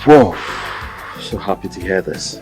Whoa, so happy to hear this.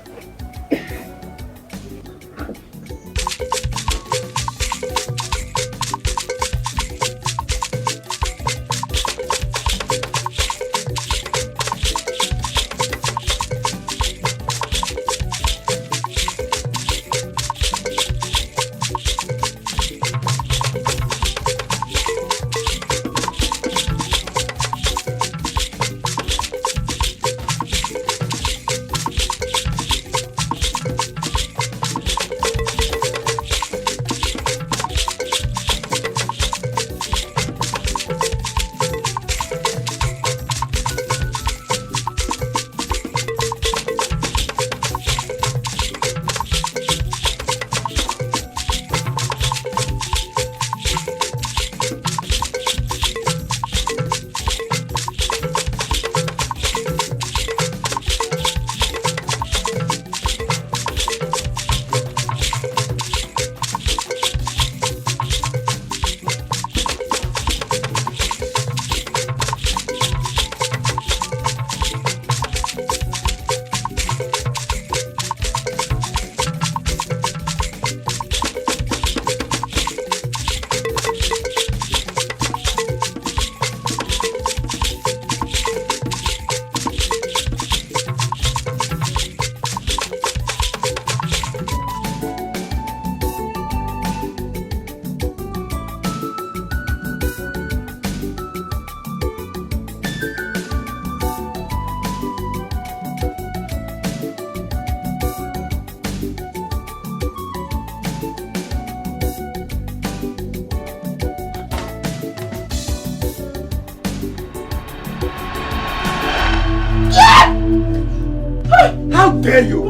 How dare you?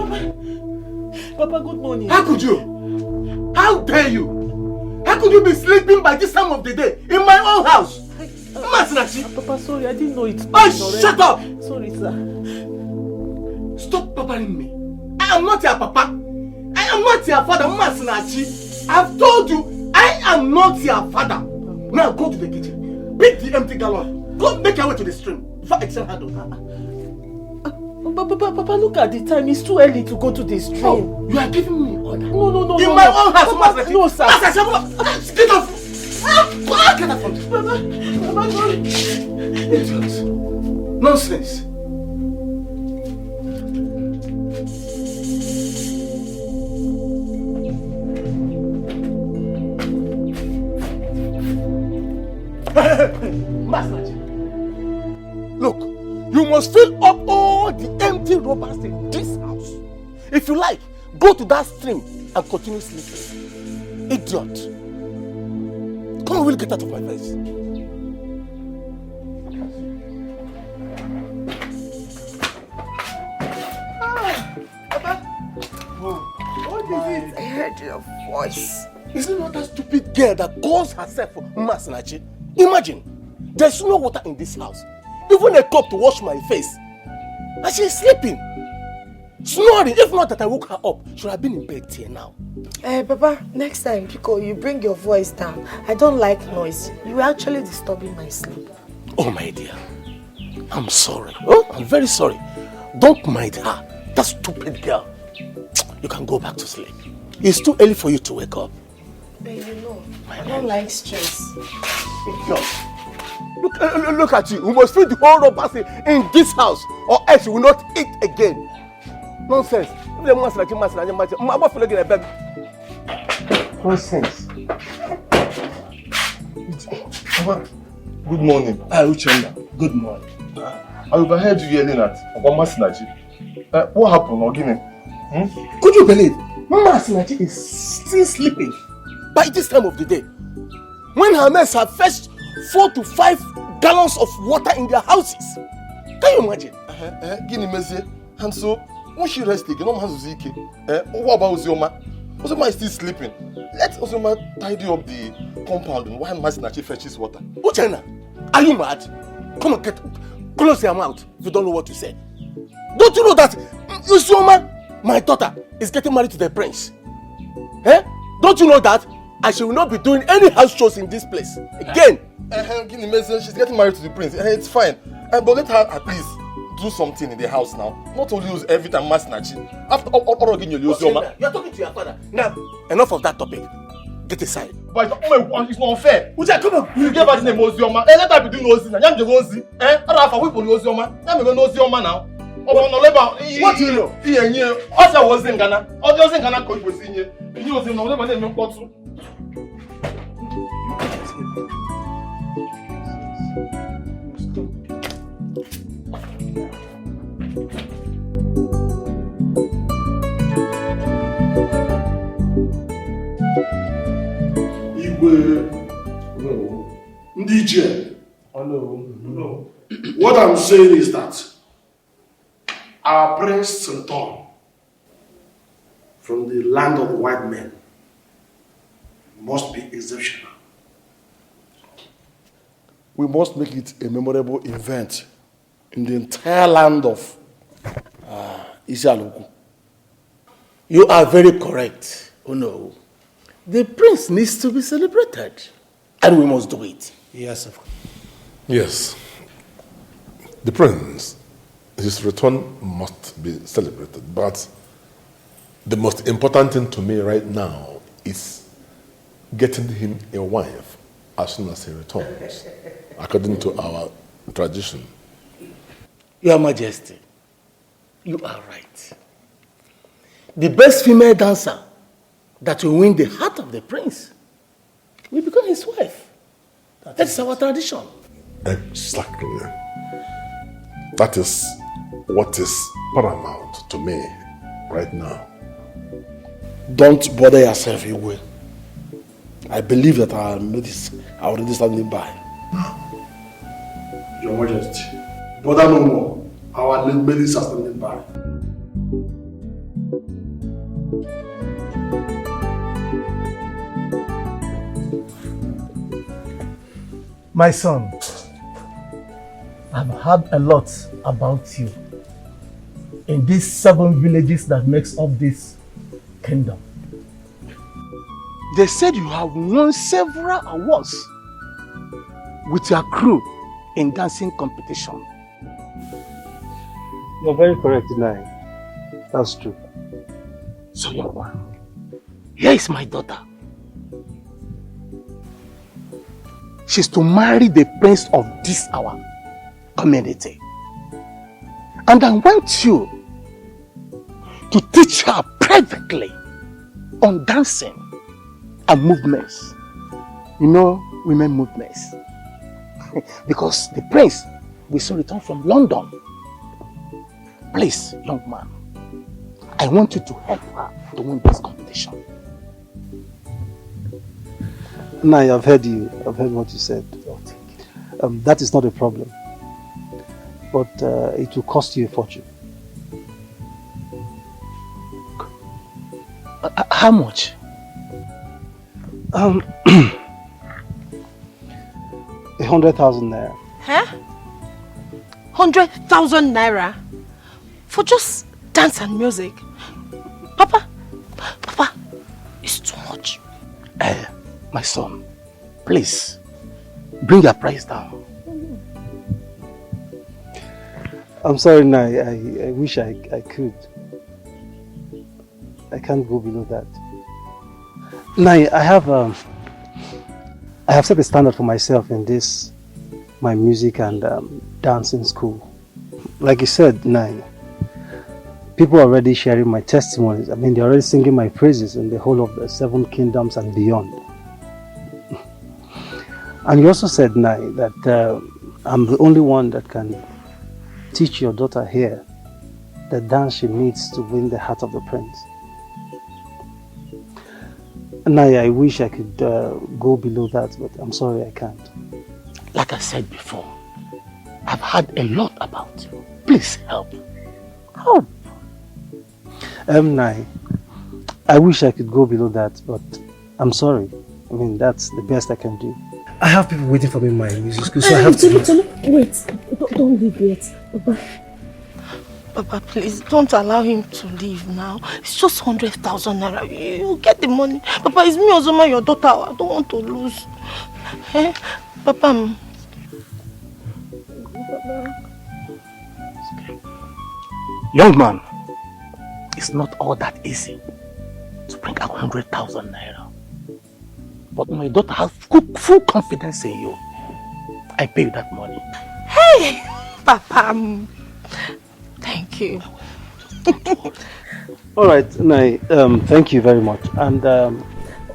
Papa, good morning. How could you? How dare you? How could you be sleeping by this time of the day in my own house? Papa, sorry, I didn't know it's... Oh, shut up! Sorry, sir. Stop papaing me. I am not your papa. I am not your father, Masinachi. I've told you, I am not your father. Now go to the kitchen. Pick the empty gallon. Go make your way to the stream. Before I extend handle. Papa, look at the time. It's too early to go to the stream. Oh, you are giving me order. No. In my own house, Papa, no, sir. Get off! Get off from me. Papa, sorry. Idiot. Nonsense. Look, you must fill up all the empty rubbers in this house. If you like, go to that stream and continue sleeping. Idiot. Come on, we'll get out of my face. Papa. What is it? I heard your voice. Is it not that stupid girl that calls herself Masinachi? Imagine, there's no water in this house. Even a cup to wash my face. And she's sleeping. Snoring. If not that I woke her up, she would have been in bed here now. Papa, next time, Pico, you bring your voice down. I don't like noise. You are actually disturbing my sleep. Oh, my dear. I'm sorry. Oh, I'm very sorry. Don't mind her. That stupid girl. You can go back to sleep. It's too early for you to wake up. But you know, I don't like stress. Look at you. You must feed the whole robber in this house, or else you will not eat again. Nonsense. Nonsense. Good morning. Uchenna. Good morning. I overheard you yelling at Masinachi. What happened, Ogine? Could you believe Masinachi is still sleeping by this time of the day? When her maids have fetched 4 to 5 gallons of water in their houses. Can you imagine? Gini meze. And so, when she rests again, what about Ozioma? Ozioma is still sleeping. Let Ozioma tidy up the compound while Masinachi fetches water. Uchenna, are you mad? Come on, close your mouth if you don't know what to say. Don't you know that Ozioma, my daughter, is getting married to the prince? Don't you know that? And she will not be doing any house chores in this place again. She's getting married to the prince. It's fine. But let her at least do something in the house now. Not only use every time Masinachi. After all again, you'll use your man. You're talking to your father. Now, enough of that topic. Get aside. But it's not fair. Uja, come on. You gave us the name Ozioma. Let her be doing Ozi. I'm the Ozi. I don't have a weapon Ozioma. I'm going to Ozioma now. What do you know? Also was in Ghana. All those in Ghana coach was in here. You know, never name your No. DJ. No. What I'm saying is that our prince returned from the land of the white men must be exceptional. We must make it a memorable event in the entire land of Isialuku. You are very correct. Oh no. The prince needs to be celebrated. And we must do it. Yes, of course. Yes. The prince, his return must be celebrated. But the most important thing to me right now is getting him a wife as soon as he returns, according to our tradition. Your Majesty, you are right. The best female dancer that will win the heart of the prince will become his wife. That's our tradition. Exactly. That is what is paramount to me right now. Don't bother yourself, Igwe. I believe that our ladies are already standing by. Your Majesty, bother no more. Our ladies are standing by. My son, I've heard a lot about you in these 7 villages that makes up this kingdom. They said you have won several awards with your crew in dancing competition. You're very correct, Nai. That's true. So, young man, here is my daughter. She's to marry the prince of this our community. And I want you to teach her privately on dancing and movements. You know, women movements. Because the prince will soon return from London. Please, young man, I want you to help her to win this competition. Nai, I've heard you. I've heard what you said. That is not a problem. But it will cost you a fortune. How much? 100,000 naira. Huh? 100,000 naira? For just dance and music? Papa, it's too much. My son, please, bring your price down. I'm sorry, Nai. I wish I could. I can't go below that. Nai, I have set a standard for myself in this, my music and dancing school. Like you said, Nai, people are already sharing my testimonies. I mean, they're already singing my praises in the whole of the 7 kingdoms and beyond. And you also said, Nai, that I'm the only one that can teach your daughter here the dance she needs to win the heart of the prince. Nai, I wish I could go below that, but I'm sorry I can't. Like I said before, I've heard a lot about you. Please help. Help. Nai, I wish I could go below that, but I'm sorry. I mean, that's the best I can do. I have people waiting for me in my music school, so I have to... Wait. Don't leave yet. Papa, please, don't allow him to leave now. It's just 100,000 naira. You get the money. Papa, it's me, Ozoma, your daughter. I don't want to lose. Eh? Papa. Okay. Young man, it's not all that easy to bring out 100,000 naira. But my daughter has full confidence in you. I pay you that money. Hey, Papa. Thank you. All right, Nai, thank you very much. And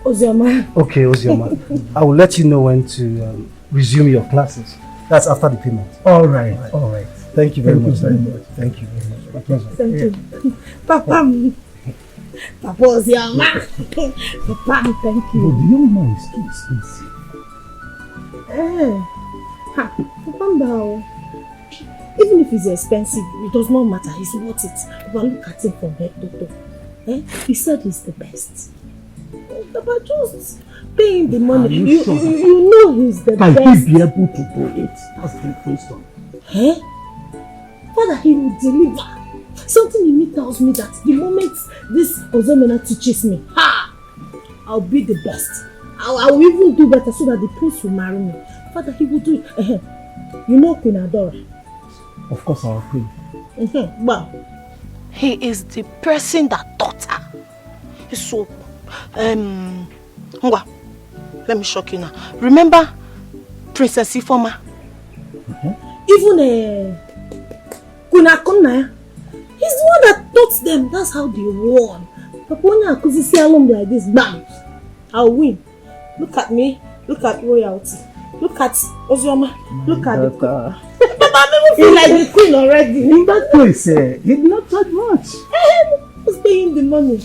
Ozioma. okay, Ozioma, I will let you know when to resume your classes. That's after the payment. All right. Thank you very much. Thank you very much. My pleasure. Thank you. Papa. Papa Ozioma. Papa, thank you. But the young man is too expensive. Papa Mbao. Even if it's expensive, it does not matter. He's worth it. But look at him from head to toe. He said he's the best. Papa, just pay him the money. You know he's the best. Can he be able to do it? That's the question. Father, he will deliver. Something in me tells me that the moment this Ozomena teaches me, I'll be the best. I will even do better so that the prince will marry me. Father, he will do it. You know Queen Adora? Of course, our queen. Well, he is the person that taught her. So, Ngwa, let me shock you now. Remember Princess Ifoma? Even Queen Akona, he's the one that taught them. That's how they won. But when I could see along like this, bam, I'll win. Look at me. Look at royalty. Look at Ozioma. Look at the queen. I never feel like the queen already. In that place, he did not charge much. Who's paying the money?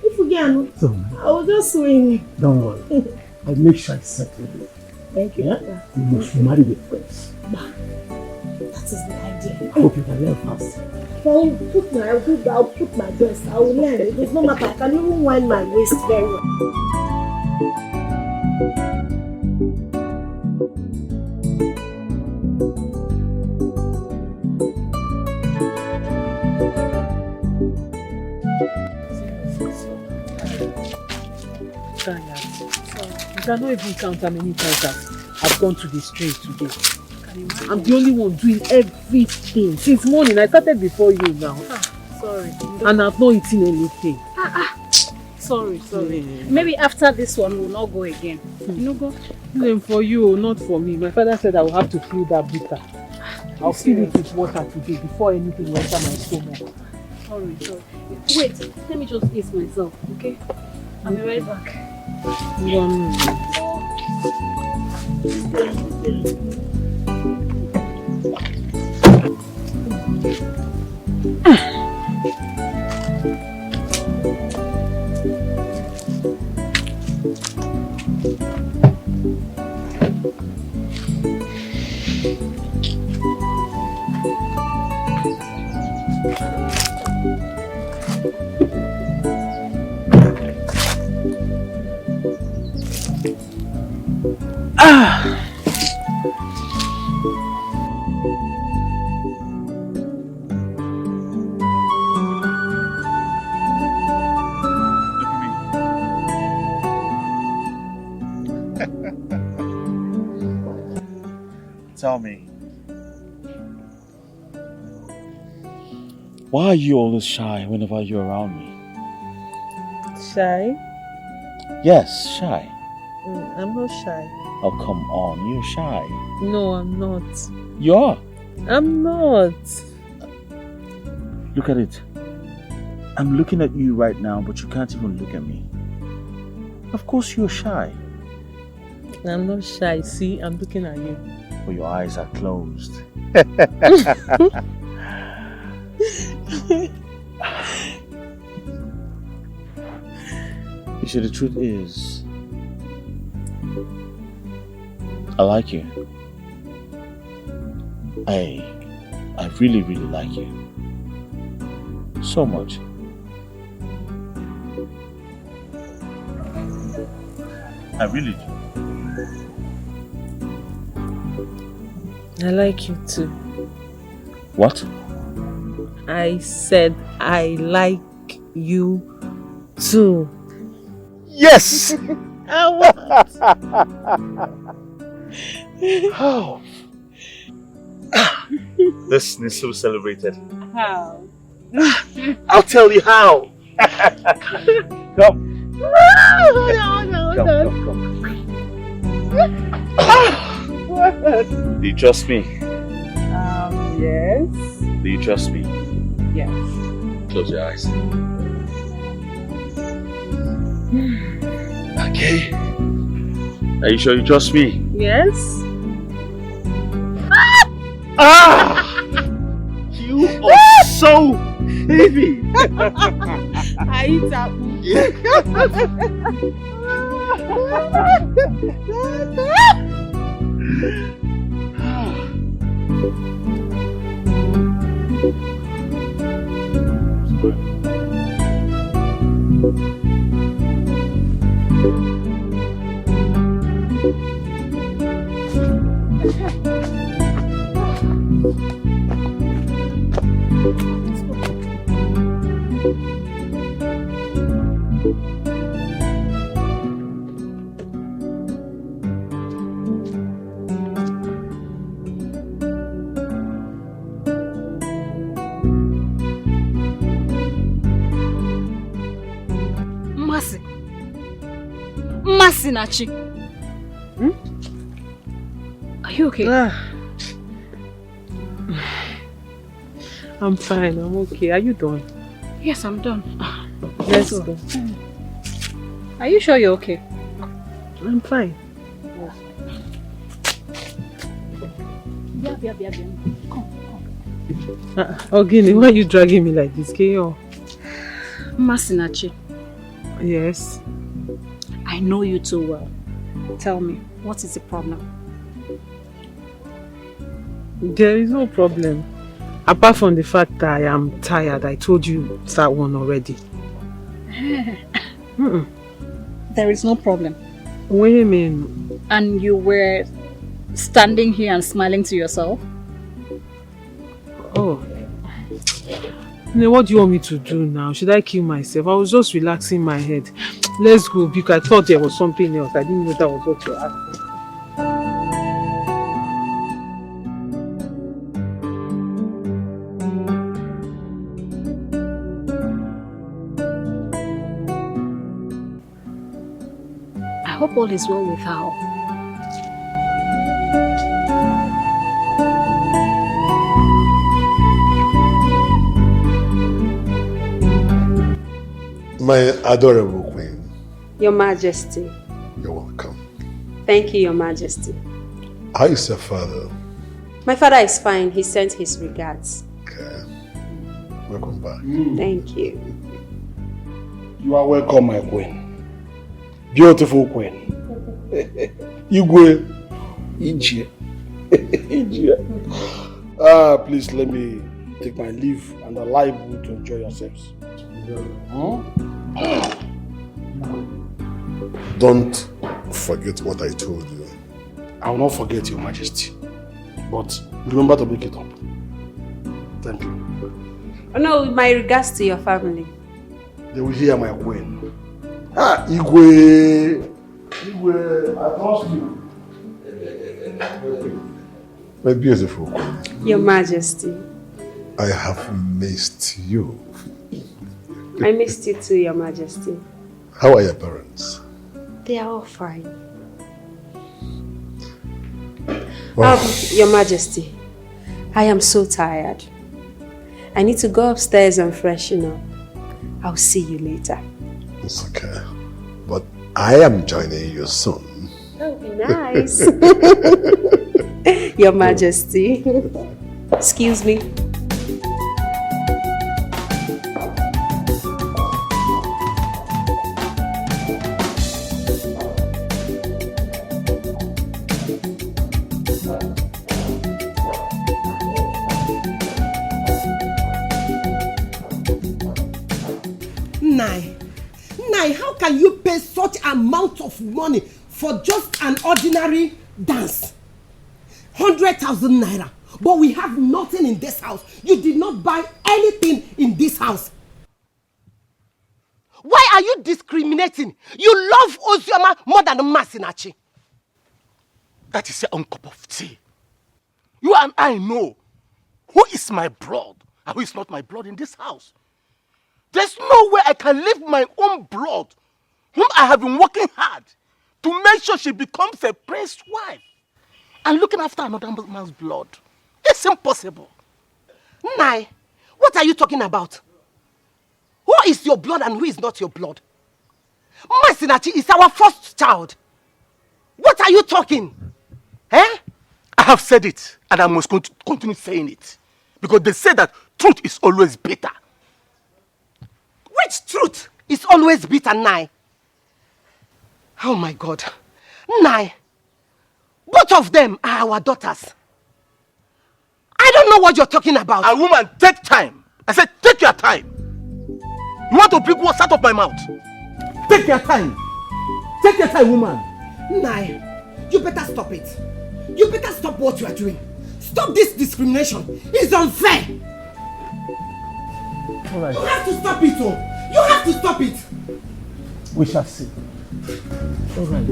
If we get so, I will just win. Don't worry. I'll make sure I settle it. Thank you. Yeah? You must marry the prince. That is the idea. I hope you can learn fast. I'll put my best. I will learn. It does not matter. I can even wind my waist very well. You cannot even count how many times I've gone to the street today. I'm the only one doing everything. Since morning, I started before you now. Sorry. And I've not eaten anything. Sorry. Maybe after this one, we'll not go again. You know, go? Then for you, not for me. My father said I will have to fill that bitter. I'll fill it with water today before anything will enter my stomach. Sorry. Wait, let me just ease myself, okay? I'll be right back. Tell me, why are you always shy whenever you're around me? Shy? Yes, shy. I'm not shy. Oh, come on, you're shy. No, I'm not. You are. I'm not. Look at it. I'm looking at you right now, but you can't even look at me. Of course you're shy. I'm not shy. See, I'm looking at you. But your eyes are closed. You see, the truth is, I like you. I really, really like you. So much. I really do. I like you too. What? I said I like you too. Yes! How? This needs to be celebrated. How? I'll tell you how. Come. Come. Do you trust me? Yes. Do you trust me? Yes. Close your eyes. Okay. Are you sure you trust me? Yes. You are so heavy. I eat up. Nachi. Are you okay? I'm fine, I'm okay. Are you done? Yes, I'm done. Let's go. Are you sure you're okay? I'm fine. Come. Ogini, why are you dragging me like this? Keyo? Masinachi. Yes? I know you too well. Tell me, what is the problem? There is no problem. Apart from the fact that I am tired. I told you that one already. There is no problem. What do you mean? And you were standing here and smiling to yourself? Oh. What do you want me to do now? Should I kill myself? I was just relaxing my head. Let's go, because I thought there was something else. I didn't know that was what you're asking. I hope all is well with her. My adorable queen. Your Majesty. You're welcome. Thank you, Your Majesty. How is your father? My father is fine. He sent his regards. Okay. Welcome back. Thank you. You are welcome, my queen. Beautiful queen. Igwe. Ije. Please let me take my leave and allow you to enjoy yourselves. Don't forget what I told you. I will not forget, Your Majesty. But remember to make it up. Thank you. Oh no, my regards to your family. They will hear my queen. Igwe. Igwe, I trust you. My beautiful queen. Your Majesty. I have missed you. I missed you too, Your Majesty. How are your parents? They are all fine. Well, Your Majesty, I am so tired. I need to go upstairs and freshen up. I'll see you later. it's okay. But I am joining you soon. That would be nice. Your Majesty. Excuse me. Nai, how can you pay such amount of money for just an ordinary dance? 100,000 naira. But we have nothing in this house. You did not buy anything in this house. Why are you discriminating? You love Ozioma more than Masinachi. That is your own cup of tea. You and I know who is my blood and who is not my blood in this house. There's no way I can leave my own blood, whom I have been working hard to make sure she becomes a prince's wife, and looking after another man's blood. It's impossible. Nai, what are you talking about? Who is your blood and who is not your blood? Masinachi is our first child. What are you talking? Eh? I have said it, and I must continue saying it. Because they say that truth is always bitter. Which truth is always bitter, Nai? Oh my God. Nai, both of them are our daughters. I don't know what you're talking about. A woman, take time. I said, take your time. You want to bring words out of my mouth? Take your time. Take your time, woman. Nai, you better stop it. You better stop what you are doing. Stop this discrimination. It's unfair. All right. You have to stop it, oh. You have to stop it. We shall see. All right.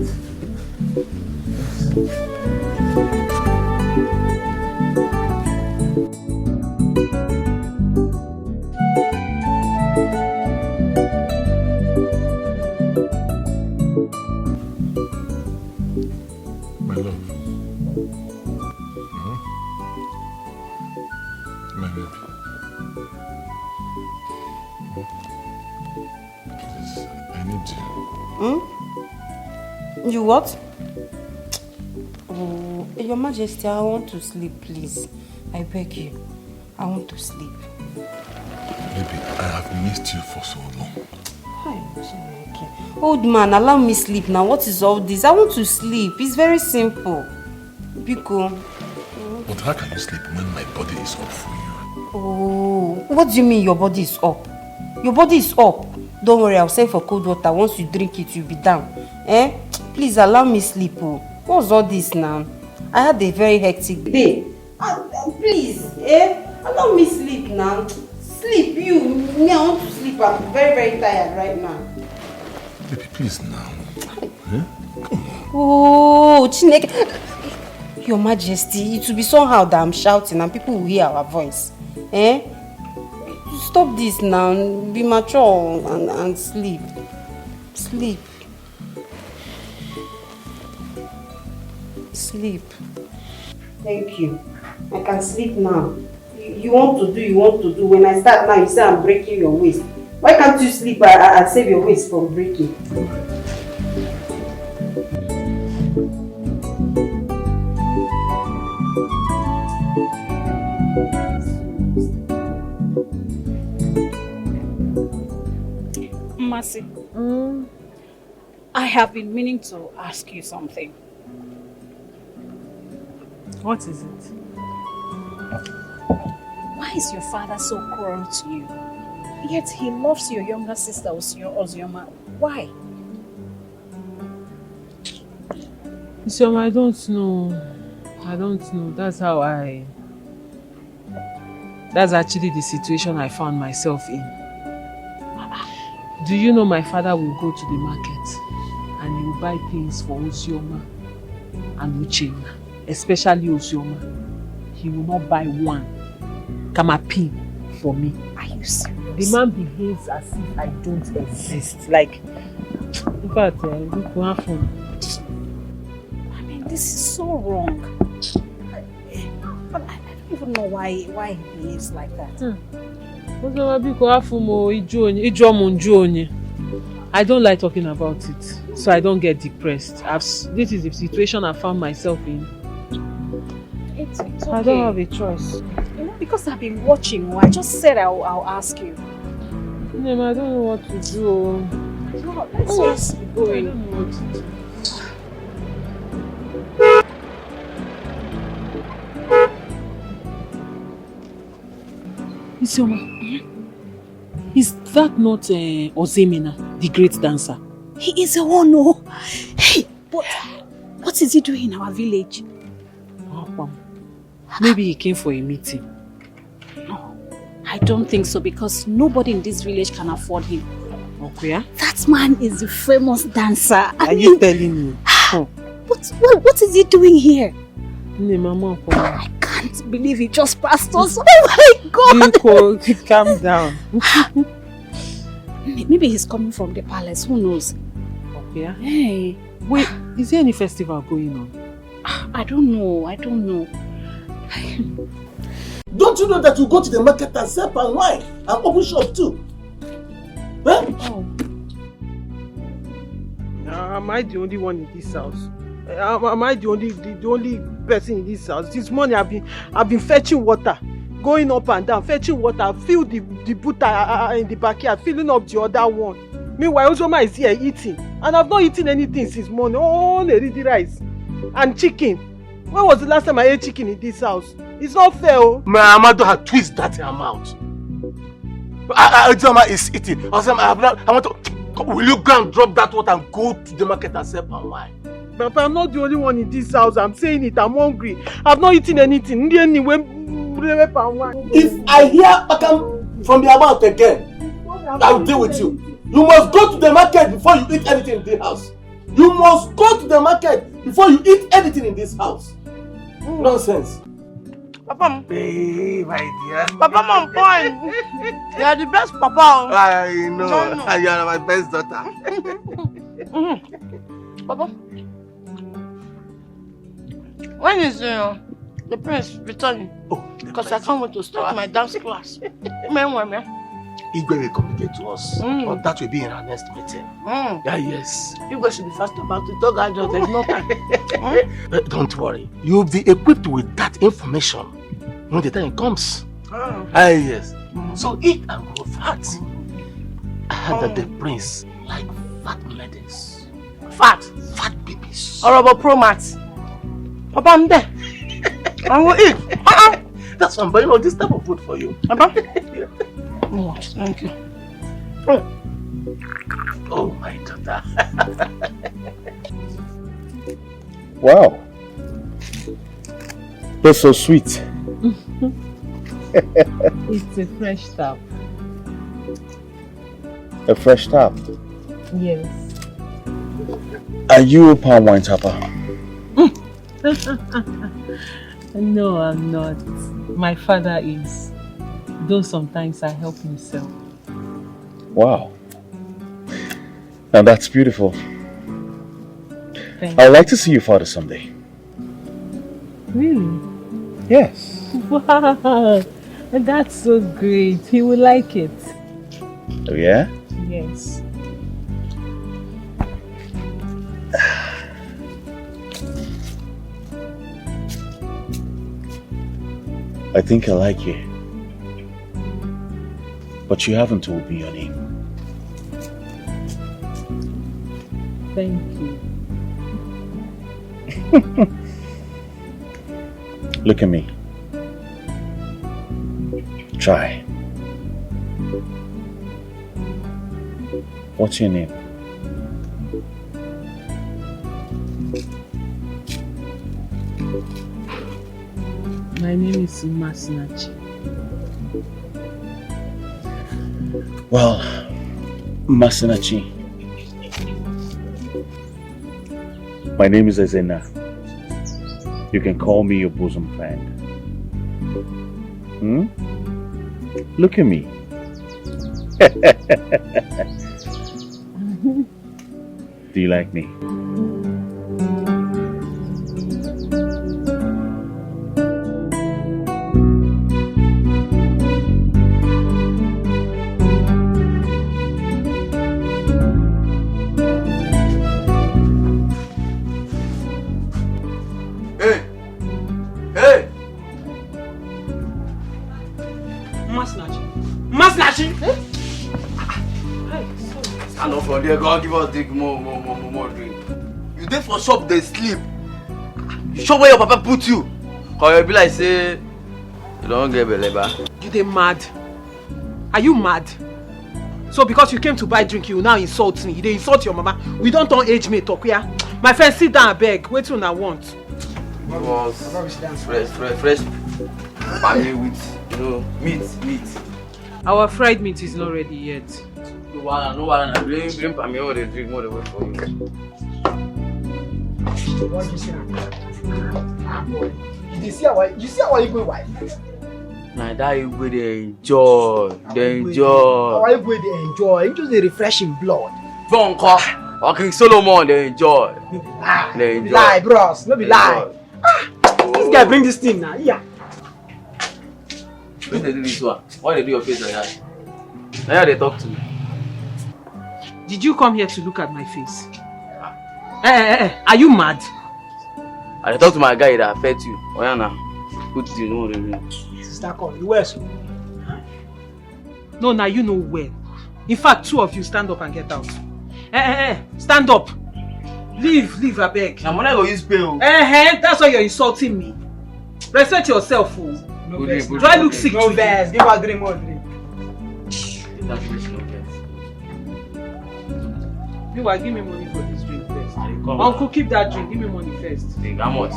My love. My baby. Please, I need you. You what? Oh, Your Majesty, I want to sleep, please. I beg you. I want to sleep. Baby, I have missed you for so long. Old man, allow me sleep now. What is all this? I want to sleep. It's very simple. Biko. But how can you sleep when my body is up for you? Oh, what do you mean your body is up? Your body is up. Don't worry, I'll send for cold water. Once you drink it, you'll be down. Eh? Please allow me sleep. Oh. What's all this now? I had a very hectic day. Please, allow me sleep now. Sleep, you. Me, I want to sleep. I'm very, very tired right now. Baby, please now. Oh, Chineke. Your Majesty, it will be somehow that I'm shouting and people will hear our voice. Eh? Stop this now. Be mature and sleep. Sleep. Sleep. Thank you. I can sleep now. You want to do. When I start now, you say I'm breaking your waist. Why can't you sleep and save your waist from breaking? Mercy, I have been meaning to ask you something. What is it? Why is your father so cruel to you? Yet he loves your younger sister, Ozioma. Why? Isioma, I don't know. That's actually the situation I found myself in. Do you know my father will go to the market and he will buy things for Ozioma and Uchenna, especially Ozioma. He will not buy one Kamapi for me. Are you serious? The man behaves as if I don't exist. Like, in fact, look what happened. I mean, this is so wrong. But I don't even know why he behaves like that. I don't like talking about it, so I don't get depressed. This is the situation I found myself in. It's okay. I don't have a choice. You know, because I've been watching, I just said I'll ask you. Nema, I don't know what to do. No, let's just be going. I don't know what to do. Isioma, is that not Ozemina, the great dancer? He is a one, no. Hey, but what is he doing in our village? Maybe he came for a meeting. No, I don't think so, because nobody in this village can afford him. Okay, yeah? That man is a famous dancer. Are you telling me? What is he doing here? Mama, I can't can't believe he just passed us. Oh my God! Iko, calm down. Maybe he's coming from the palace. Who knows? Okay. Hey. Wait, is there any festival going on? I don't know. I don't know. Don't you know that you go to the market and sell palm wine and open shop too? Huh? Oh. Am I the only one in this house? Am I the only person in this house? This morning I've been fetching water, going up and down, fetching water, fill the butter in the backyard, filling up the other one. Meanwhile, Uzoma is here eating, and I've not eaten anything since morning. Only ready rice and chicken. When was the last time I ate chicken in this house? It's not fair. Oh. My Amado had twist that her mouth. Uzoma is eating. I want to. Will you go and drop that water and go to the market and sell palm wine? Papa, I'm not the only one in this house. I'm saying it. I'm hungry. I've not eaten anything. If I hear Akam from your mouth again, I will deal with you. You must go to the market before you eat anything in this house. You must go to the market before you eat anything in this house. Nonsense. Papa, hey, my dear. Papa, Mom, point. You are the best Papa. I know. You are my best daughter. Papa, when is the prince returning? Oh, because I can't wait to start my dance class. Igwe will communicate to us, but that will be in our next meeting. Yeah, yes. Igwe should be fast about it. Don't there's no time. Don't worry. You'll be equipped with that information when the time comes. Yes. So eat and grow fat. I heard that the prince like fat maidens. Fat babies. Or about pro mats. Papa, I'm there. I will eat. That's why I'm buying all this type of food for you. Papa? Oh, thank you. Oh, my daughter. Wow. That's so sweet. It's a fresh tap. A fresh tap? Yes. Are you a palm wine tapper? No, I'm not. My father is. Though sometimes I help himself. Wow. Now that's beautiful. Thank I'd you. like to see your father someday. Really? Yes. Wow. That's so great. He will like it. Oh yeah? Yes. I think I like you. But you haven't told me your name. Thank you. Look at me. Try. What's your name? My name is Masinachi. Well, Masinachi. My name is Ezena. You can call me your bosom friend. Look at me. Do you like me? God give us drink more drink. You dey for shop dey sleep. You sure where your papa put you? Cause you be like say you don't get beleba. You dey mad? Are you mad? So because you came to buy drink, you now insult me. You dey insult your mama. We don't turn age mate talk here. My friend, sit down, beg. Wait till I want. It was fresh pami with meat. Our fried meat is not ready yet. No one. Bring pami or they drink more than wait for you. What you say? you see our Igwe wife? Nah, that Igwe they enjoy. They enjoy. Our Igwe they enjoy. It just a refreshing blood. Bonko or King Solomon they enjoy. They enjoy. Lie, bros. No be lie. This guy bring this thing now. Yeah. When they do this one, why they do your face like that? Now they talk to me. Did you come here to look at my face? Are you mad? I talk to my guy that affect you. Oyana, put you know what I mean. Sister, come. You wear so. No, now you know well. In fact, 2 of you stand up and get out. Stand up. Leave, I beg. Now when I go use pay. That's why you're insulting me. Respect yourself, fool. No verse. Do I look sick no to you? verse. Give her drink, more drink. Meanwhile, give me money for this drink first. Uncle, keep that drink. Give me money first. How much?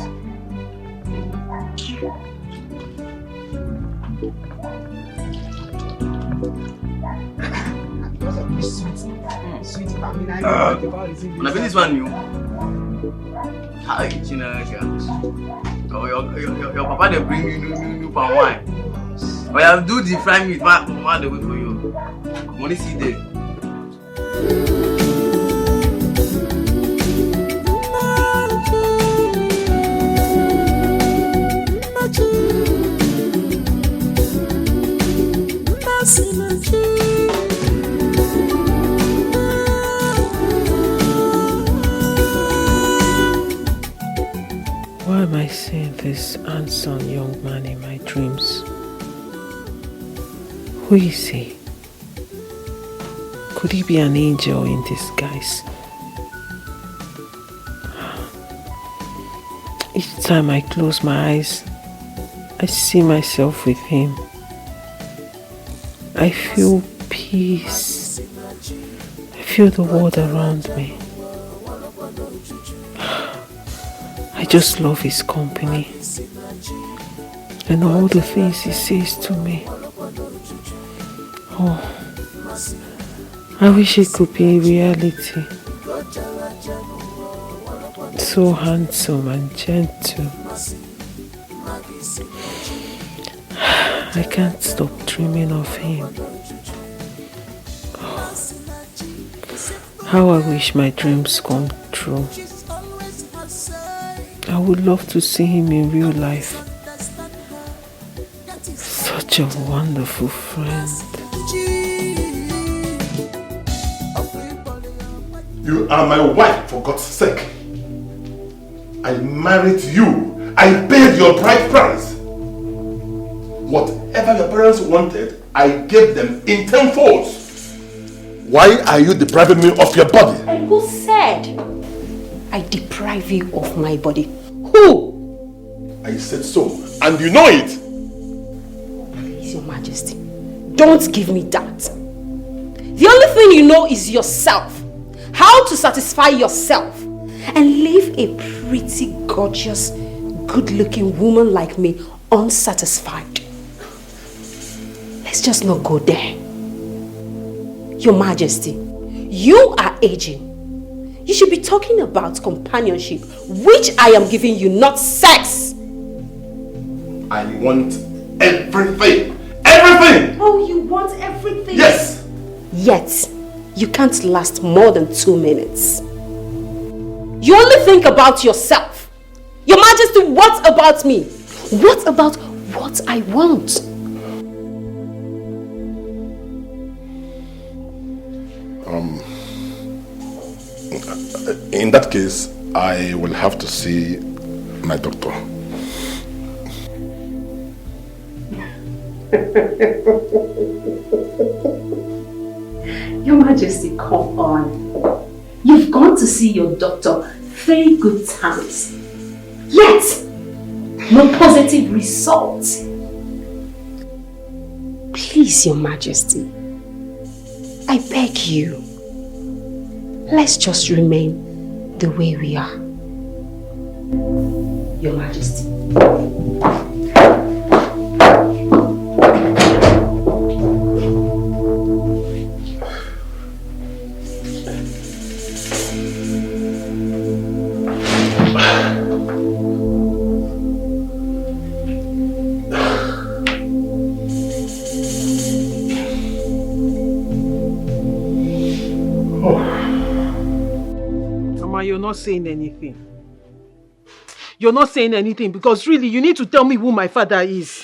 Sweet. When I this one new. Hi, CHINENYE. Your papa they bring you new palm wine. But I do the fry meat, man, they wait for you. Money see there. Why am I seeing this handsome young man in my dreams? Who is he? Could he be an angel in disguise? Each time I close my eyes, I see myself with him. I feel peace. I feel the world around me. I just love his company and all the things he says to me. Oh, I wish it could be a reality. So handsome and gentle. I can't stop dreaming of him. Oh, how I wish my dreams come true. I would love to see him in real life. Such a wonderful friend. You are my wife, for God's sake. I married you. I paid your bride price. Whatever your parents wanted, I gave them in 10-fold. Why are you depriving me of your body? And who said I deprive you of my body? Who? I said so, and you know it. Please, Your Majesty, don't give me that. The only thing you know is yourself. How to satisfy yourself and leave a pretty, gorgeous, good-looking woman like me unsatisfied. Let's just not go there. Your Majesty, you are aging. You should be talking about companionship, which I am giving you, not sex. I want everything. Everything! Oh, you want everything? Yes! Yet, you can't last more than 2 minutes. You only think about yourself. Your Majesty, what about me? What about what I want? In that case, I will have to see my doctor. Your Majesty, come on. You've gone to see your doctor 3 good times. Yet, no positive results. Please, Your Majesty, I beg you. Let's just remain the way we are. Your Majesty. Mama, you're not saying anything. You're not saying anything because really you need to tell me who my father is.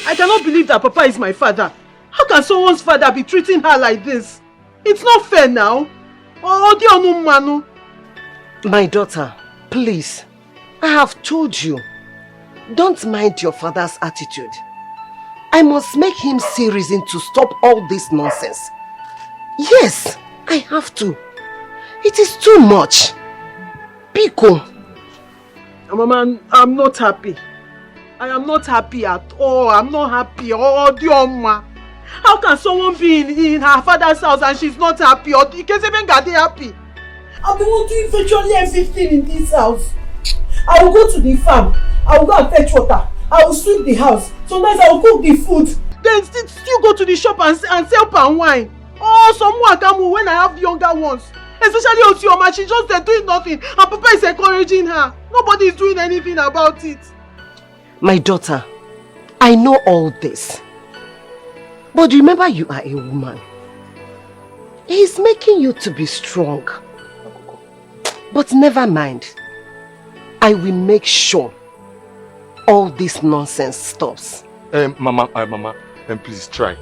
I cannot believe that Papa is my father. How can someone's father be treating her like this? It's not fair now. Oh, Manu. My daughter, please, I have told you, don't mind your father's attitude. I must make him see reason to stop all this nonsense. Yes, I have to. It is too much. Biko. Mama, I'm not happy. I am not happy at all. I'm not happy. Oh, Dioma. How can someone be in her father's house and she's not happy? Or you can't even get happy. I'll be able to do virtually everything in this house. I will go to the farm. I will go and fetch water. I will sweep the house. Sometimes I will cook the food. Then still go to the shop and sell palm wine. Oh, someone can move when I have younger ones. Especially Osioma, she's just there doing nothing. And Papa is encouraging her. Nobody is doing anything about it. My daughter, I know all this. But remember, you are a woman. He is making you to be strong. But never mind. I will make sure all this nonsense stops. Mama, please try.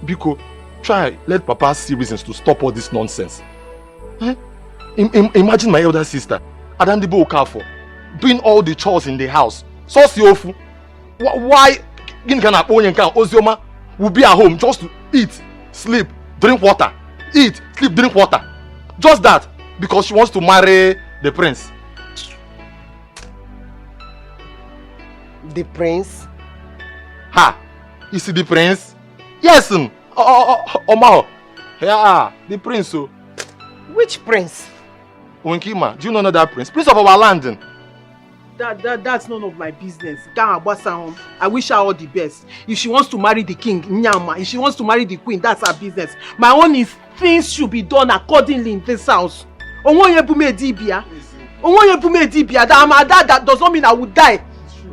Biko, try. Let Papa see reasons to stop all this nonsense. Imagine my elder sister, Adamdibo Okafo, doing all the chores in the house. So siofu. Why Ozioma will be at home just to eat, sleep, drink water. Eat, sleep, drink water. Just that. Because she wants to marry the prince. The prince? Ha! You see the prince? Yes! Omao. Yeah, the prince. Which prince? Winkima, do you know that prince? Prince of our land. That's none of my business. I wish her all the best. If she wants to marry the king, Nyama. If she wants to marry the queen, that's her business. My own is things should be done accordingly in this house. That does not mean I will die.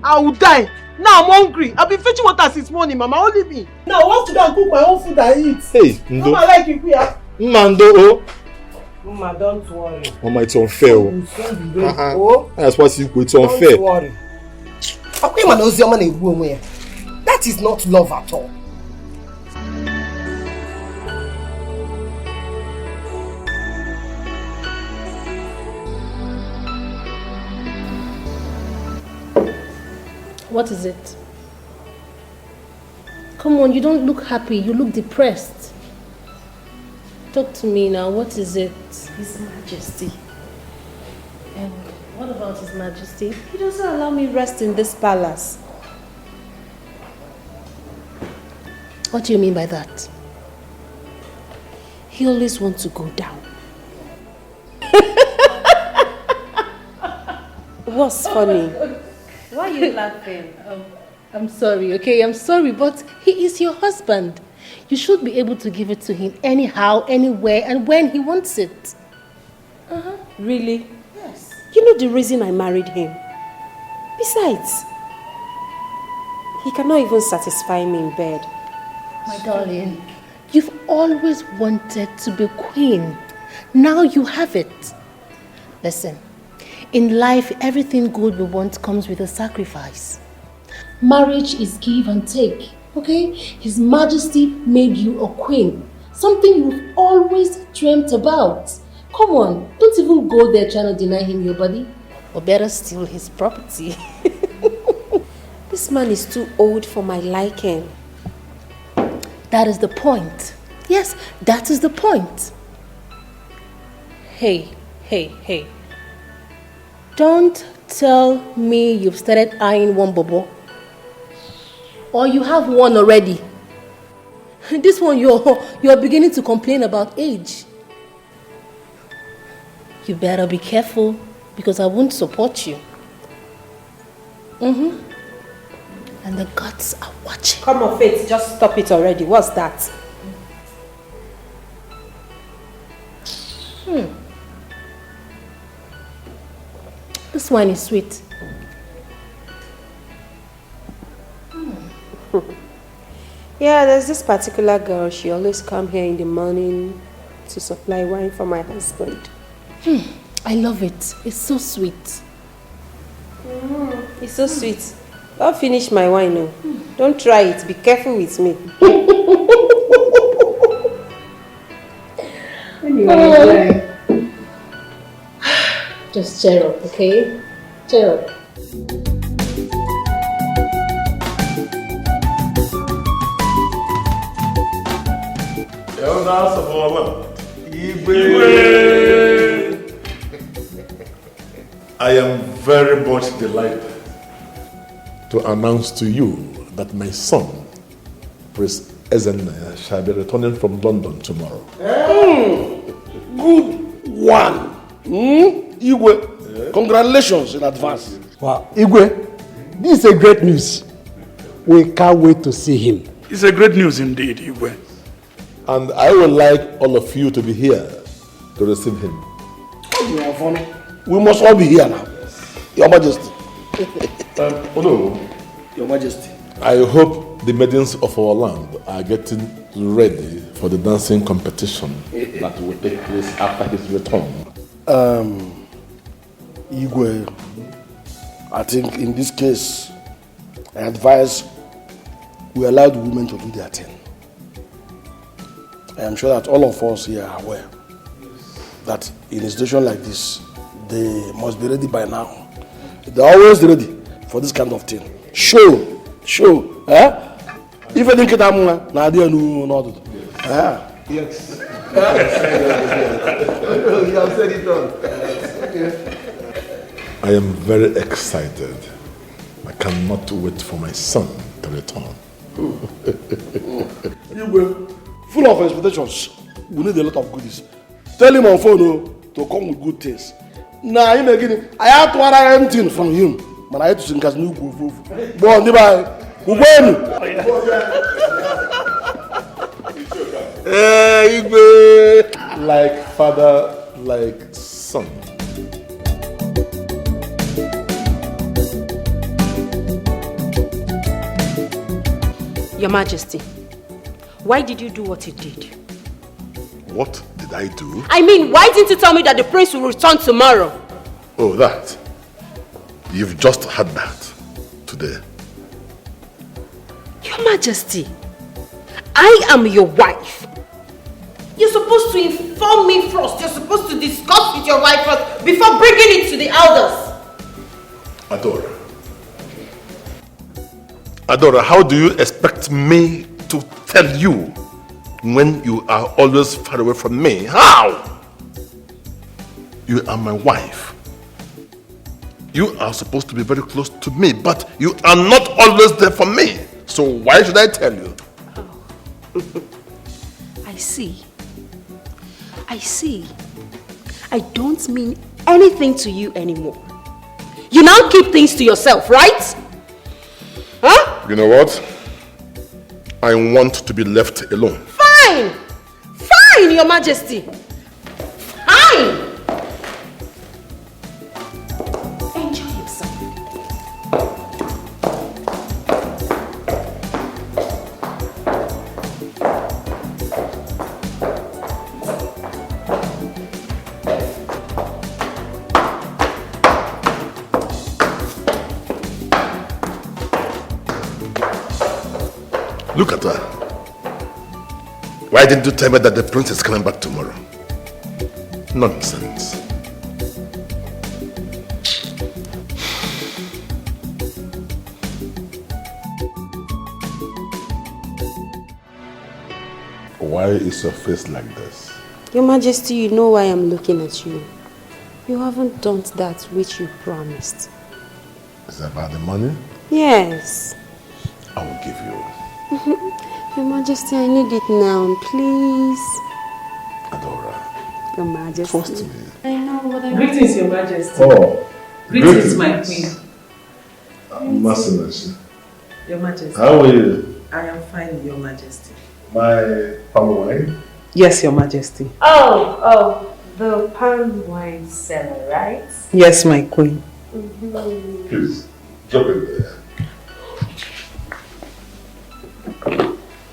I will die. Now I'm hungry. I've been fetching water since morning, Mama. Only me. Now I want to go and cook my own food and eat. Hey, Mama, I like it here. Mando. Mama, don't worry. Mama, it's unfair. That's what it's unfair. Don't worry. That is not love at all. What is it? Come on, you don't look happy. You look depressed. Talk to me now. What is it? His Majesty. And what about His Majesty? He doesn't allow me rest in this palace. What do you mean by that? He always wants to go down. What's funny? Why are you laughing? I'm sorry, okay? I'm sorry, but he is your husband. You should be able to give it to him anyhow, anywhere, and when he wants it. Really? Yes. You know the reason I married him? Besides, he cannot even satisfy me in bed. My darling, you've always wanted to be queen. Now you have it. Listen, in life, everything good we want comes with a sacrifice. Marriage is give and take, okay? His Majesty made you a queen. Something you've always dreamt about. Come on, don't even go there trying to deny him your body. Or better still, his property. This man is too old for my liking. That is the point. Yes, that is the point. Hey. Don't tell me you've started eyeing one bobo. Or you have one already. This one, you're beginning to complain about age. You better be careful because I won't support you. And the gods are watching. Come on, Faith, just stop it already. What's that? This wine is sweet. Yeah, there's this particular girl. She always come here in the morning, to supply wine for my husband. I love it. It's so sweet. It's so sweet. Don't finish my wine now. Don't try it. Be careful with me. Just cheer up, okay? Cheer up. Elders of our land, I am very much delighted to announce to you that my son, Prince CHINENYE, shall be returning from London tomorrow. Good one. Igwe, congratulations in advance. Wow, Igwe, this is a great news. We can't wait to see him. It's a great news indeed, Igwe. And I would like all of you to be here to receive him. We must all be here now. Your Majesty. Your Majesty. I hope the maidens of our land are getting ready for the dancing competition that will take place after his return. Igwe, I think in this case, I advise we allow the women to do their thing. I am sure that all of us here are aware that in a situation like this, they must be ready by now. They're always ready for this kind of thing. Show. Eh? If I think I'm not Yes. You have said it all. I am very excited. I cannot wait for my son to return. You will, full of expectations. We need a lot of goodies. Tell him on phone to come with good things. Now, him again, I have to order anything from him. But I have to sing as new go. Bon, goodbye. Like father, like son. Your Majesty, why did you do what you did? What did I do? I mean, why didn't you tell me that the prince will return tomorrow? Oh, that. You've just had that today. Your Majesty, I am your wife. You're supposed to inform me first. You're supposed to discuss with your wife first before bringing it to the elders. Adora, how do you expect me to tell you when you are always far away from me? How? You are my wife. You are supposed to be very close to me, but you are not always there for me. So why should I tell you? Oh. I see. I don't mean anything to you anymore. You now keep things to yourself, right? Huh? You know what? I want to be left alone. Fine! Fine, Your Majesty! Fine! Enjoy yourself. Look at her. Why didn't you tell me that the prince is coming back tomorrow? Nonsense. Why is your face like this? Your Majesty, you know why I'm looking at you. You haven't done that which you promised. Is it about the money? Yes. I will give you. Your Majesty, I need it now, please. Adora. Your Majesty. Trust me. I know what I Greetings, Your Majesty. Oh. Greetings, my queen. Master. Your Majesty. How are you? I am fine, Your Majesty. My palm wine? Yes, Your Majesty. Oh, the palm wine seller, right? Yes, my queen. Please, drop it there.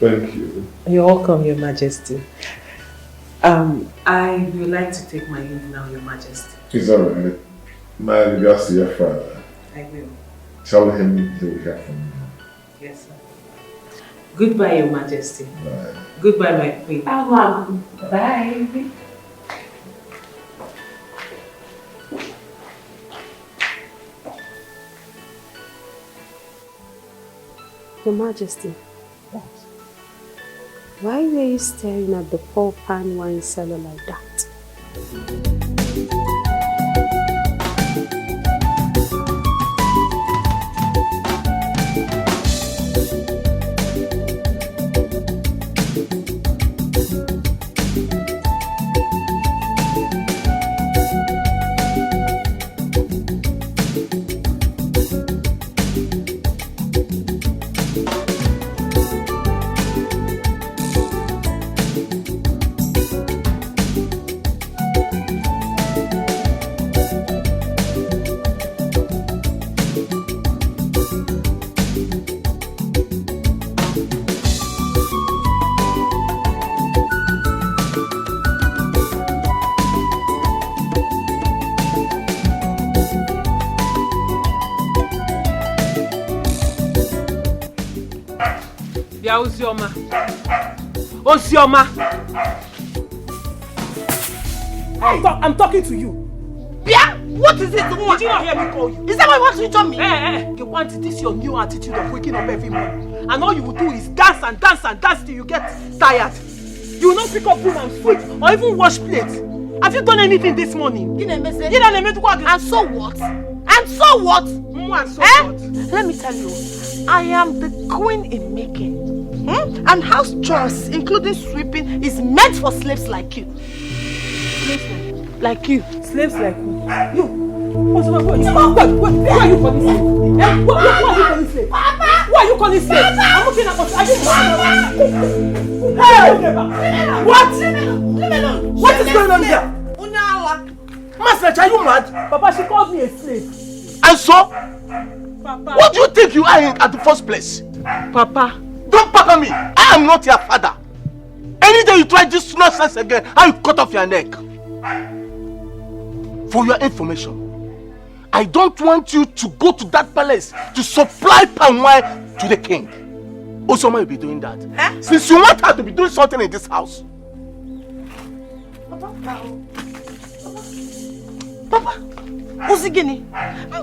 Thank you. You're welcome, Your Majesty. I would like to take my leave now, Your Majesty. It's alright. My regards to your father. I will. Tell him he will hear from me. Yes, sir. Goodbye, Your Majesty. Bye. Goodbye, my queen. Bye. Your Majesty. What? Why were you staring at the poor pan wine seller like that? Ozioma. Ozioma. I'm talking to you. Yeah? What is it? Did you not hear me call you? Is that why you want to tell me? You want this your new attitude of waking up every morning. And all you will do is dance and dance and dance till you get tired. You will not pick up food and sweep or even wash plates. Have you done anything this morning? And so what? And so what? And so what? Let me tell you, I am the queen in making. And house chores, including sweeping, is meant for slaves like you. Slaves like you. Slaves like you? You? Why are you calling slave? Why are you calling slave? Papa! Why are you calling slave? Papa! I'm looking at us. Are you What? What is going on here? Master, are you mad? Papa, she called me a slave. And so? Papa. What do you think you are in at the first place? Papa. Don't papa me. I am not your father. Any day you try this nonsense again, I will cut off your neck. For your information, I don't want you to go to that palace to supply palm wine to the king. Osoma will be doing that. Since you want her to be doing something in this house. Papa, Uzigini.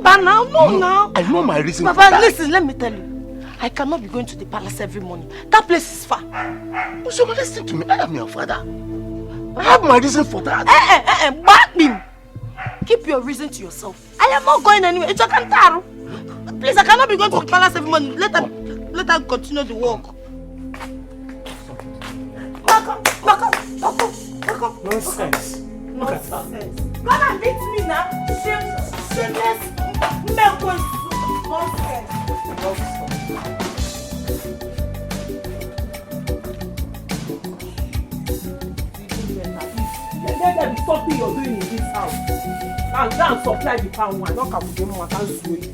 But now, now. I know my reason Papa, for that. listen, let me tell you. I cannot be going to the palace every morning. That place is far. Uzoma, listen to me. I am your father. I have my reason for that. Back him. Keep your reason to yourself. I am not going anywhere. It's a kantaro. Please, I cannot be going to the palace every morning. Let her continue the work. Back up. Nonsense. Look at that. Come and beat me now. Shameless. Nonsense. Let there be something you're doing in this house. And go and supply the palm wine. Not come with them and sweet.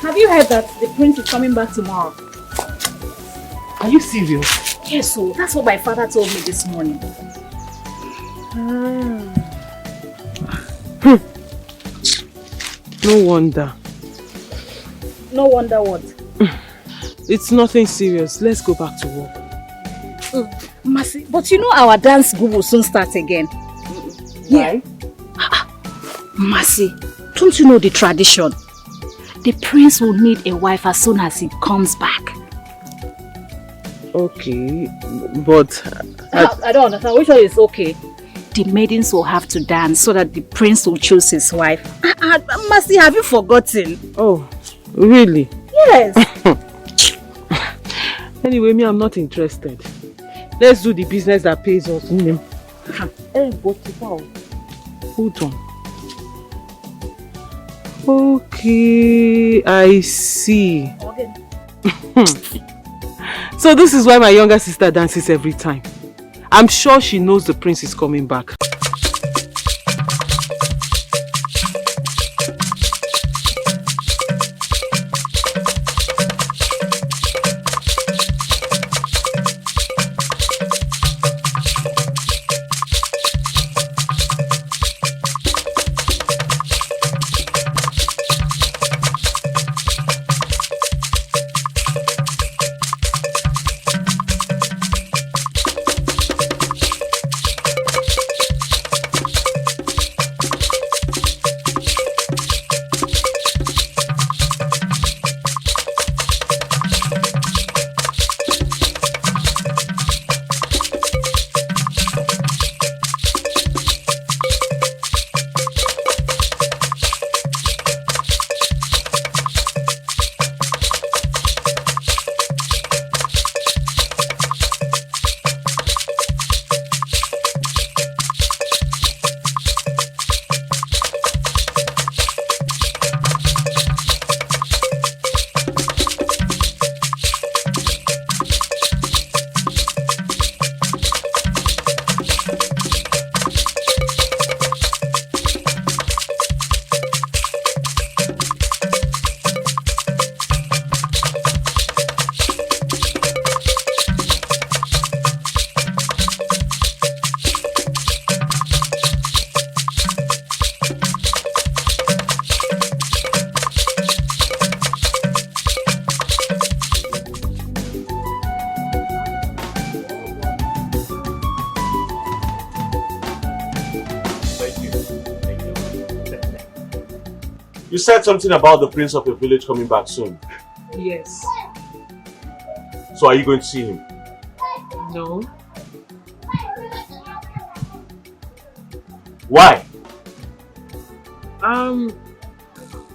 Have you heard that the prince is coming back tomorrow? Are you serious? Yes, so that's what my father told me this morning. No wonder. No wonder what? It's nothing serious. Let's go back to work. Mercy, but you know our dance group will soon start again. Why? Mercy, don't you know the tradition? The prince will need a wife as soon as he comes back. Okay, but... I don't understand. Which one is okay? The maidens will have to dance so that the prince will choose his wife. Mercy, have you forgotten? Oh, really? Yes. Anyway, I'm not interested. Let's do the business that pays us. Hey, but hold on. Okay, I see. So this is why my younger sister dances every time. I'm sure she knows the prince is coming back. You said something about the prince of your village coming back soon. Yes. So are you going to see him? No. Why? I'm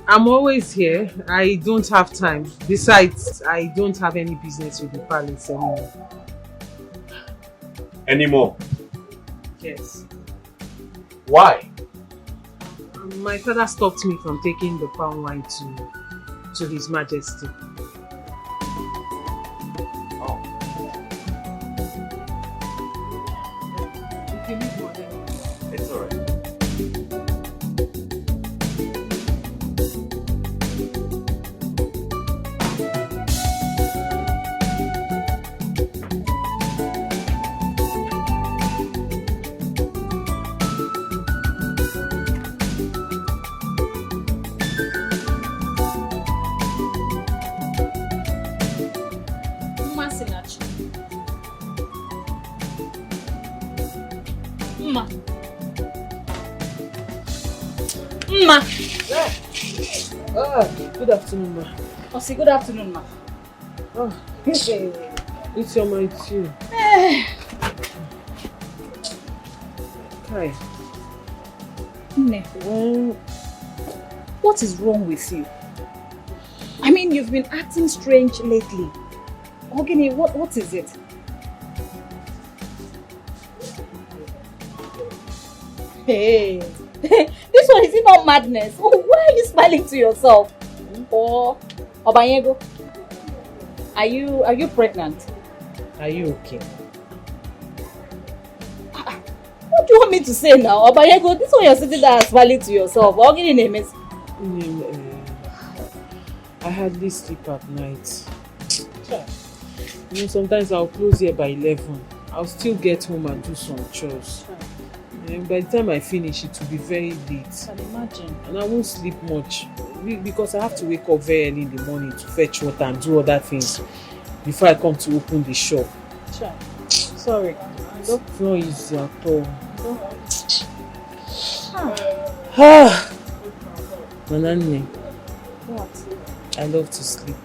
always here. I don't have time. Besides, I don't have any business with the palace anymore. Anymore? Yes. Why? My father stopped me from taking the palm wine to His Majesty. It's alright. Ma. Good afternoon, ma. Osi, good afternoon, ma. Oh, it's your mind too. Hi. What is wrong with you? I mean, you've been acting strange lately. Ogini, what is it? Hey, this one is it not madness? Oh, why are you smiling to yourself? Or Obanyego, are you pregnant? Are you okay? What do you want me to say now? Obanyego, this one you're sitting there smiling to yourself. Ogini name is. I hardly sleep at night. You know, sometimes I'll close here by 11. I'll still get home and do some chores. And by the time I finish, it will be very late. I can imagine. And I won't sleep much because I have to wake up very early in the morning to fetch water and do other things before I come to open the shop. Sure. Sorry. It's not easy at all. Manani. What? I love to sleep.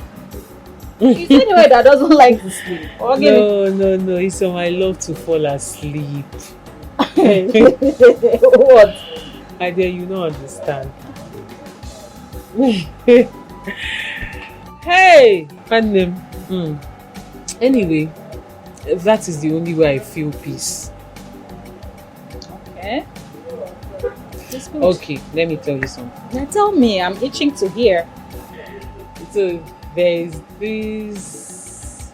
Is there anyone that doesn't like to sleep? No. It's I love to fall asleep. What? I dare you not understand. Hey, find them. Anyway, that is the only way I feel peace. Okay. That's good. Okay, let me tell you something. Now tell me, I'm itching to hear. So, There is this.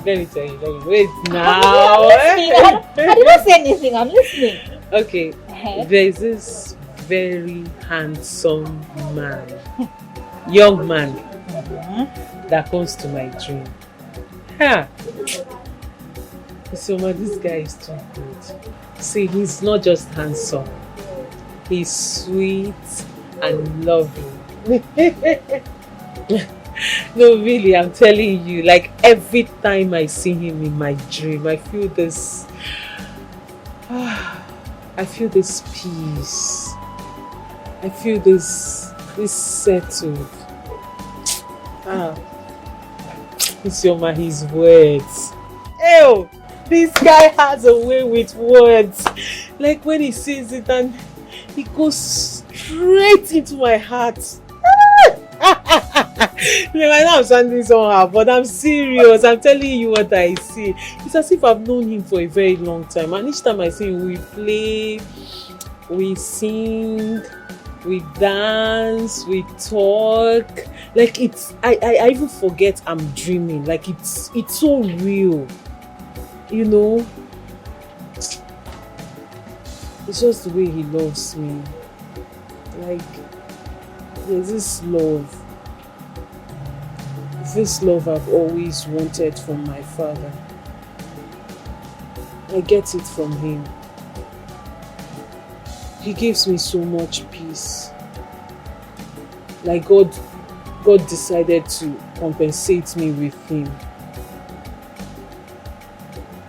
Let me tell you, wait now. I did not say anything, I'm listening. Okay, there is this very handsome man, young man, that comes to my dream. So this guy is too good. See, he's not just handsome, he's sweet and loving. No, really, I'm telling you, like every time I see him in my dream, I feel this peace. I feel this settled. Isioma, his words. Ew! This guy has a way with words. Like when he says it and he goes straight into my heart. I know I'm sounding somehow, but I'm serious. I'm telling you what I see. It's as if I've known him for a very long time. And each time I see him, we play, we sing, we dance, we talk. Like it's, I even forget I'm dreaming. Like it's so real. You know? It's just the way he loves me. Like, there's this love. This love I've always wanted from my father. I get it from him. He gives me so much peace. Like God decided to compensate me with him.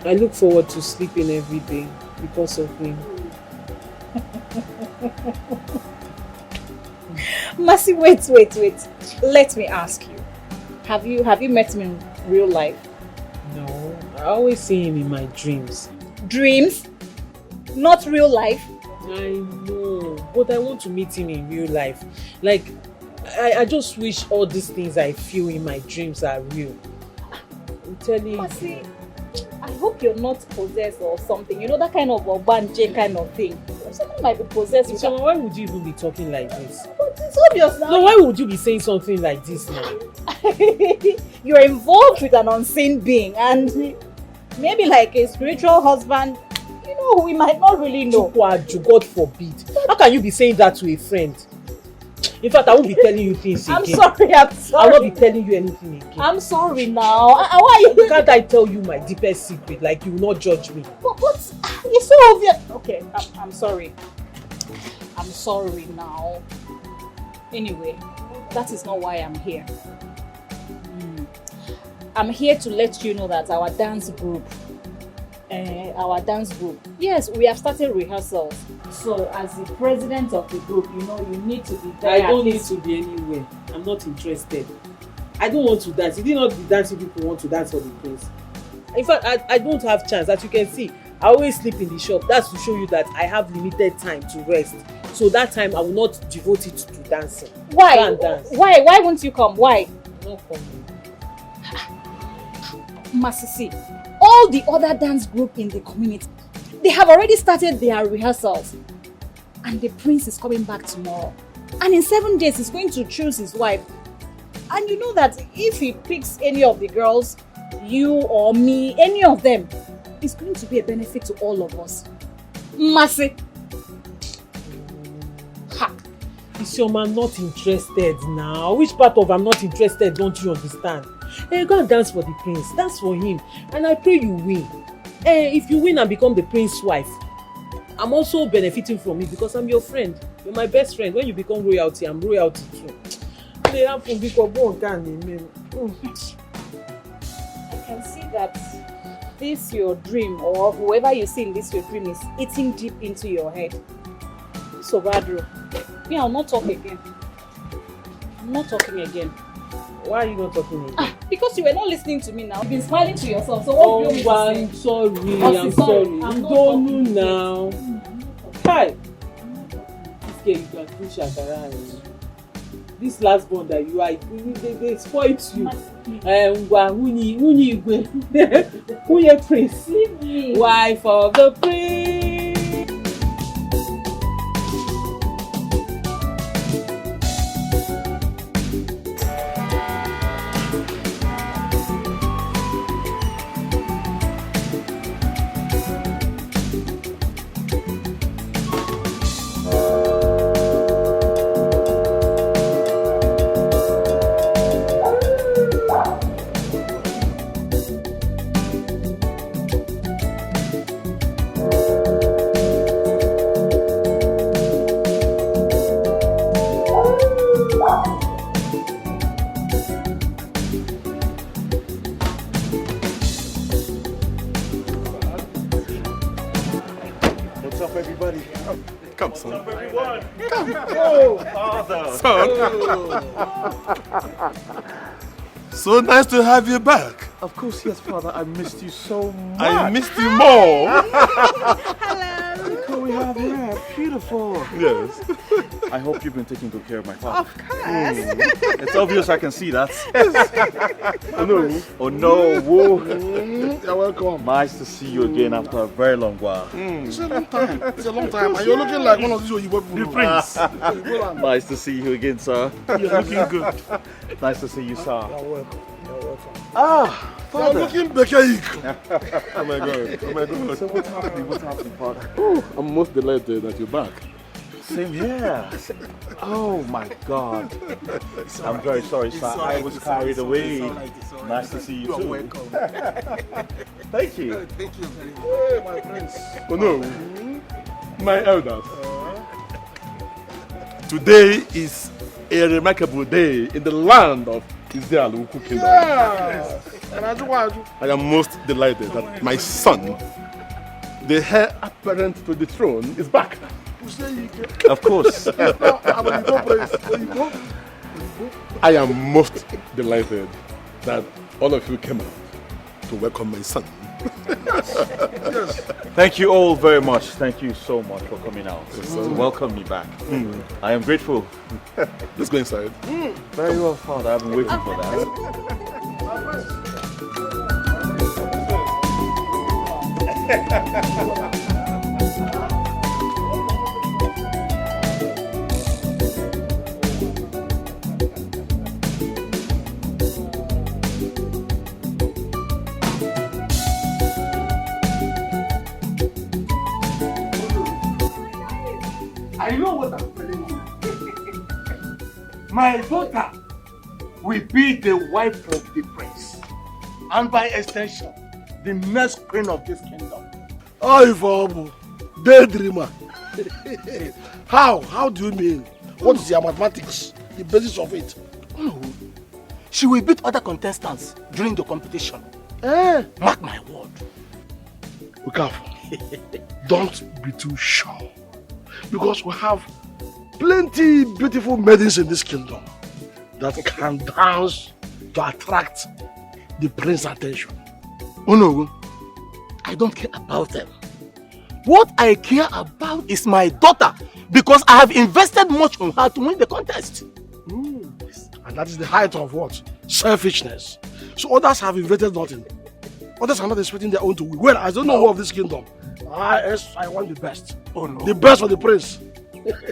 I look forward to sleeping every day because of him. Mercy, wait. Let me ask you. Have you met him in real life? No, I always see him in my dreams. Dreams? Not real life? I know, but I want to meet him in real life. Like, I just wish all these things I feel in my dreams are real. I'm telling you. Mercy, I hope you're not possessed or something. You know, that kind of Obanje kind of thing. Someone might be possessed with So why would you even be talking like this? But it's obvious now. No, why would you be saying something like this now? You're involved with an unseen being and maybe like a spiritual husband. You know, we might not really know. God forbid. How can you be saying that to a friend? In fact, I won't be telling you things again. I'm sorry. I won't be telling you anything again. I'm sorry now. Why are you? Can't I tell you my deepest secret? Like, you will not judge me. But it's so obvious. Okay, I'm sorry. I'm sorry now. Anyway, that is not why I'm here. I'm here to let you know that our dance group, yes, we have started rehearsals. So as the president of the group, you know, you need to be there. I don't need to be anywhere. I'm not interested. I don't want to dance. It is not the dancing people want to dance for the prince. In fact, I don't have chance. As you can see, I always sleep in the shop. That's to show you that I have limited time to rest. So that time I will not devote it to dancing. Why? Go and dance. Why won't you come? Why? Not coming. Masisi, all the other dance group in the community, they have already started their rehearsals. And the prince is coming back tomorrow. And in 7 days, he's going to choose his wife. And you know that if he picks any of the girls, you or me, any of them, it's going to be a benefit to all of us. Masi. Isioma, I'm not interested now. Which part of I'm not interested don't you understand? Hey, go and dance for the prince. Dance for him. And I pray you win. If you win and become the prince's wife, I'm also benefiting from it because I'm your friend. You're my best friend. When you become royalty, I'm royalty too. I can see that this your dream, or whoever you see in this your dream, is eating deep into your head. So Badro, me, I'll not talk again. I'm not talking again. Why are you not talking again? Because you were not listening to me now. You've been smiling to yourself. So what do you want me to say? I'm sorry. You don't know now. Hi. This girl, you can push Shakara. This last one that you are, they spoiled you. Who prince? Wife of the prince. What's up, everybody? Come, son. What's up, everyone? Come. Oh, Father. So nice to have you back. Of course, yes, Father. I missed you so much. I missed you more. Look who we have here. Beautiful. Yes. I hope you've been taking good care of my father. Of course. It's obvious I can see that. Oh no. Oh no. Whoa. You're welcome. Nice to see you again after a very long while. It's a long time. It's a long time. And you're looking like one of these Oyibo people. The prince. Nice to see you again, sir. You're looking good. Nice to see you, sir. You're welcome. You're welcome. Ah, Father. You're looking better. Oh my God. Oh my God. So what's happening? What's happening, Father? I'm most delighted that you're back. Same here. Oh my God. I'm very sorry, sir. I was carried away. Nice to see you too. You're welcome. Thank you. Thank you very much. Hey, my prince. Oh no. My elders. Today is a remarkable day in the land of Israel Kingdom. Yes. I am most delighted that my son, the heir apparent to the throne, is back. Of course. I am most delighted that all of you came out to welcome my son. Yes. Thank you all very much. Thank you so much for coming out to welcome me back. I am grateful. Let's go inside. Very well, Father. I've been waiting for that. I know what I'm telling you. My daughter will be the wife of the prince, and by extension, the next queen of this kingdom. Oh, Ifabu, daydreamer. How do you mean? What is your mathematics? The basis of it? No. She will beat other contestants during the competition. Mark my word. Be careful. Don't be too sure. Because we have plenty beautiful maidens in this kingdom that can dance to attract the prince's attention. Oh no, I don't care about them. What I care about is my daughter, because I have invested much on her to win the contest. And that is the height of what? Selfishness. So others have invested nothing. Others are not expecting their own to win. Well, I don't know who of this kingdom. I want the best. Oh no. The best for the prince.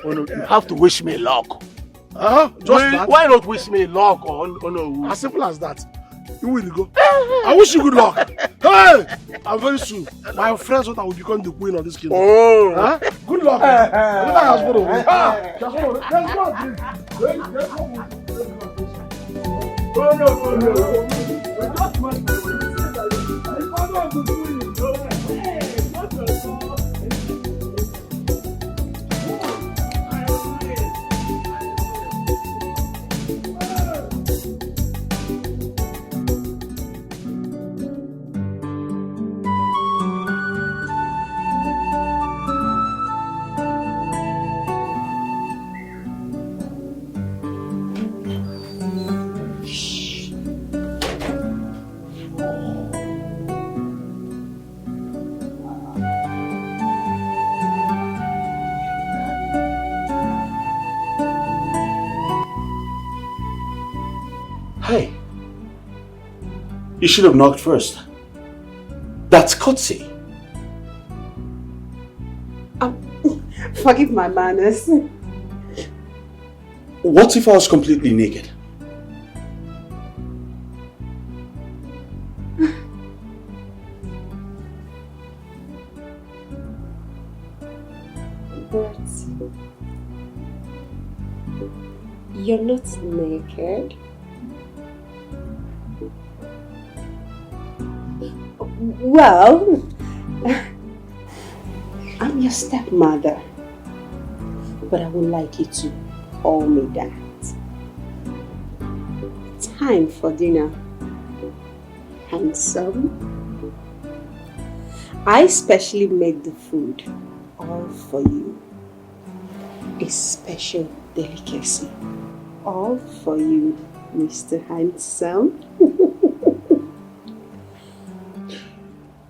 Oh no, you have to wish me luck. Just that? Why not wish me luck? Oh no. As simple as that. You will go. I wish you good luck. Hey! I'm very soon. My friends thought I will become the queen of this kingdom. Oh! Huh? Good luck. Let's Hey, you should have knocked first. That's courtesy. Forgive my manners. What if I was completely naked? But you're not naked. Well, I'm your stepmother, but I would like you to call me that. time for dinner. Handsome. I specially made the food all for you. A special delicacy. All for you, Mr. Handsome.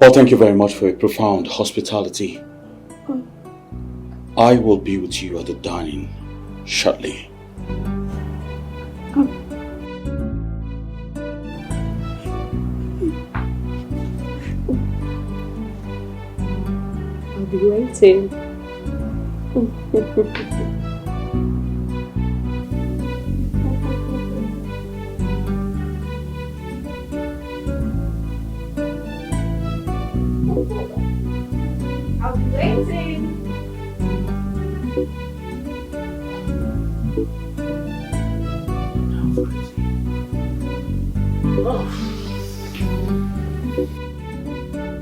Well, thank you very much for your profound hospitality. I will be with you at the dining shortly. I'll be waiting. I'll be waiting.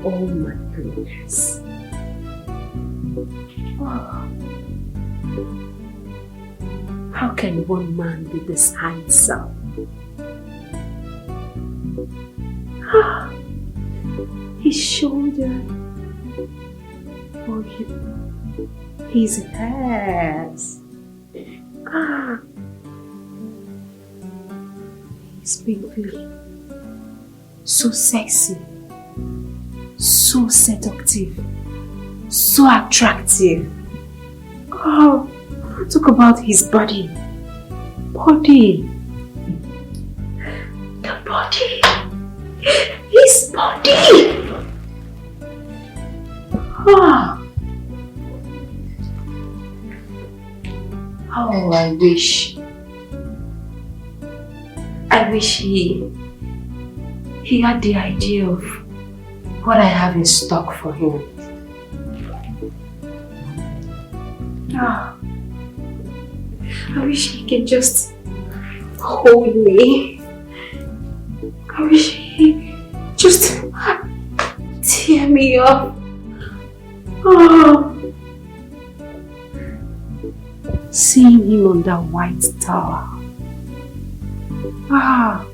Oh my goodness. Oh. How can one man be this handsome? His shoulder. Oh, his hands. He's pimply. So sexy. So seductive. So attractive. Oh, talk about his body. Body. The body. His body. Oh, oh, I wish he had the idea of what I have in stock for him. Oh, I wish he could just hold me. I wish he just tear me up. Oh. Seeing him on that white tower. I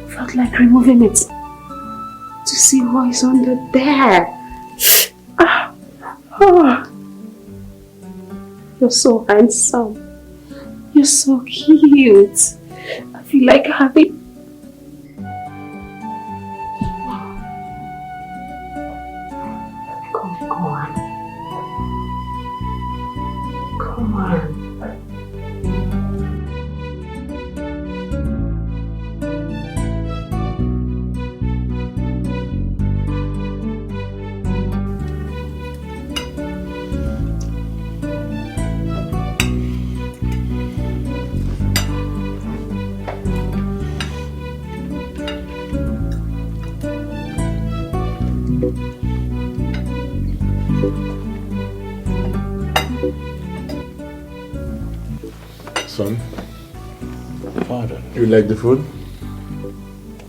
felt like removing it to see what is under there. You're so handsome. You're so cute. I feel like having... Come on. Come on. Son? Father? You like the food?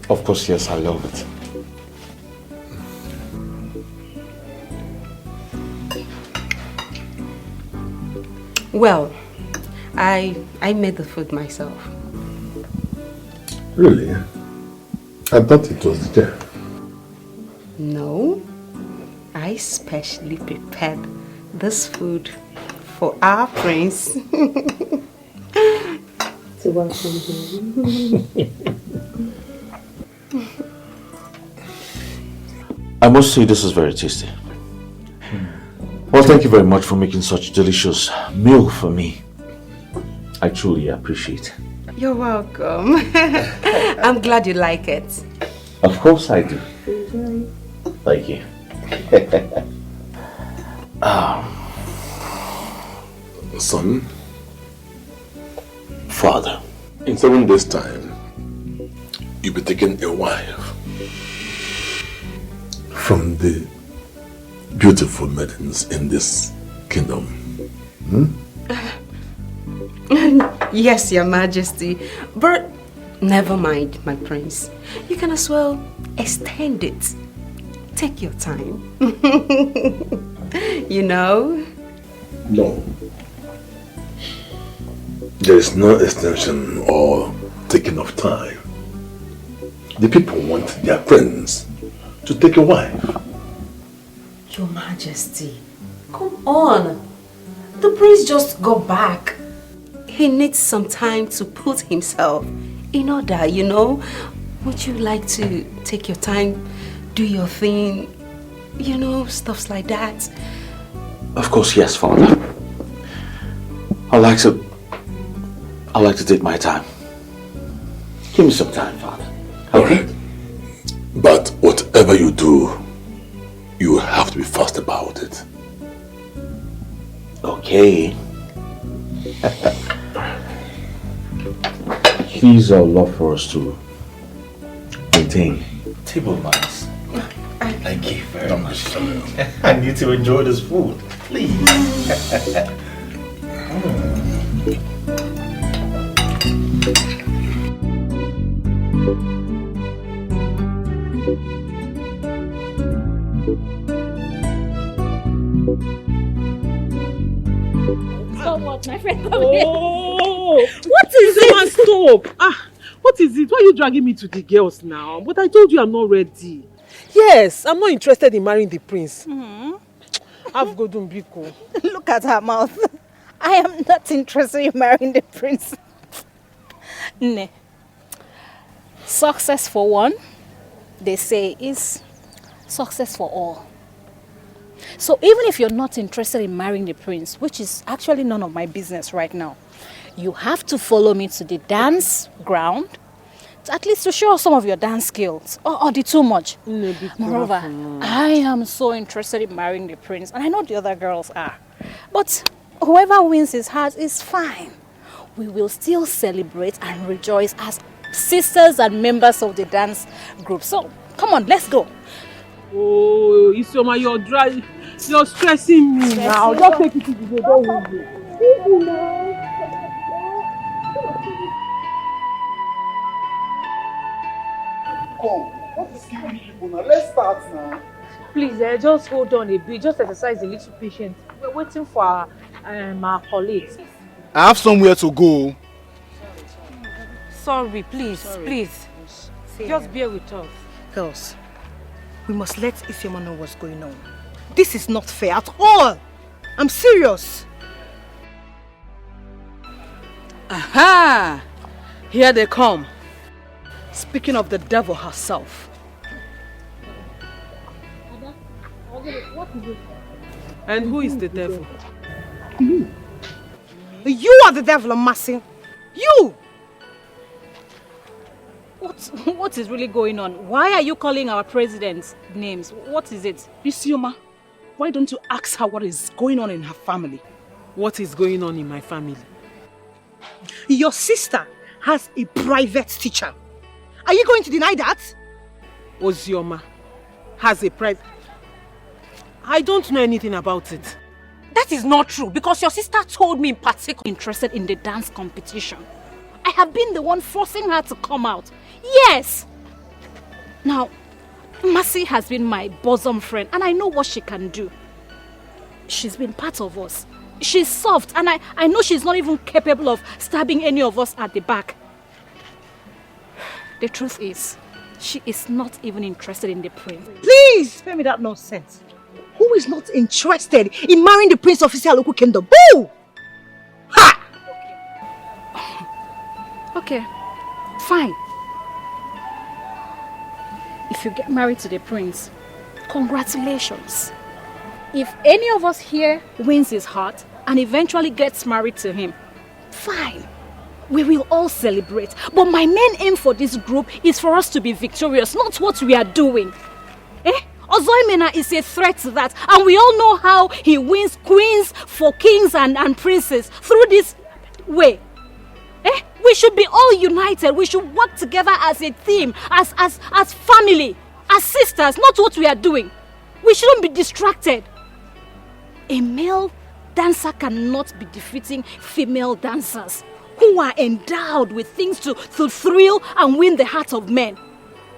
Of course, yes, I love it. Well, I made the food myself. Really? I thought it was there. No, I specially prepared this food for our prince to welcome him. I must say this is very tasty. Well, thank you very much for making such delicious meal for me. I truly appreciate it. You're welcome. I'm glad you like it. Of course I do. Enjoy. Thank you. Son? Father? In 7 days' time, you'll be taking a wife from the beautiful maidens in this kingdom. Yes, Your Majesty. But never mind, my prince. You can as well extend it. Take your time. You know? No. There is no extension or taking of time. The people want their prince to take a wife. Your Majesty, come on. The prince just got back. He needs some time to put himself in order, you know. Would you like to take your time, do your thing, you know, stuffs like that? Of course, yes, Father. I like to take my time. Give me some time, Father. Okay? But whatever you do, you have to be fast about it. Okay. Please, I would love for us to maintain table manners. Thank you very much. I need to enjoy this food. Please. So what, my friend? Oh! What is it? Stop! What is it? Why are you dragging me to the girls now? But I told you I'm not ready. Yes, I'm not interested in marrying the prince. Have Godun Biko. Look at her mouth. I am not interested in marrying the prince. Ne. Success for one, they say, is success for all. So even if you're not interested in marrying the prince, which is actually none of my business right now, you have to follow me to the dance ground, at least to show some of your dance skills. Or did too much? Moreover, I am so interested in marrying the prince, and I know the other girls are. But whoever wins his heart is fine. We will still celebrate and rejoice as sisters and members of the dance group. So, come on, let's go. Oh, Isioma, you're stressing me now. Just take it easy. Don't worry. Come, what is giving people now? Let's start now. Please, just hold on a bit. Just exercise a little patience. We're waiting for our colleagues. I have somewhere to go. Sorry, please. Just bear with us. Girls, we must let Isioma know what's going on. This is not fair at all. I'm serious. Aha! Here they come. Speaking of the devil herself. What is it? And who is the devil? You are the devil, Massing. You! What is really going on? Why are you calling our president's names? What is it? Isioma, why don't you ask her what is going on in her family? What is going on in my family? Your sister has a private teacher. Are you going to deny that? Ozioma has a private... I don't know anything about it. That is not true because your sister told me in particular interested in the dance competition. I have been the one forcing her to come out. Yes! Now, Mercy has been my bosom friend and I know what she can do. She's been part of us. She's soft and I know she's not even capable of stabbing any of us at the back. The truth is, she is not even interested in the prince. Please, spare me that nonsense. Who is not interested in marrying the prince of Isialoku Kingdom? Boo! Ha! Okay, fine. If you get married to the prince, congratulations. If any of us here wins his heart and eventually gets married to him, fine. We will all celebrate. But my main aim for this group is for us to be victorious, not what we are doing. Ozoimena is a threat to that. And we all know how he wins queens for kings and princes through this way. We should be all united. We should work together as a team, as family, as sisters, not what we are doing. We shouldn't be distracted. A male dancer cannot be defeating female dancers who are endowed with things to thrill and win the hearts of men.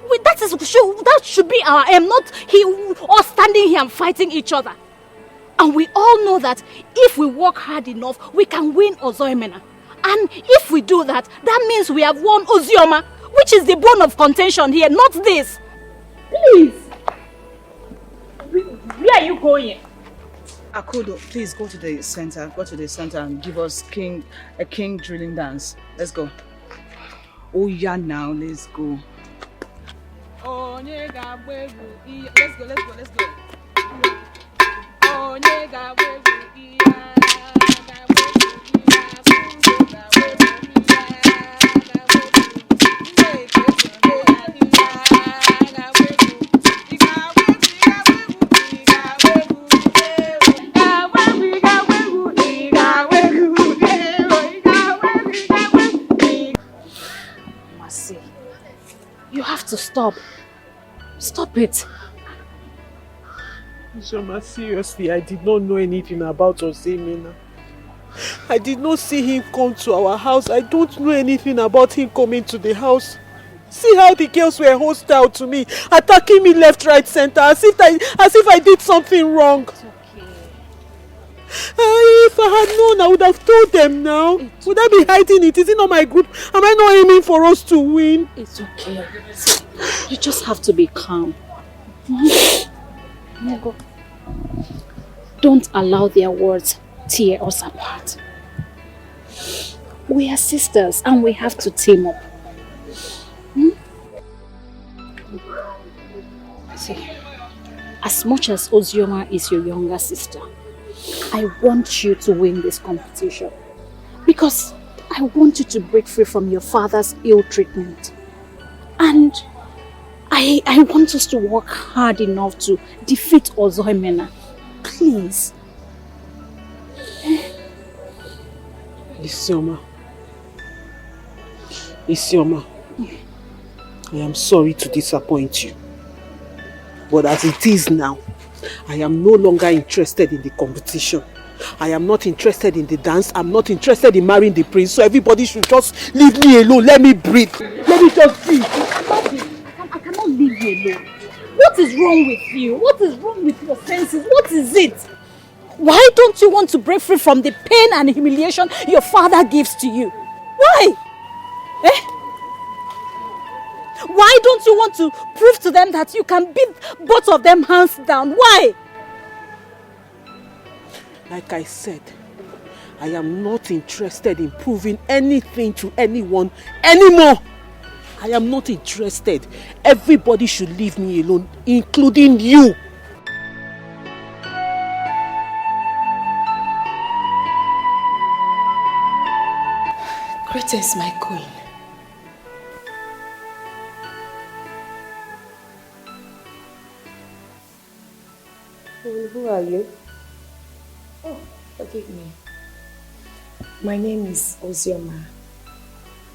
That should be our aim, not us standing here and fighting each other. And we all know that if we work hard enough, we can win Ozoemena. And if we do that, that means we have won Ozioma, which is the bone of contention here, not this. Please. Where are you going? Akudo, please go to the center. Go to the center and give us a king drilling dance. Let's go. Oh yeah, now let's go. Let's go. You have to stop. Stop it. Shoma, seriously, I did not know anything about Osemena. I did not see him come to our house. I don't know anything about him coming to the house. See how the girls were hostile to me, attacking me left, right, center, as if I did something wrong. It's okay. If I had known, I would have told them now. Would I be hiding it? Is it not my group? Am I not aiming for us to win? It's okay. You just have to be calm. Nego, don't allow their words tear us apart. We are sisters and we have to team up. See, as much as Ozioma is your younger sister, I want you to win this competition because I want you to break free from your father's ill treatment. And I want us to work hard enough to defeat Ozoemena. Please. Isioma, I am sorry to disappoint you. But as it is now, I am no longer interested in the competition. I am not interested in the dance. I'm not interested in marrying the prince. So everybody should just leave me alone. Let me breathe. Let me just breathe. I cannot leave you alone. What is wrong with you? What is wrong with your senses? What is it? Why don't you want to break free from the pain and humiliation your father gives to you? Why? Why don't you want to prove to them that you can beat both of them hands down? Why? Like I said, I am not interested in proving anything to anyone anymore. I am not interested. Everybody should leave me alone, including you. Greetings, my queen. Who are you? Oh, forgive me. My name is Ozioma,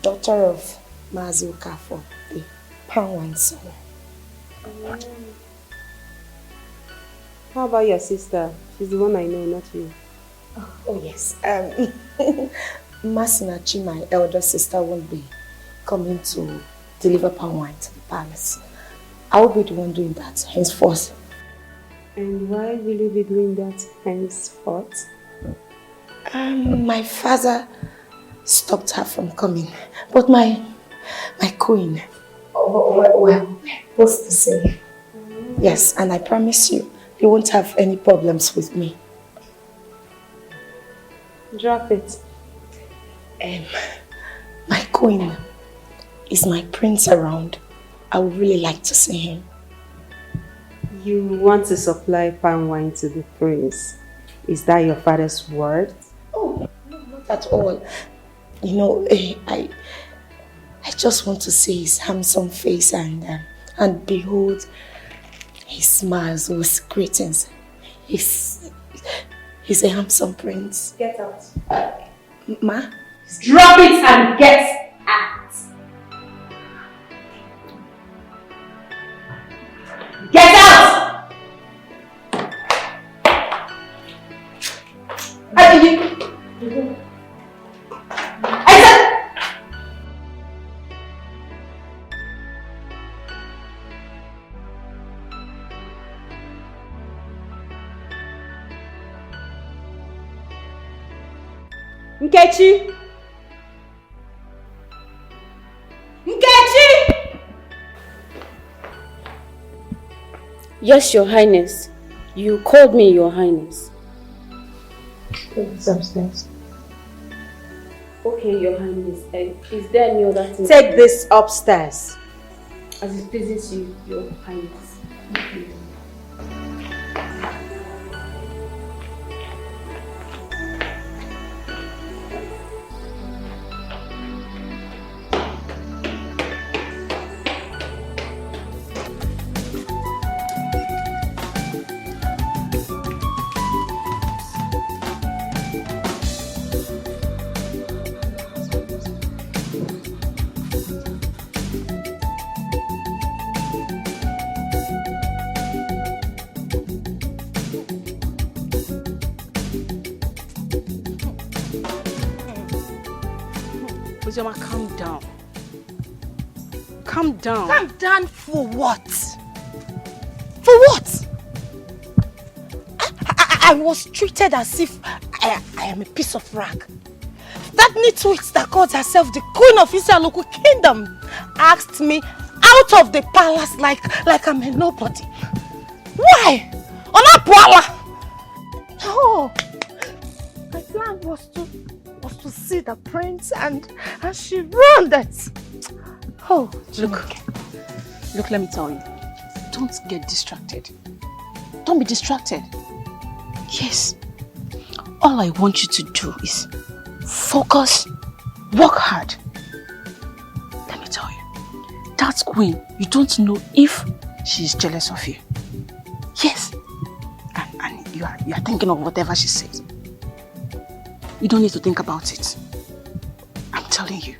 daughter of Mazi Okafo, the palm wine seller. How about your sister? She's the one I know, not you. Oh yes. Masinachi, my elder sister, won't be coming to deliver palm wine to the palace. I will be the one doing that henceforth. And why will you be doing that henceforth? My father stopped her from coming, but my queen, well, both the same. Yes, and I promise you won't have any problems with me. Drop it. My queen, is my prince around? I would really like to see him. You want to supply palm wine to the prince? Is that your father's word? Oh, no, not at all. You know, I just want to see his handsome face and behold his smiles with greetings. He's a handsome prince. Get out. Ma? Drop it and get out. Get out! I said... Nkechi! Yes, Your Highness. You called me Your Highness. Please, upstairs. Okay, Your Highness. Is there any other thing? Take this upstairs. As it pleases you, Your Highness. Thank you. Ozoma, calm down. Calm down. Calm down for what? For what? I was treated as if I am a piece of rag. That nitwit that calls herself the queen of Israel local kingdom asked me out of the palace like I'm a nobody. Why? Onapuala! No. My plan was to see the prince and she ruined it. Oh, look, let me tell you. Don't get distracted. Don't be distracted. Yes. All I want you to do is focus, work hard. Let me tell you, that queen, you don't know if she's jealous of you. Yes. And you are thinking of whatever she says. You don't need to think about it. I'm telling you.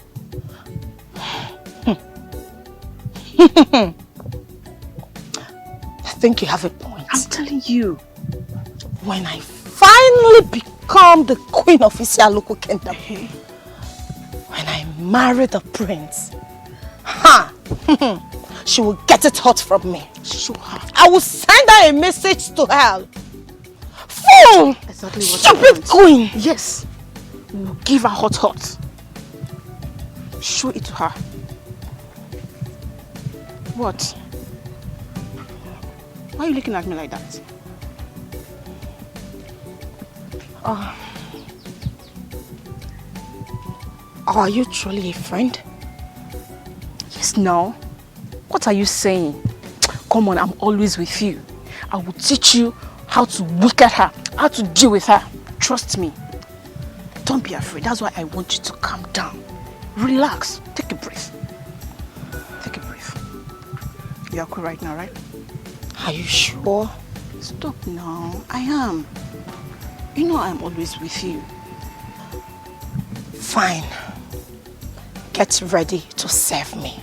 I think you have a point. I'm telling you. When I finally become the queen of Israel local kingdom, when I marry the prince, she will get it hot from me. Sure. I will send her a message to hell. Fool! Exactly what stupid queen! Yes. We'll give her hot. Show it to her. What? Why are you looking at me like that? Are you truly a friend? Yes, no. What are you saying? Come on, I'm always with you. I will teach you how to look at her, how to deal with her. Trust me. Don't be afraid. That's why I want you to calm down. Relax. Take a breath. Take a breath. You're okay right now, right? Are you sure? Stop now. I am. You know I'm always with you. Fine. Get ready to serve me.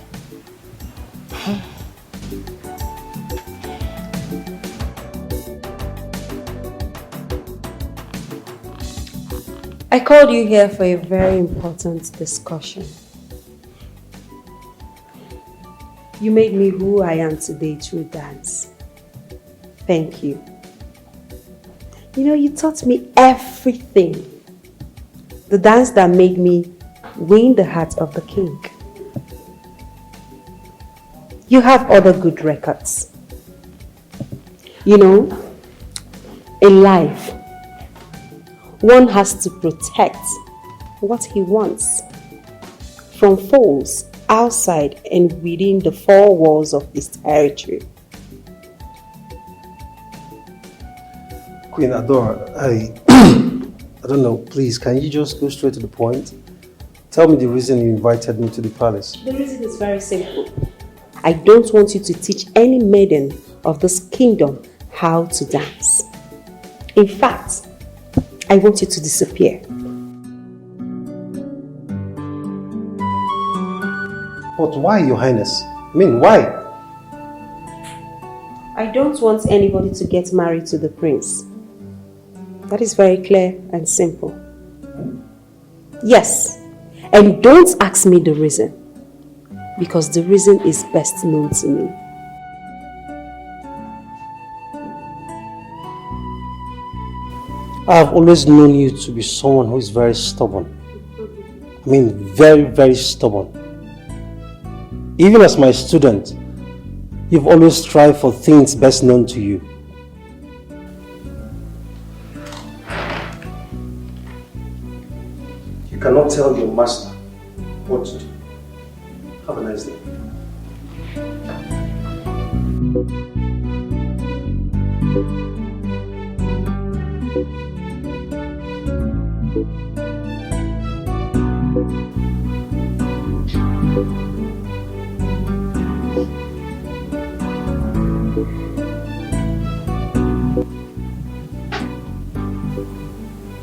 I called you here for a very important discussion. You made me who I am today through dance. Thank you. You know, you taught me everything. The dance that made me win the heart of the king. You have other good records. You know, in life, one has to protect what he wants from foes outside and within the four walls of his territory. Queen Adora, I don't know, please, can you just go straight to the point? Tell me the reason you invited me to the palace. The reason is very simple. I don't want you to teach any maiden of this kingdom how to dance. In fact, I want you to disappear. But why, Your Highness? I mean, why? I don't want anybody to get married to the prince. That is very clear and simple. Yes, and don't ask me the reason, because the reason is best known to me. I've always known you to be someone who is very stubborn. I mean, very, very stubborn. Even as my student, You've always strived for things best known to you. You cannot tell your master what to do. Have a nice day.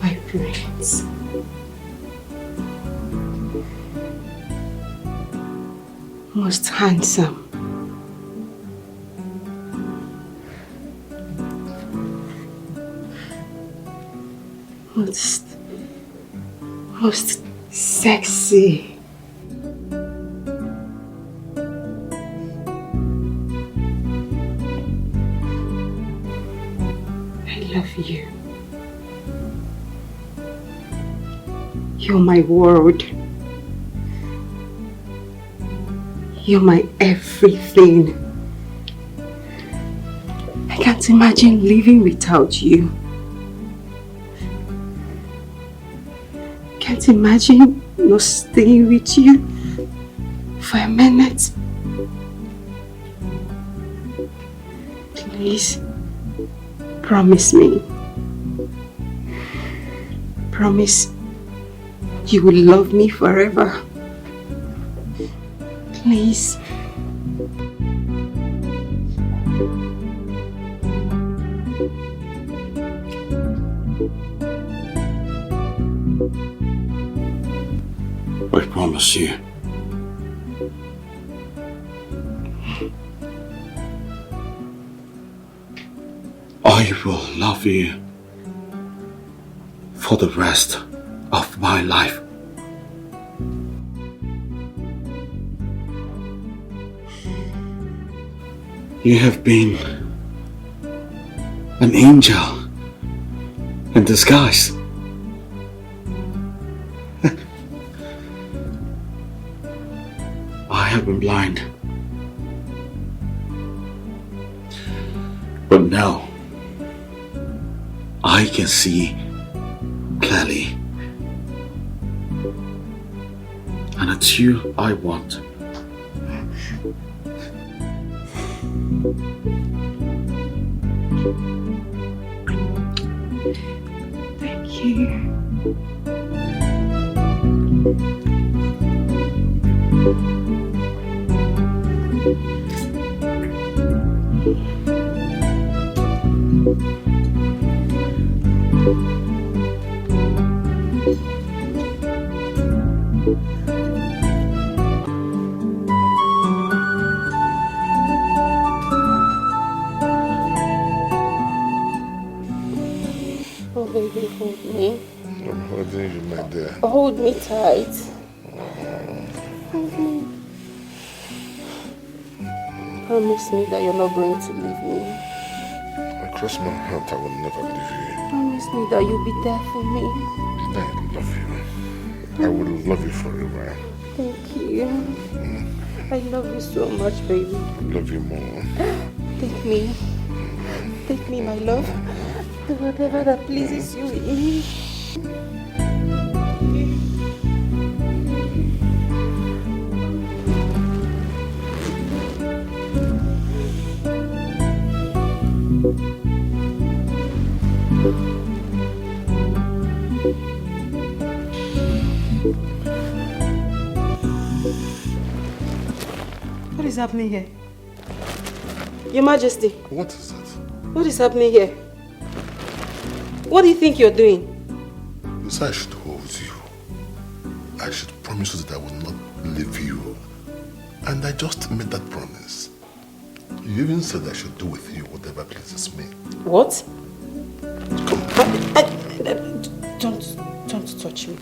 My prince. Most handsome. Most sexy. I love you. You're my world. You're my everything. I can't imagine living without you. Can't imagine not staying with you for a minute. Please, promise me. Promise you will love me forever. Please. I promise you. I will love you for the rest of my life. You have been an angel in disguise. I have been blind. But now I can see clearly. And it's you I want. Thank you. Oh, baby, hold me. I'm holding you, my dear. Hold me tight. Hold me. Promise me that you're not going to leave me. I cross my heart, I will never leave you. Promise me that you'll be there for me. I love you. I will love you forever. Thank you. I love you so much, baby. I love you more. Take me. Take me, my love. Do whatever that pleases you with me. What is happening here? Your Majesty. What is that? What is happening here? What do you think you're doing? You said I should hold you. I should promise you that I will not leave you. And I just made that promise. You even said I should do with you whatever pleases me. What? Don't touch me.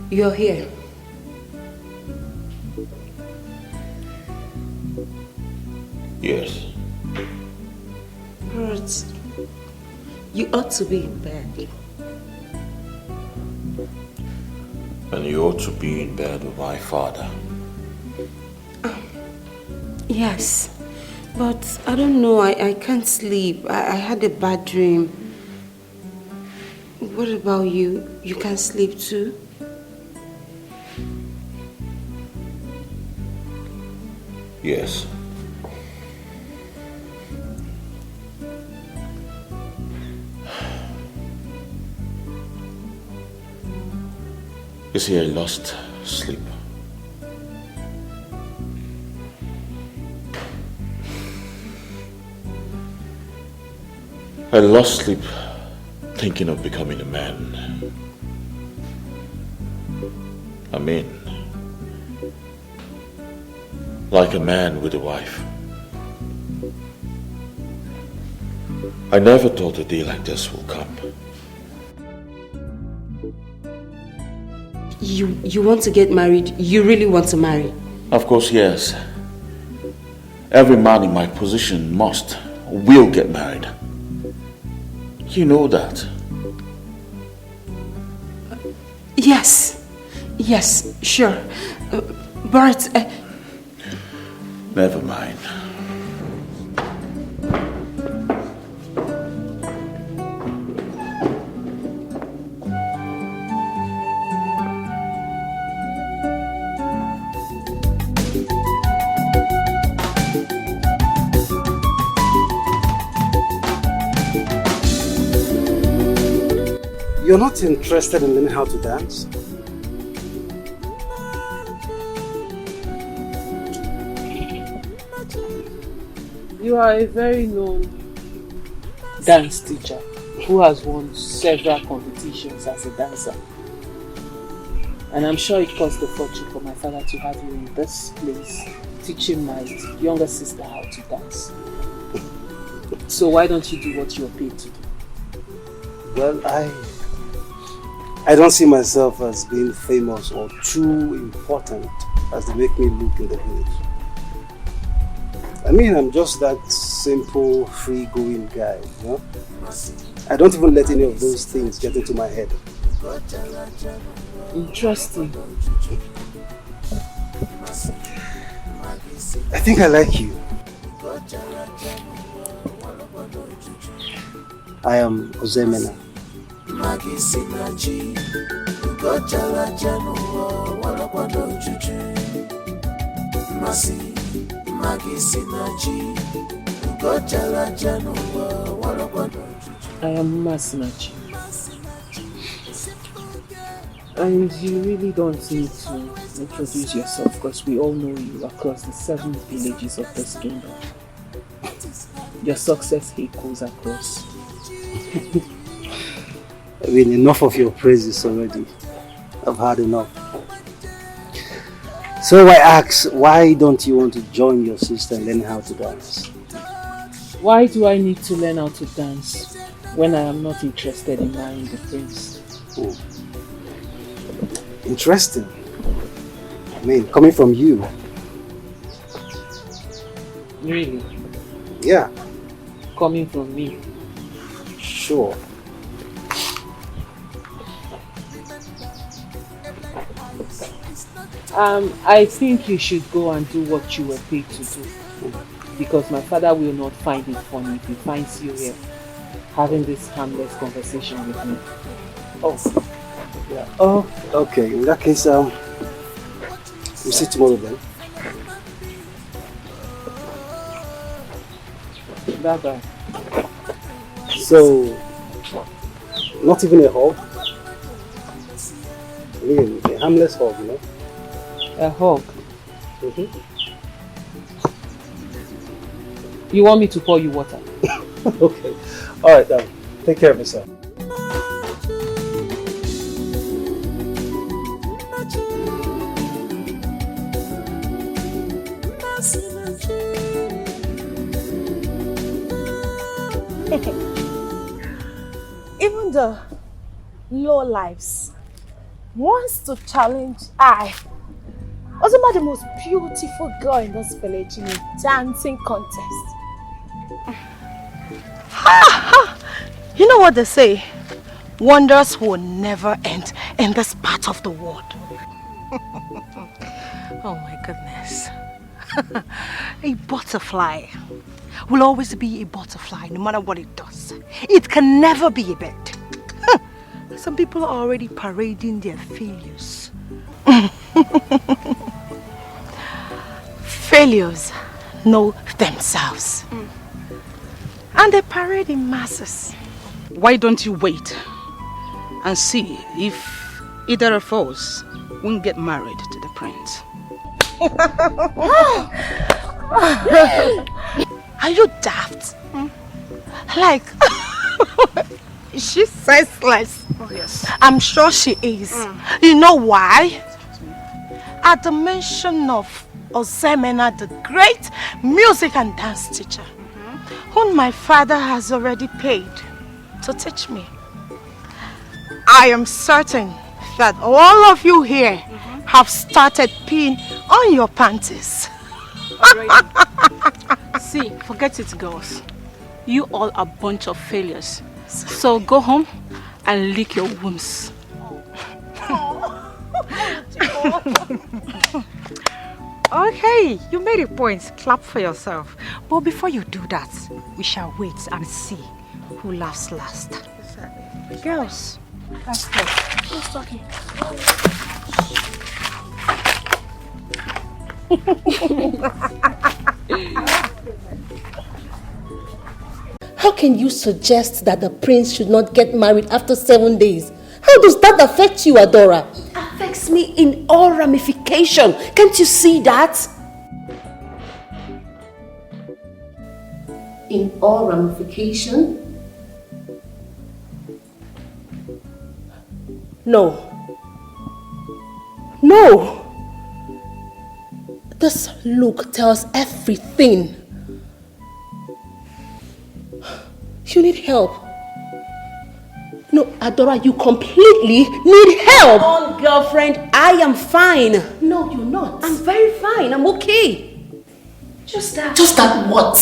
You're here. Yes. But you ought to be in bed. And you ought to be in bed with my father. Yes, but I don't know, I can't sleep. I had a bad dream. What about you? You can't sleep too? Yes. You see, I lost sleep. I lost sleep thinking of becoming a man. I mean, like a man with a wife. I never thought a day like this would come. You want to get married? You really want to marry? Of course, yes. Every man in my position will get married. You know that. Yes. Yes, sure. But... Never mind. You're not interested in learning how to dance? You are a very known dance teacher who has won several competitions as a dancer. And I'm sure it cost a fortune for my father to have you in this place teaching my younger sister how to dance. So why don't you do what you're paid to do? Well, I don't see myself as being famous or too important as they make me look in the village. I mean, I'm just that simple, free-going guy, you know? I don't even let any of those things get into my head. Interesting. I think I like you. I am Ozemena. I am Masinachi. And you really don't need to introduce yourself because we all know you across the 7 villages of this kingdom. Your success echoes across. I mean, enough of your praises already. I've had enough. So I ask, why don't you want to join your sister and learn how to dance? Why do I need to learn how to dance when I am not interested in marrying the prince? Oh. Interesting. I mean, coming from you. Really? Yeah. Coming from me? Sure. I think you should go and do what you were paid to do. Because my father will not find it funny if he finds you here having this harmless conversation with me. Oh. Yeah. Oh, okay. In that case, we'll see tomorrow then. Bye-bye. So, not even a hug? I mean, a harmless hug, you know? A hug? Mm-hmm. You want me to pour you water? Okay. Alright, take care of yourself. Even the low lives wants to challenge I, Ozoma, the most beautiful girl in this village, in a dancing contest. You know what they say? Wonders will never end in this part of the world. Oh my goodness. A butterfly will always be a butterfly no matter what it does. It can never be a bird. Some people are already parading their failures. Failures know themselves. And they parade in masses. Why don't you wait and see if either of us won't get married to the prince? Are you daft? Like, she's senseless. Oh, yes. I'm sure she is. You know why? At the mention of Ozemena, the great music and dance teacher, whom my father has already paid to teach me, I am certain that all of you here have started peeing on your panties. See, forget it, girls. You all are a bunch of failures. So go home and lick your wombs. Okay, you made a point. Clap for yourself. But before you do that, we shall wait and see who laughs last. Girls, let's go. Who's talking? How can you suggest that the prince should not get married after 7 days? How does that affect you, Adora? It affects me in all ramification. Can't you see that? In all ramification? No. No. This look tells everything. You need help. No, Adora, you completely need help. Oh, girlfriend, I am fine. No, you're not. I'm very fine. I'm okay. Just that. Just that what?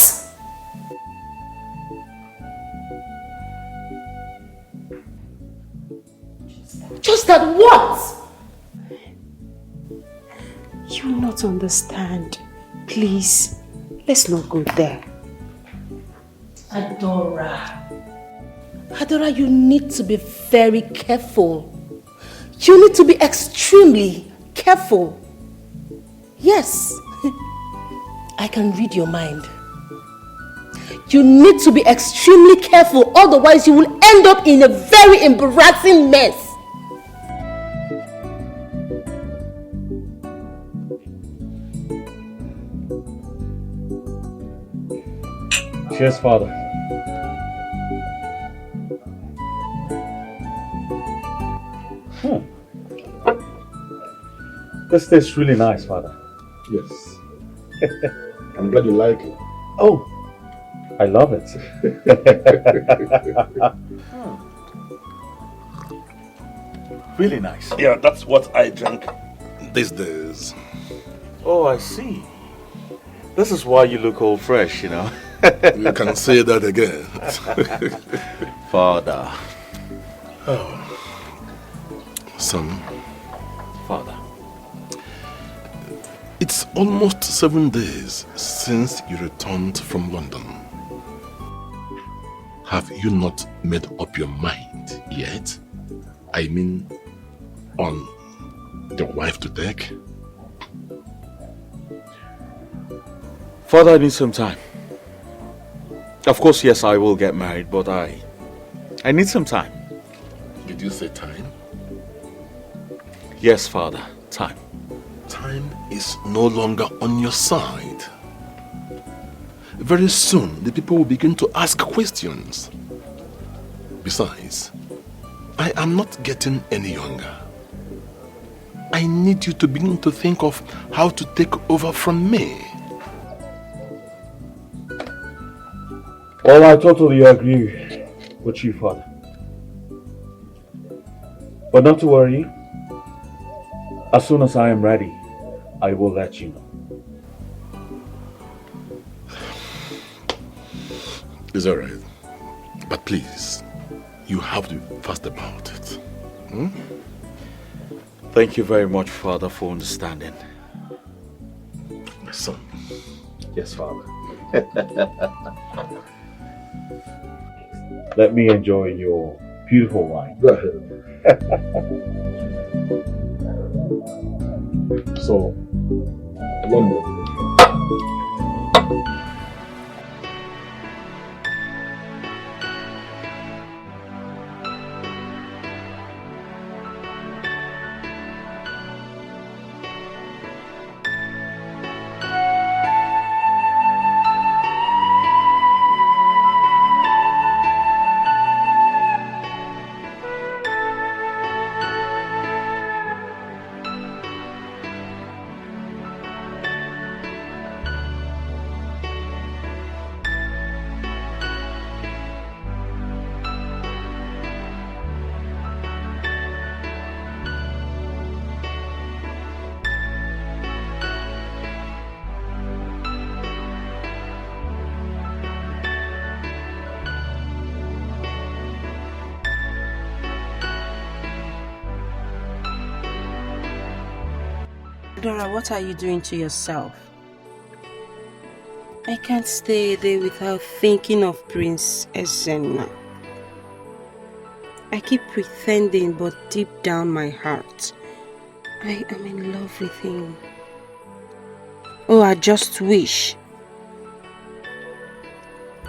Just that what? You will not understand. Please, let's not go there. Adora. Adora, you need to be very careful. You need to be extremely careful. Yes, I can read your mind. You need to be extremely careful, otherwise you will end up in a very embarrassing mess. Cheers, Father. This tastes really nice, Father. Yes. I'm glad you like it. Oh, I love it. Really nice. Yeah, that's what I drink these days. Oh, I see. This is why you look all fresh, you know. You can say that again. Father. Oh. Son. Father. It's almost 7 days since you returned from London. Have you not made up your mind yet? I mean, on the wife to take? Father, I need some time. Of course, yes, I will get married, but I need some time. Did you say time? Yes, Father, time. Time is no longer on your side. Very soon, the people will begin to ask questions. Besides, I am not getting any younger. I need you to begin to think of how to take over from me. Well, I totally agree with you, Father. But not to worry, As soon as I am ready, I will let you know. It's all right. But please, you have to be fast about it. Hmm? Thank you very much, Father, for understanding. My son. Yes, Father. Let me enjoy your beautiful wine. Go ahead. So, London. Dora, what are you doing to yourself? I can't stay there without thinking of Prince Ezenna. I keep pretending, but deep down my heart, I am in love with him. Oh, I just wish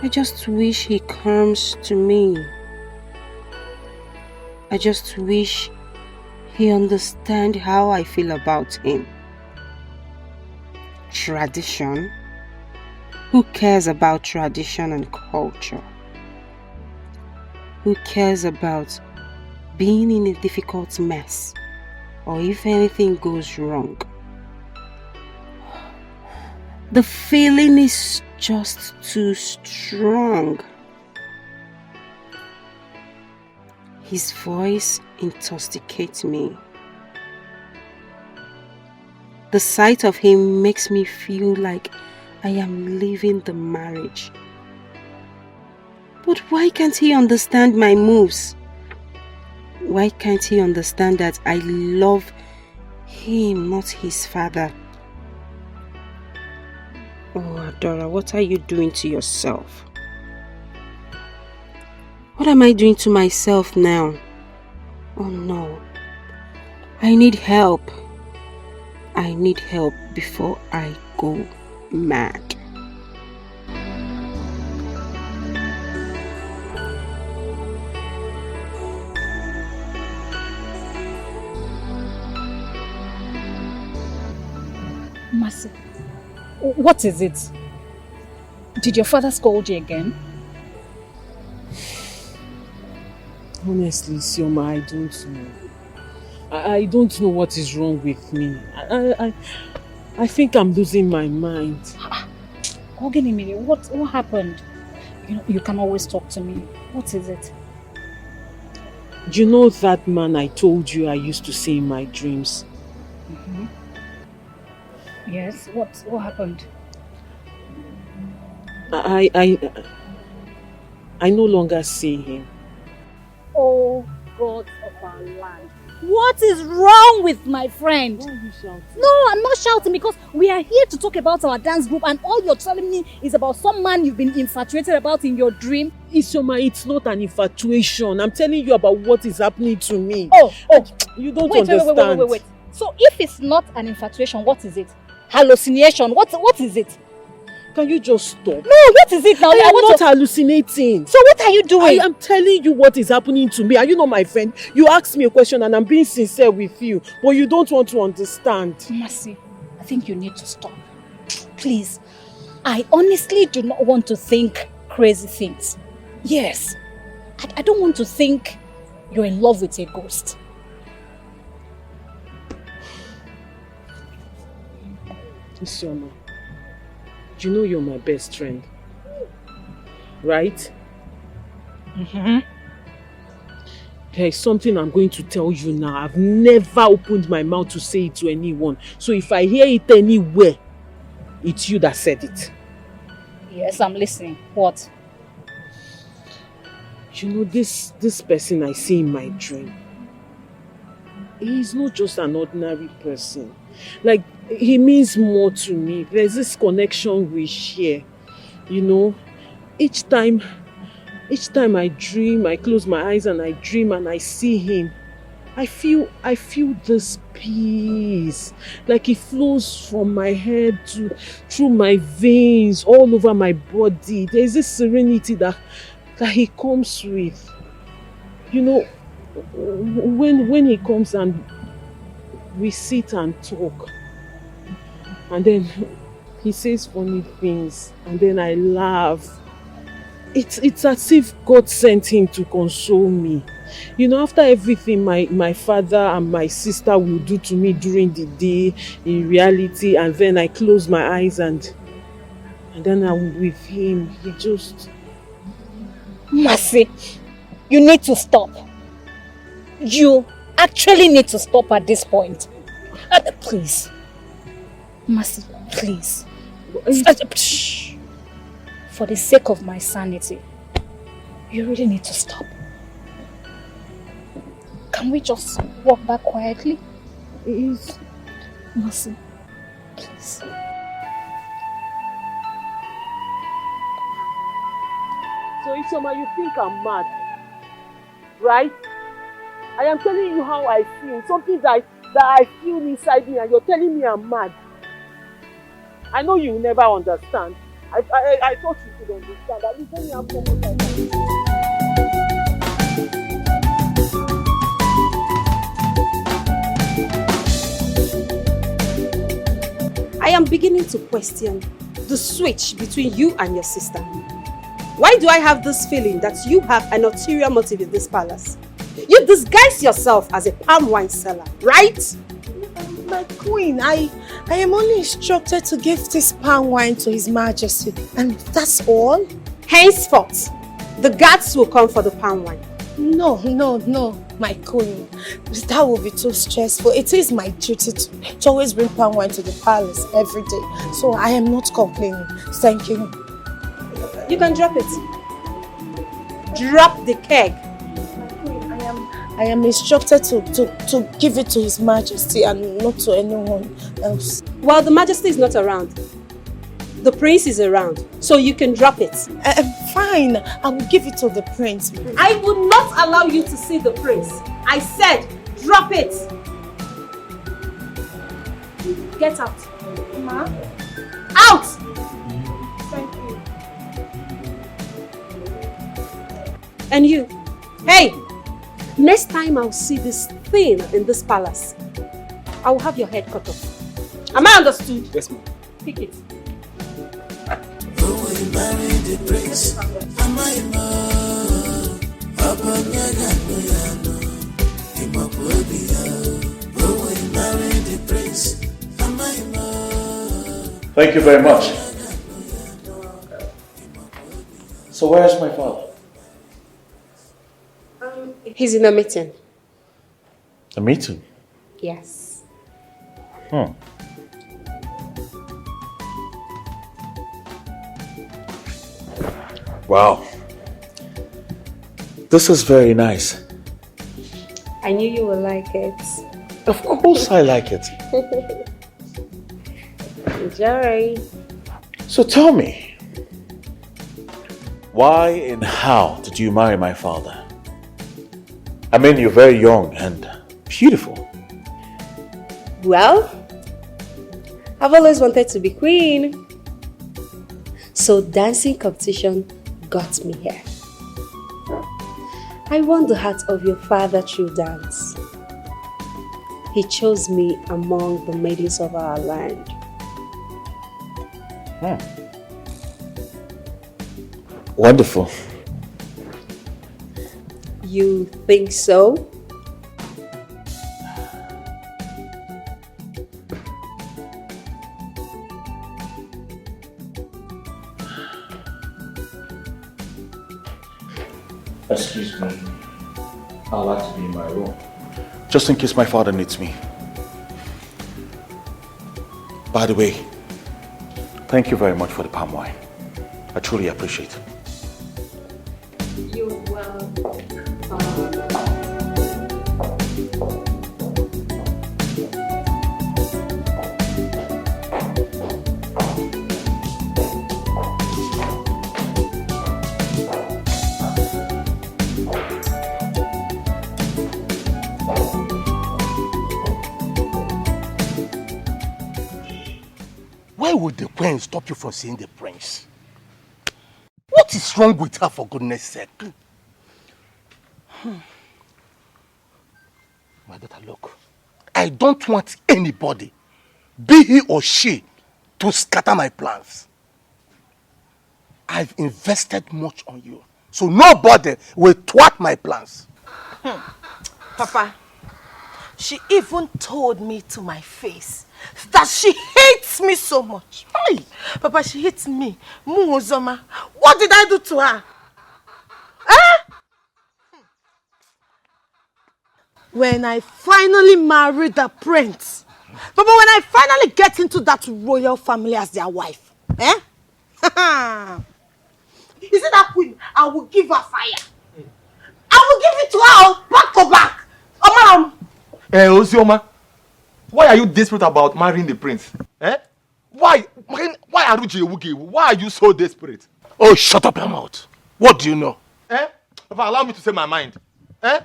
he comes to me. I just wish he understands how I feel about him. Tradition? Who cares about tradition and culture? Who cares about being in a difficult mess, or if anything goes wrong? The feeling is just too strong. His voice intoxicates me. The sight of him makes me feel like I am leaving the marriage. But why can't he understand my moves? Why can't he understand that I love him, not his father? Oh, Adora, what are you doing to yourself? What am I doing to myself now? Oh no. I need help. I need help before I go mad. Mercy, what is it? Did your father scold you again? Honestly, Sioma, I don't know. I don't know what is wrong with me. I think I'm losing my mind. Ogenimiri, what happened? You can always talk to me. What is it? You know that man I told you I used to see in my dreams? Mm-hmm. Yes, what happened? I no longer see him. Oh, God of our land. What is wrong with my friend? Why are you shouting? No, I'm not shouting because we are here to talk about our dance group and all you're telling me is about some man you've been infatuated about in your dream. Isioma, it's not an infatuation. I'm telling you about what is happening to me. Oh. You don't understand. Wait. So if it's not an infatuation, what is it? Hallucination? What is it? Can you just stop? No, what is it now? I am not hallucinating. So what are you doing? I am telling you what is happening to me. Are you not my friend? You asked me a question and I'm being sincere with you, but you don't want to understand. Mercy, I think you need to stop. Please, I honestly do not want to think crazy things. Yes, I don't want to think you're in love with a ghost. Isioma, you know you're my best friend, right? Mm-hmm. There is something I'm going to tell you now. I've never opened my mouth to say it to anyone. So if I hear it anywhere, it's you that said it. Yes, I'm listening. What? You know, this person I see in my dream, he's not just an ordinary person. Like, he means more to me. There's this connection we share. You know, each time I dream, I close my eyes and I dream and I see him, I feel this peace. Like it flows from my head through my veins, all over my body. There's this serenity that he comes with. You know, when he comes and we sit and talk, and then he says funny things, and then I laugh. It's as if God sent him to console me. You know, after everything my father and my sister will do to me during the day, in reality, and then I close my eyes and then I'm with him. He just... Mercy, you need to stop. You actually need to stop at this point. Please. Mercy, please. For the sake of my sanity, you really need to stop. Can we just walk back quietly? Please. Mercy, please. So Isoma, you think I'm mad, right? I am telling you how I feel, something that I feel inside me, and you're telling me I'm mad. I know you will never understand. I thought you could understand. At least let me have someone like I am beginning to question the switch between you and your sister. Why do I have this feeling that you have an ulterior motive in this palace? You disguise yourself as a palm wine seller, right? My queen, I am only instructed to give this palm wine to His Majesty, and that's all. Henceforth, the guards will come for the palm wine. No, my queen. That will be too stressful. It is my duty to always bring palm wine to the palace every day. So I am not complaining. Thank you. You can drop it. Drop the keg. I am instructed to give it to His Majesty and not to anyone else. Well, the Majesty is not around. The prince is around, so you can drop it. Fine, I will give it to the prince. I would not allow you to see the prince. I said, drop it. Get out. Ma? Out! Thank you. And you, hey! Next time I'll see this thing in this palace, I will have your head cut off. Am I understood? Yes, ma'am. Pick it. Thank you very much. So where is my father? He's in a meeting. A meeting? Yes. Wow. This is very nice. I knew you would like it. Of course I like it. Enjoy. So tell me, why and how did you marry my father? I mean, you're very young and beautiful. Well, I've always wanted to be queen. So dancing competition got me here. I won the heart of your father through dance. He chose me among the maidens of our land. Wonderful. You think so? Excuse me. I'd like to be in my room. Just in case my father needs me. By the way, thank you very much for the palm wine. I truly appreciate it. You're welcome. Why would the queen stop you from seeing the prince? What is wrong with her, for goodness sake? My daughter, look. I don't want anybody, be he or she, to scatter my plans. I've invested much on you, so nobody will thwart my plans. Papa, she even told me to my face that she hates me so much. Hey, Papa, she hates me. Muhozoma. What did I do to her? Eh? When I finally married the prince, Papa, when I finally get into that royal family as their wife, eh? You see that queen? I will give her fire. I will give it to her back to back. Oh, ma'am. Ozioma, why are you desperate about marrying the prince? Eh? Why are you so desperate? Oh, shut up your mouth. What do you know? Eh? Papa, allow me to say my mind. Eh?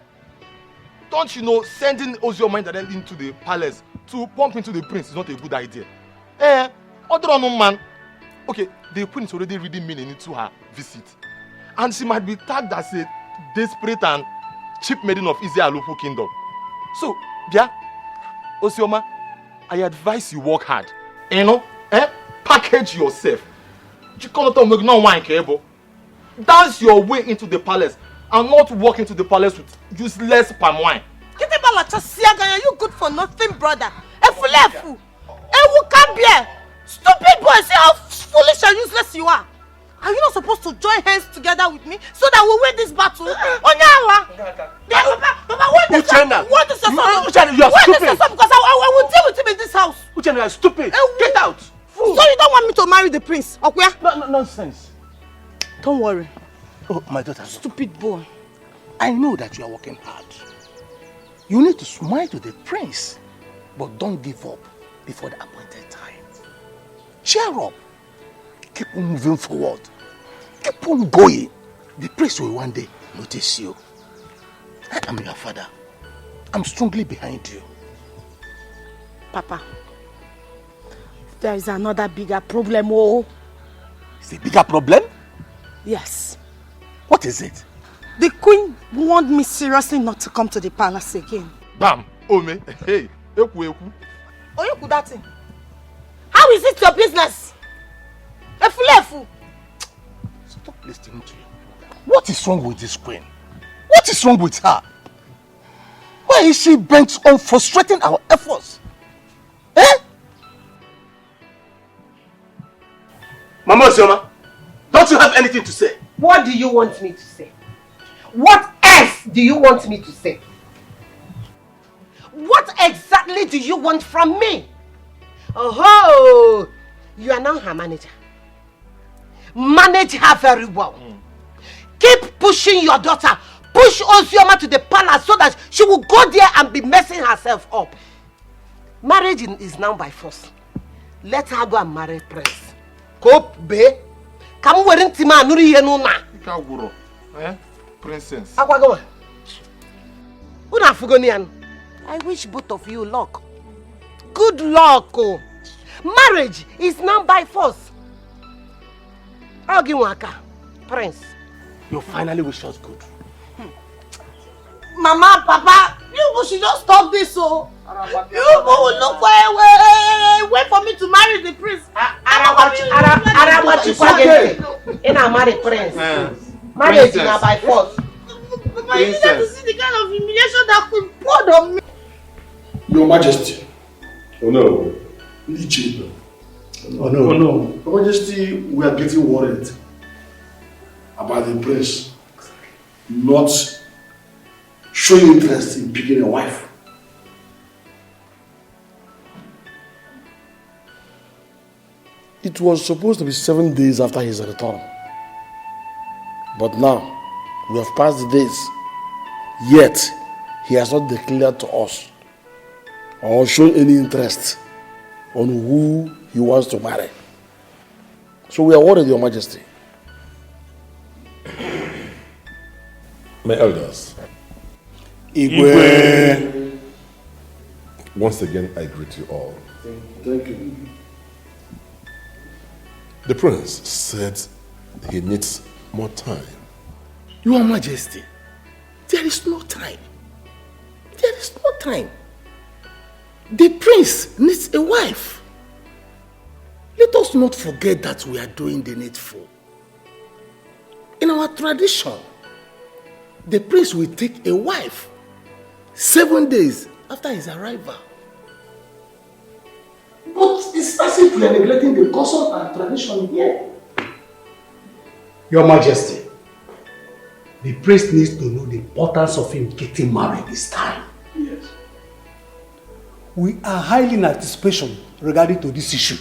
Don't you know sending Ozioma directly into the palace to pump into the prince is not a good idea? Eh? Other than man. Okay, the queen is already reading meaning into her visit. And she might be tagged as a desperate and cheap maiden of Isialupu kingdom. So, yeah, Ozioma, I advise you work hard. You know, package yourself. Dance your way into the palace and not walk into the palace with useless palm wine. You good for nothing, brother. Stupid boy, see how foolish and useless you are. Are you not supposed to join hands together with me so that we win this battle? Papa, what is your son? Uchenna, you are stupid. Because I will deal with him in this house. Uchenna, you are stupid. Get out. Fool. So you don't want me to marry the prince, okay? No, nonsense. Don't worry. Oh, my daughter. Stupid boy. I know that you are working hard. You need to smile to the prince, but don't give up before the appointed time. Cheer up. Keep on moving forward. Keep on going. The prince will one day notice you. I am your father. I'm strongly behind you. Papa, there is another bigger problem, oh. It's a bigger problem? Yes. What is it? The queen warned me seriously not to come to the palace again. Bam! Ome! Hey! Eku! Oh, you could that thing? How is it your business? Efulefu! Stop listening to you. What is wrong with this queen? What is wrong with her? Why is she bent on frustrating our efforts? Eh? Mama Ozioma, don't you have anything to say? What do you want me to say? What else do you want me to say? What exactly do you want from me? Oh, you are now her manager. Manage her very well. Keep pushing your daughter. Push Ozioma to the palace so that she will go there and be messing herself up. Marriage is now by force. Let her go and marry Prince. Cope, babe. Come wearing Tima Nuri Yenuna. Princess. Aquago. I wish both of you luck. Good luck. Oh. Marriage is now by force. Ogiwaka, Prince. You finally wish us good. Mama, Papa, you should just stop this, oh. You will look wait for me to marry the prince. And I marry Prince. Marriage is now by force. Mama, you need to see the kind of humiliation that could pour on me. Your Majesty. Oh no. Lichi. Oh no. Your Majesty, we are getting worried about the prince not showing interest in picking a wife. It was supposed to be 7 days after his return. But now, we have passed the days. Yet, he has not declared to us or shown any interest on who he wants to marry. So we are worried, Your Majesty. My elders. Igwe. Once again, I greet you all. Thank you. The prince said he needs more time. Your Majesty, there is no time. There is no time. The prince needs a wife. Let us not forget that we are doing the needful. In our tradition, the prince will take a wife 7 days after his arrival. But it's as if we are neglecting the custom and tradition here. Your Majesty, the priest needs to know the importance of him getting married this time. Yes. We are highly in anticipation regarding to this issue.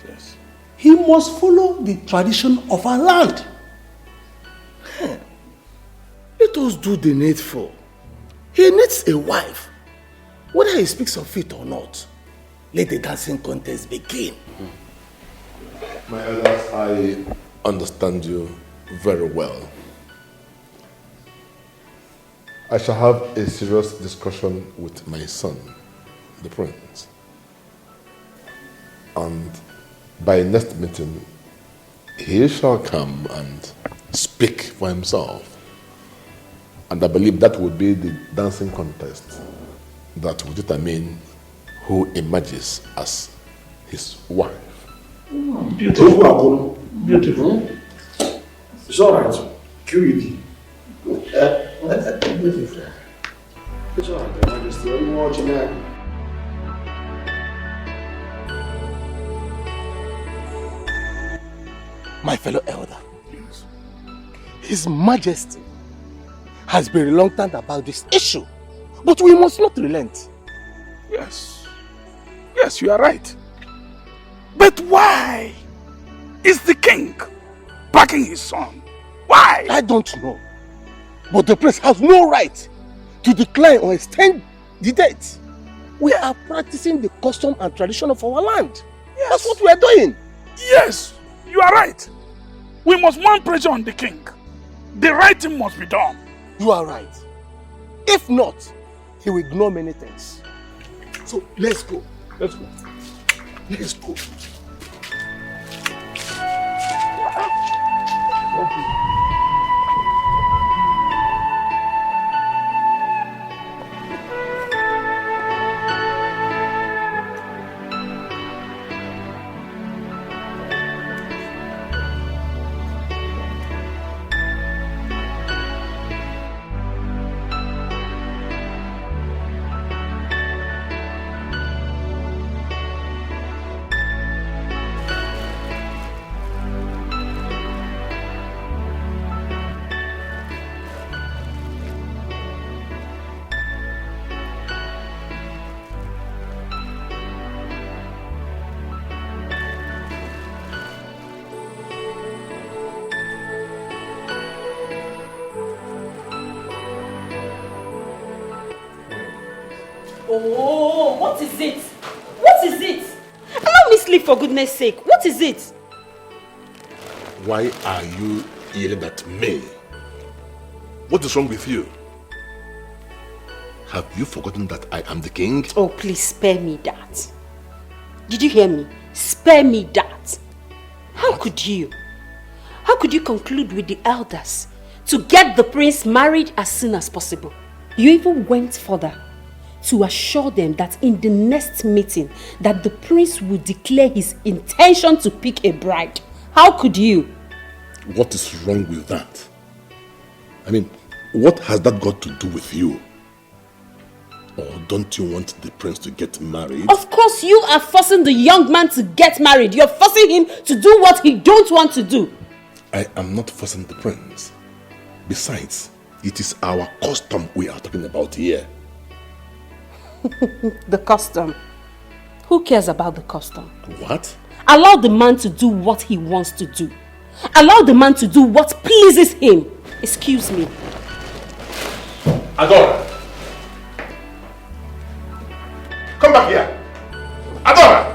Yes. He must follow the tradition of our land. Let us do the needful. He needs a wife, whether he speaks of it or not. Let the dancing contest begin. My elders, I understand you very well. I shall have a serious discussion with my son, the prince. And by next meeting, he shall come and speak for himself. And I believe that will be the dancing contest that will determine who emerges as his wife. Beautiful, Akolo. Beautiful. It's all right. QED. Beautiful. It's all right, Your Majesty. I'm watching that. My fellow elder, His Majesty has been reluctant about this issue, but we must not relent. Yes. Yes, you are right. But why is the king backing his son? Why? I don't know. But the prince has no right to decline or extend the date. We are practicing the custom and tradition of our land. Yes. That's what we are doing. Yes, you are right. We must mount pressure on the king. The right thing must be done. You are right. If not, he will ignore many things. So let's go. Let's go. Let's go. Oh, what is it? What is it? Allow me sleep for goodness sake. What is it? Why are you yelling at me? What is wrong with you? Have you forgotten that I am the king? Oh, please spare me that. Did you hear me? Spare me that. How could you? How could you conclude with the elders to get the prince married as soon as possible? You even went further to assure them that in the next meeting that the prince would declare his intention to pick a bride. How could you? What is wrong with that? I mean, what has that got to do with you? Or don't you want the prince to get married? Of course you are forcing the young man to get married. You're forcing him to do what he don't want to do. I am not forcing the prince. Besides, It is our custom we are talking about here. The custom. Who cares about the custom? What? Allow the man to do what he wants to do. Allow the man to do what pleases him. Excuse me. Adora! Come back here! Adora!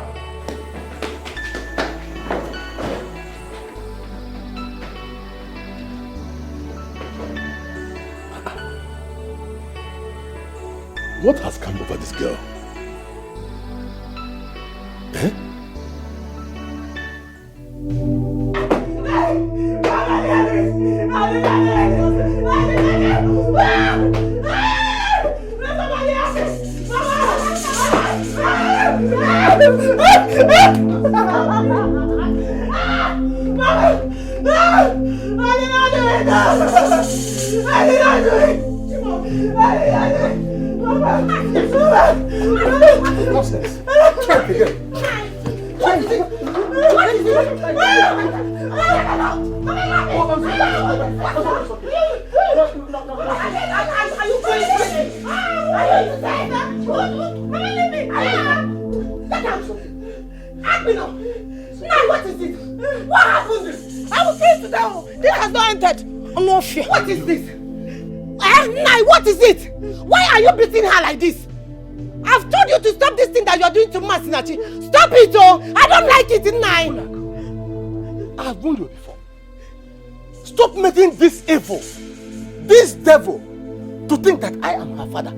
What has come over this girl? Eh? Nonsense. Try it again. Try it again. What is it? Are you crazy? Are you saying that? Get out. Ask me now. Now what is it? What happened? I will face it down. This has not entered. I'm not sure. What is this? Nai, what is it? Why are you beating her like this? I've told you to stop this thing that you're doing to Masinachi. Stop it, oh! I don't like it, Nai. I've warned you before. Stop making this evil, this devil, to think that I am her father.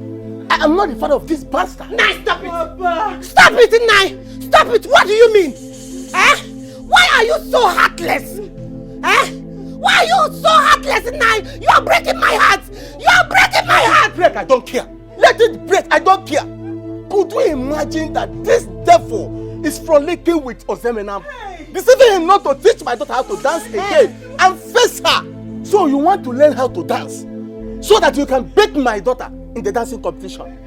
I am not the father of this bastard. Nai, stop it! Papa. Stop it, Nai! Stop it! What do you mean? Eh? Why are you so heartless? Eh? Why are you so heartless, Nai? You are breaking my heart! You are breaking my heart! Break, I don't care. Let it break, I don't care. Could you imagine that this devil is frolicking with Ozemenam? Deceiving him not to teach my daughter how to dance again and face her. So you want to learn how to dance so that you can beat my daughter in the dancing competition.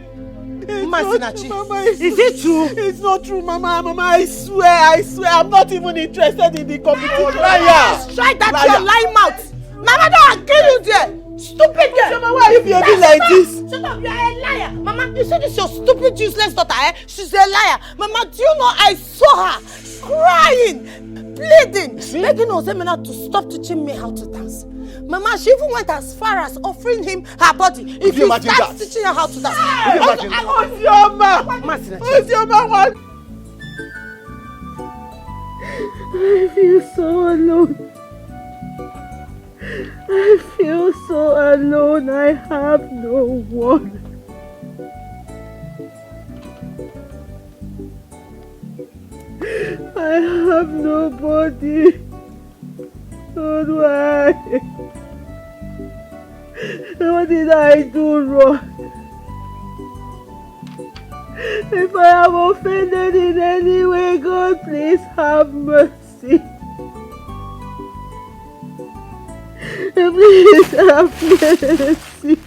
Masinachi, Mama, is it true? It's not true, Mama. Mama, I swear, I'm not even interested in the competition. Liar! Strike that your lying mouth! Mama, don't kill you there! Stupid girl! Mama, why are you behaving like this? Shut up, you are a liar! Mama, you see this your stupid useless daughter, eh? She's a liar! Mama, do you know I saw her crying, pleading, begging Ozemena to stop teaching me how to dance. Mama, she even went as far as offering him her body if he starts teaching her how to dance. Ozioma! Ozioma, what? I feel so alone. I feel so alone. I have no one. I have nobody. But why? What did I do wrong? If I have offended in any way, God, please have mercy. Please have mercy.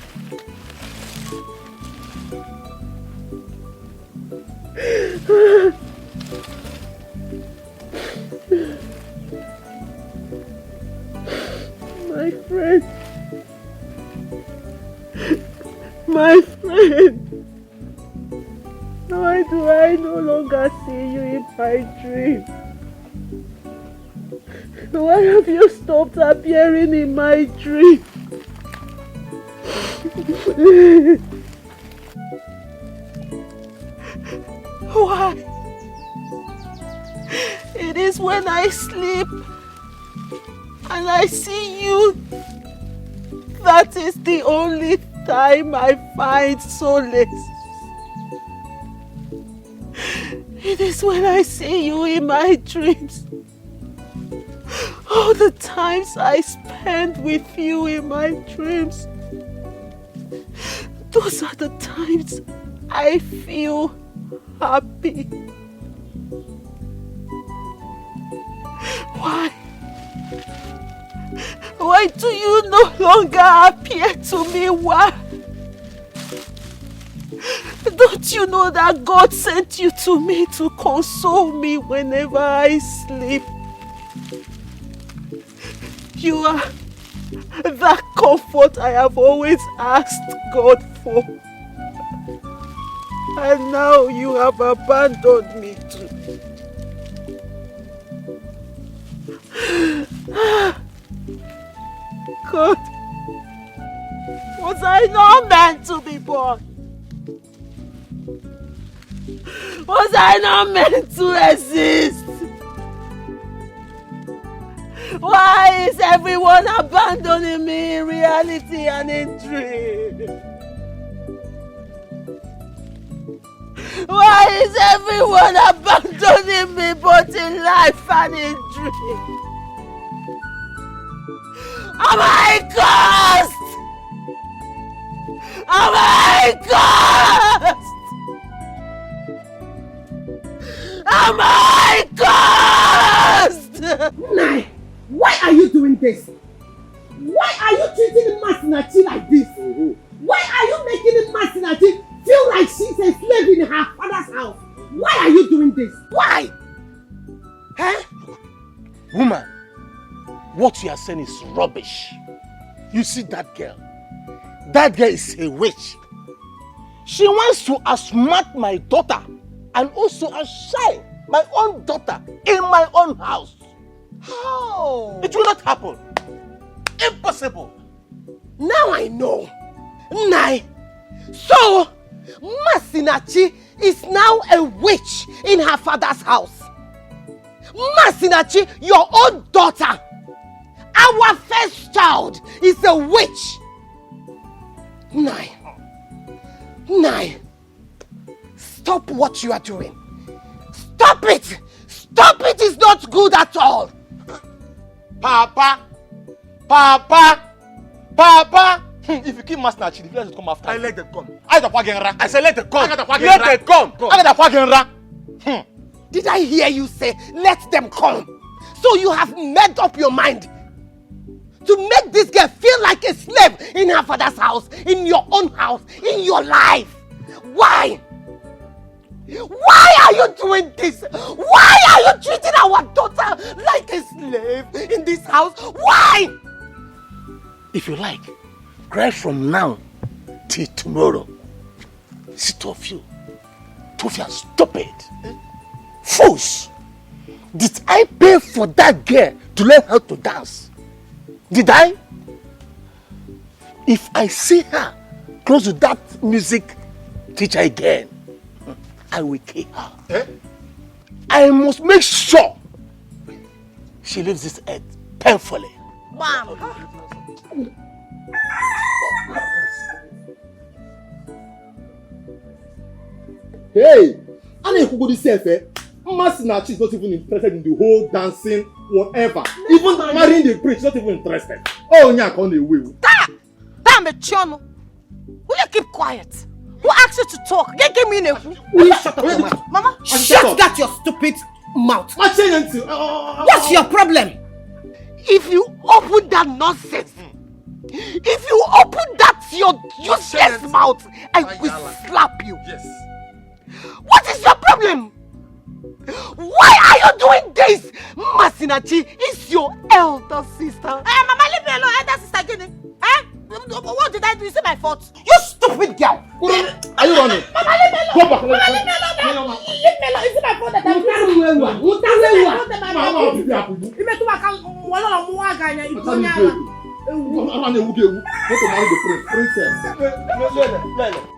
My friend. My friend. Why do I no longer see you in my dream? Why have you stopped appearing in my dream? Why? It is when I sleep and I see you. That is the only time I find solace. It is when I see you in my dreams. All the times I spend with you in my dreams. Those are the times I feel happy. Why? Why do you no longer appear to me? Why? Don't you know that God sent you to me to console me whenever I sleep? You are That comfort I have always asked God for. And now you have abandoned me too. God, was I not meant to be born? Was I not meant to exist? Why is everyone abandoning me in reality and in dream? Why is everyone abandoning me both in life and in dream? Am I cursed? Am I cursed? Am I cursed? Nai, why are you doing this? Why are you treating Masinachi like this? Why are you making Masinachi feel like she's a slave in her father's house? Why are you doing this? Why? Huh? Woman, what you are saying is rubbish. You see that girl? That girl is a witch. She wants to outsmart my daughter and also outshine my own daughter in my own house. How? It will not happen. Impossible. Now I know. Nai. So, Masinachi is now a witch in her father's house. Masinachi, your own daughter, our first child, is a witch. Nai, stop what you are doing. Stop it! Stop it! It's not good at all. Papa! If you keep Masinachi, the village will come after. I let them come. I said let them come. Let them come. Did I hear you say, let them come? So you have made up your mind to make this girl feel like a slave in her father's house, in your own house, in your life. Why? Why are you doing this? Why are you treating our daughter like a slave in this house? Why? If you like, cry from now till tomorrow. See, two of you are stupid. Fools! Did I pay for that girl to learn how to dance? Did I? If I see her close to that music teacher again, I will kill her. Eh? I must make sure she leaves this earth painfully. Mom! Hey! I mean, who would say, Masinachi is not even interested in the whole dancing, whatever. Even marrying the prince, not even interested. Oh, yeah, on the way. Damn it, Chono. Will you keep quiet? Who asked you to talk? Give me a... Will you shut up, Mama? Shut that your stupid mouth. What's your problem? If you open that nonsense, if you open that your useless mouth, I will slap you. Yes. What is your problem? Why are you doing this? Masinachi is your elder sister. Hey, Mama, leave me alone. Elder sister, get it? Eh? What did I do? Is it my fault? You stupid girl. Are you running? Mama, leave me alone. Go back. Mama, leave me alone. Leave me alone. Is it my fault that I'm princess.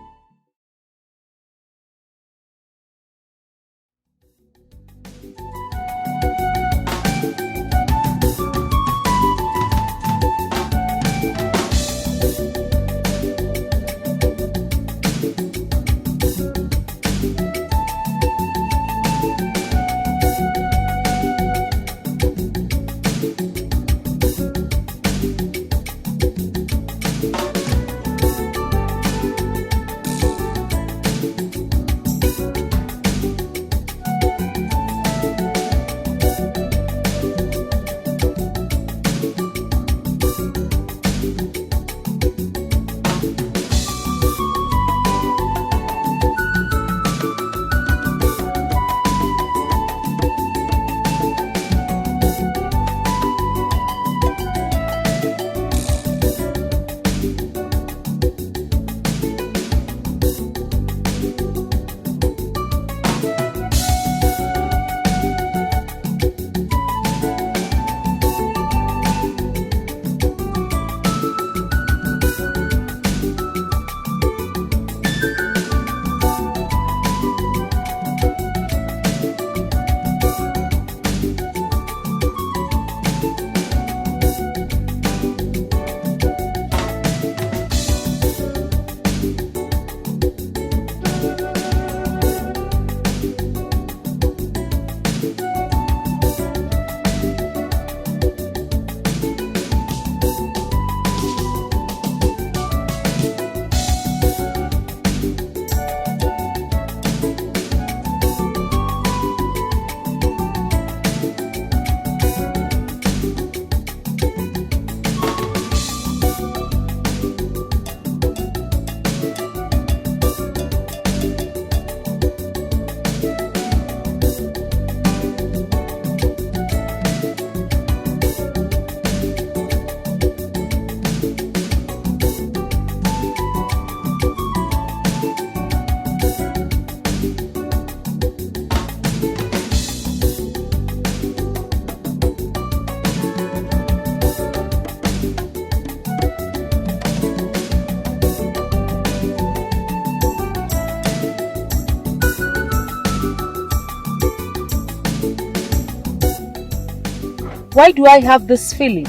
Why do I have this feeling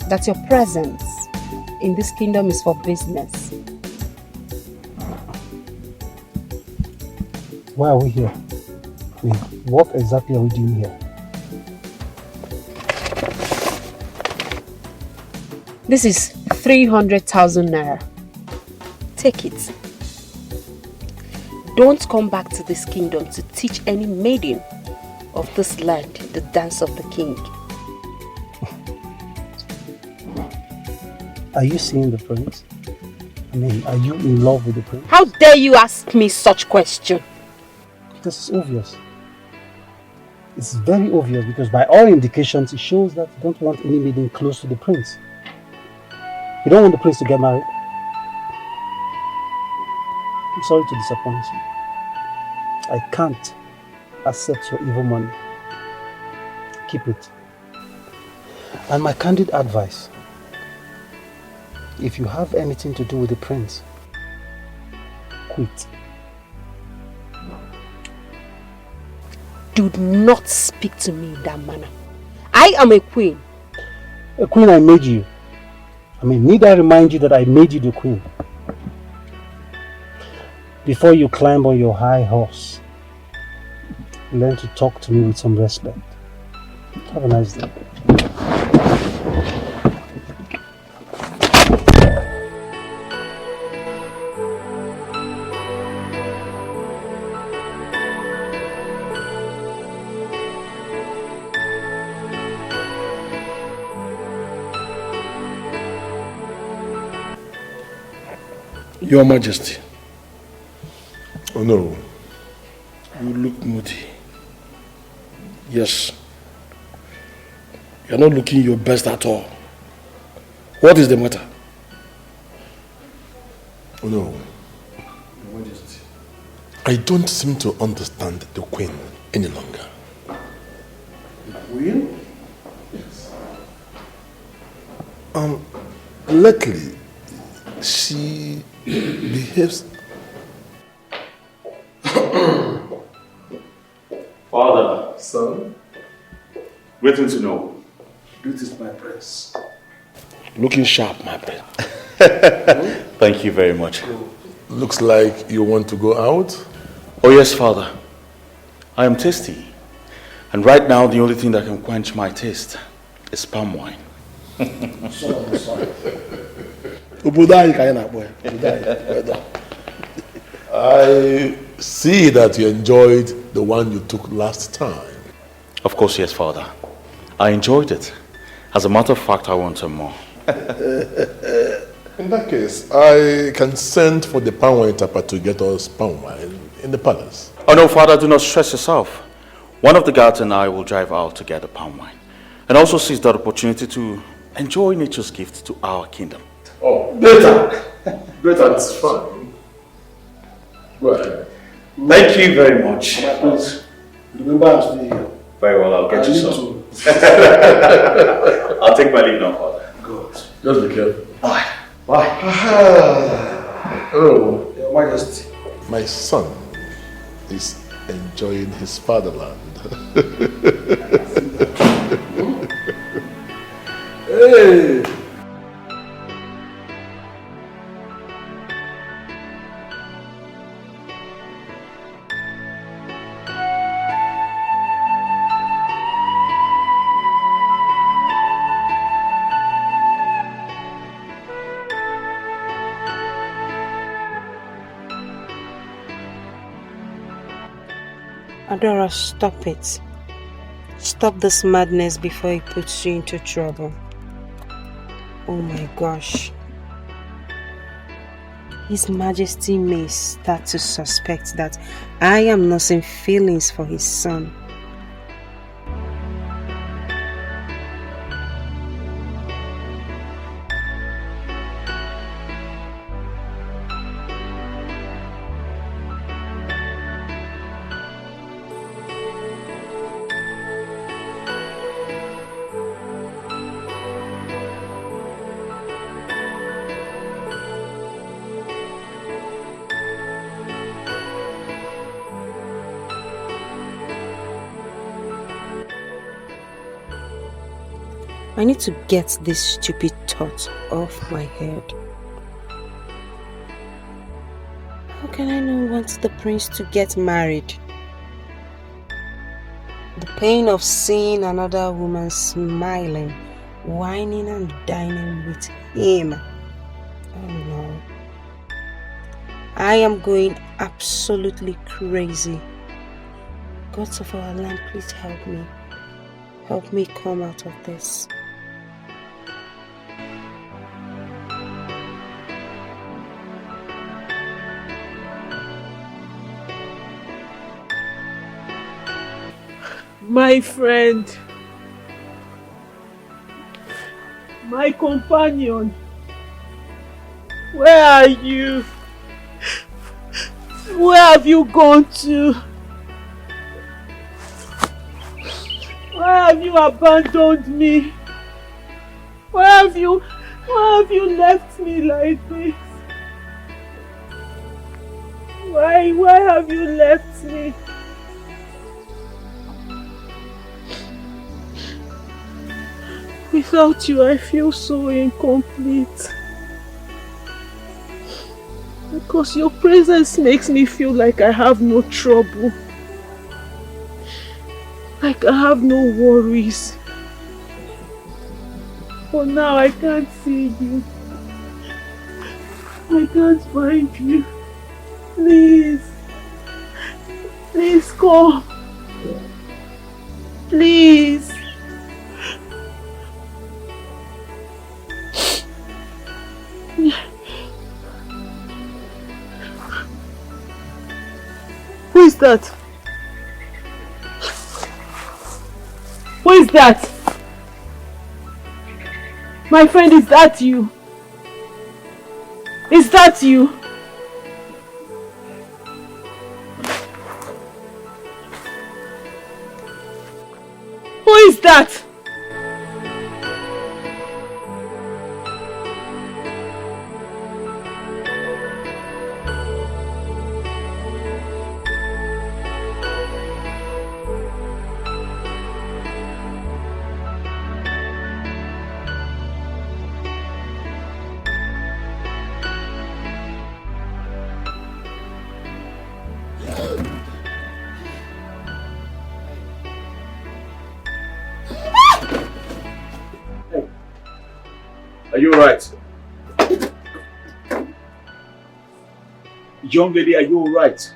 that your presence in this kingdom is for business? Why are we here? I mean, what exactly are we doing here? This is 300,000 naira. Take it. Don't come back to this kingdom to teach any maiden of this land the dance of the king. Are you seeing the prince? I mean, are you in love with the prince? How dare you ask me such question? This is obvious. It's very obvious because by all indications it shows that you don't want any maiden close to the prince. You don't want the prince to get married. I'm sorry to disappoint you. I can't accept your evil money. Keep it. And my candid advice, if you have anything to do with the prince, quit. Do not speak to me in that manner. I am a queen. A queen I made you. I mean, need I remind you that I made you the queen? Before you climb on your high horse, learn to talk to me with some respect. Have a nice day. Your Majesty. Oh no. You look moody. Yes. You're not looking your best at all. What is the matter? Oh no. Your Majesty. I don't seem to understand the queen any longer. The queen? Yes. Lately, she behaves. Father. Son? Waiting to know. This is my prince. Looking sharp, my prince. Thank you very much. Looks like you want to go out? Oh yes, Father. I am thirsty. And right now, the only thing that can quench my taste is palm wine. Sorry. I see that you enjoyed the one you took last time. Of course, yes, Father. I enjoyed it. As a matter of fact, I want some more. In that case, I can send for the palm wine tapper to get us palm wine in the palace. Oh no, Father, do not stress yourself. One of the guards and I will drive out to get the palm wine. And also seize that opportunity to enjoy nature's gift to our kingdom. Oh, better. Better, it's fine. Go ahead. Thank you very much. Remember, I'm still here. Very well, I'll get you some. I'll take my leave now, Father. Good. Just be careful. Bye. Bye. Oh, Your Majesty. my son is enjoying his fatherland. Hey! Adora, stop it. Stop this madness before it puts you into trouble. Oh my gosh. His Majesty may start to suspect that I am nursing feelings for his son. I need to get this stupid thought off my head. How can I not want the prince to get married? The pain of seeing another woman smiling, whining and dining with him. Oh no. I am going absolutely crazy. Gods of our land, please help me. Help me come out of this. My friend, my companion, where are you? Where have you gone to? Why have you abandoned me? Why have you left me like this? Why have you left me? Without you, I feel so incomplete. Because your presence makes me feel like I have no trouble. Like I have no worries. For now, I can't see you. I can't find you. Please. Please come. Please. Who is that? Who is that? My friend, is that you? Is that you? Who is that? Are you alright? Young lady, are you alright?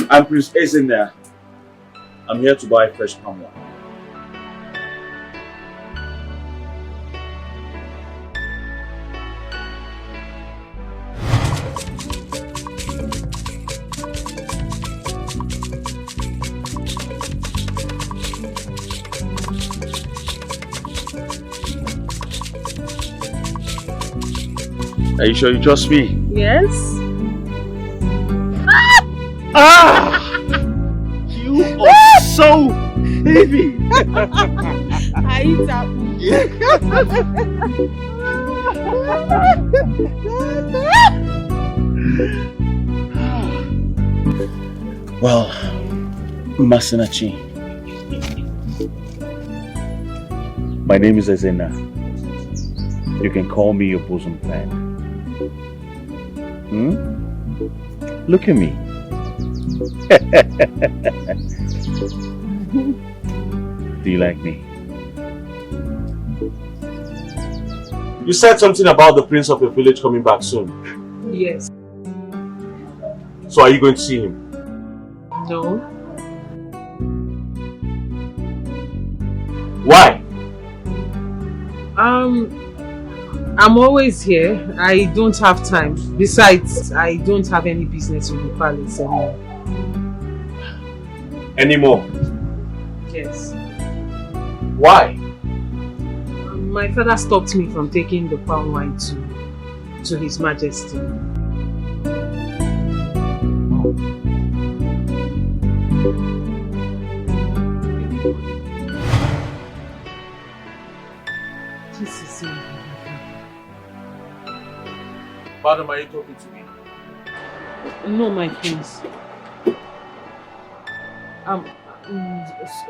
I'm Prince Ace in there. I'm here to buy fresh palm wine. Are you sure you trust me? Yes. Ah! You are so heavy. I eat up. Well, Masinachi, my name is Ezena. You can call me your bosom friend. Look at me. Do you like me? You said something about the prince of your village coming back soon. Yes. So are you going to see him? No. Why? I'm always here. I don't have time. Besides, I don't have any business with the palace anymore. Anymore? Yes. Why? My father stopped me from taking the palm wine to His Majesty. Madam, are you talking to me? No, my prince.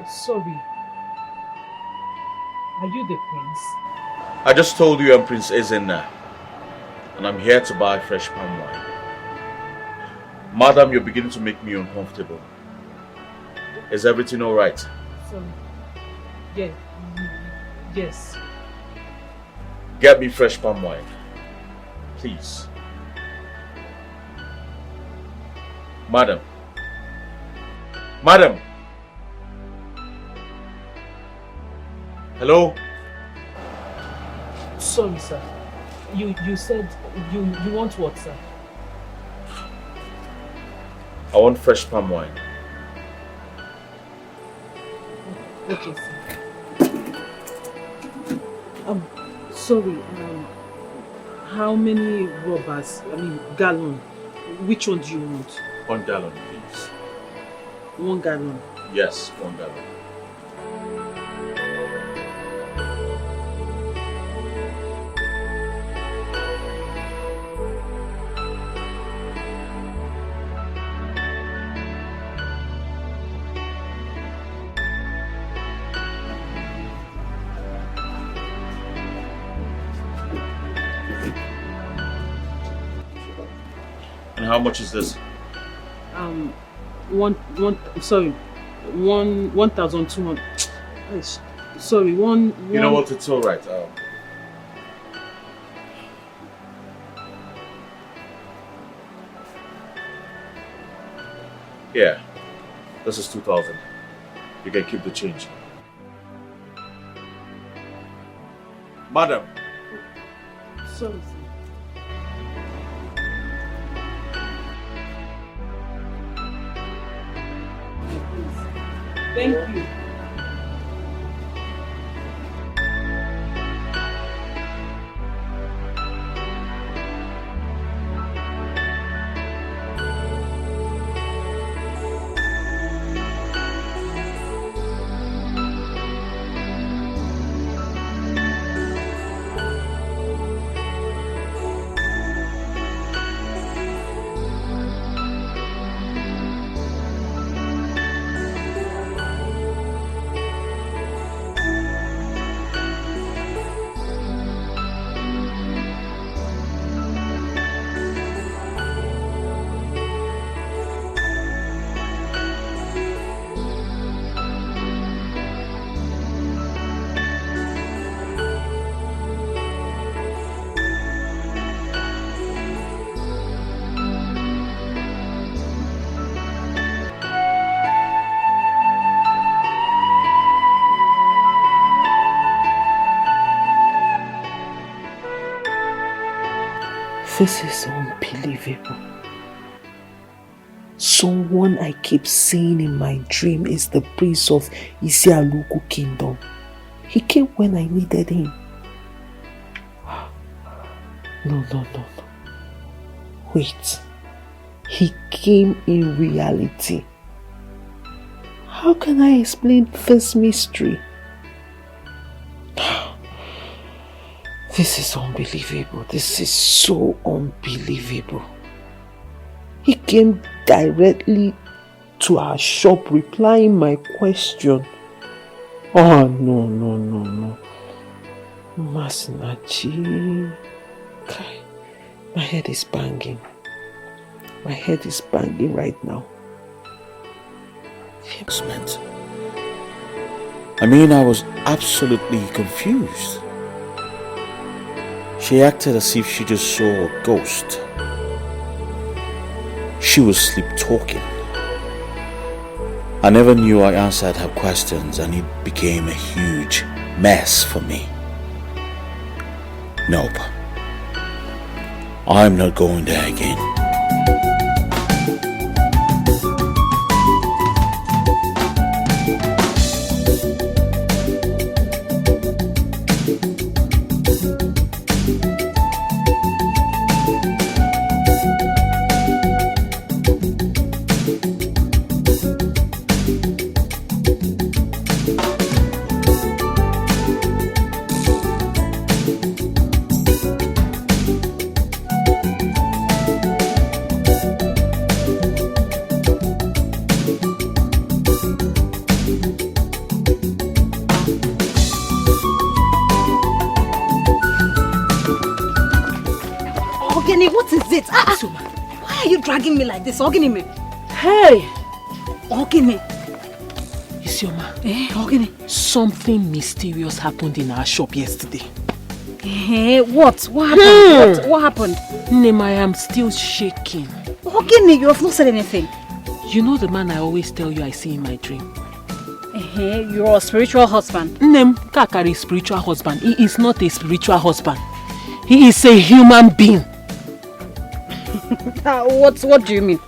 Sorry. Are you the prince? I just told you I'm Prince Ezenna, and I'm here to buy fresh palm wine. Madam, you're beginning to make me uncomfortable. Is everything all right? Sorry. Yeah. Yes. Get me fresh palm wine, please. Madam. Madam. Hello? Sorry, sir. You said you want what, sir? I want fresh palm wine. Okay, sir. Sorry. How many rubbers? Gallon. Which one do you want? 1 gallon, please. 1 gallon. Yes, 1 gallon. And how much is this? 1,200. Sorry, one. You know what? It's all right. Yeah, this is 2,000. You can keep the change. Madam. Sorry, sir. Thank you. This is unbelievable. Someone I keep seeing in my dream is the prince of Isialuku kingdom. He came when I needed him. No. Wait. He came in reality. How can I explain this mystery? This is unbelievable. This is so unbelievable. He came directly to our shop replying my question. Oh, no. Masinachi. My head is banging. My head is banging right now. I was absolutely confused. She acted as if she just saw a ghost. She was sleep-talking. I never knew I answered her questions and it became a huge mess for me. Nope. I'm not going there again. Ogini, what is it? Why are you dragging me like this? Ogini me. Hey! Ogini. Isioma. Ogini. Something mysterious happened in our shop yesterday. What? What happened? What happened? Nem, I am still shaking. Ogini, you have not said anything. You know the man I always tell you I see in my dream? You're a spiritual husband. Nem, Kakari spiritual husband. He is not a spiritual husband. He is a human being. What do you mean?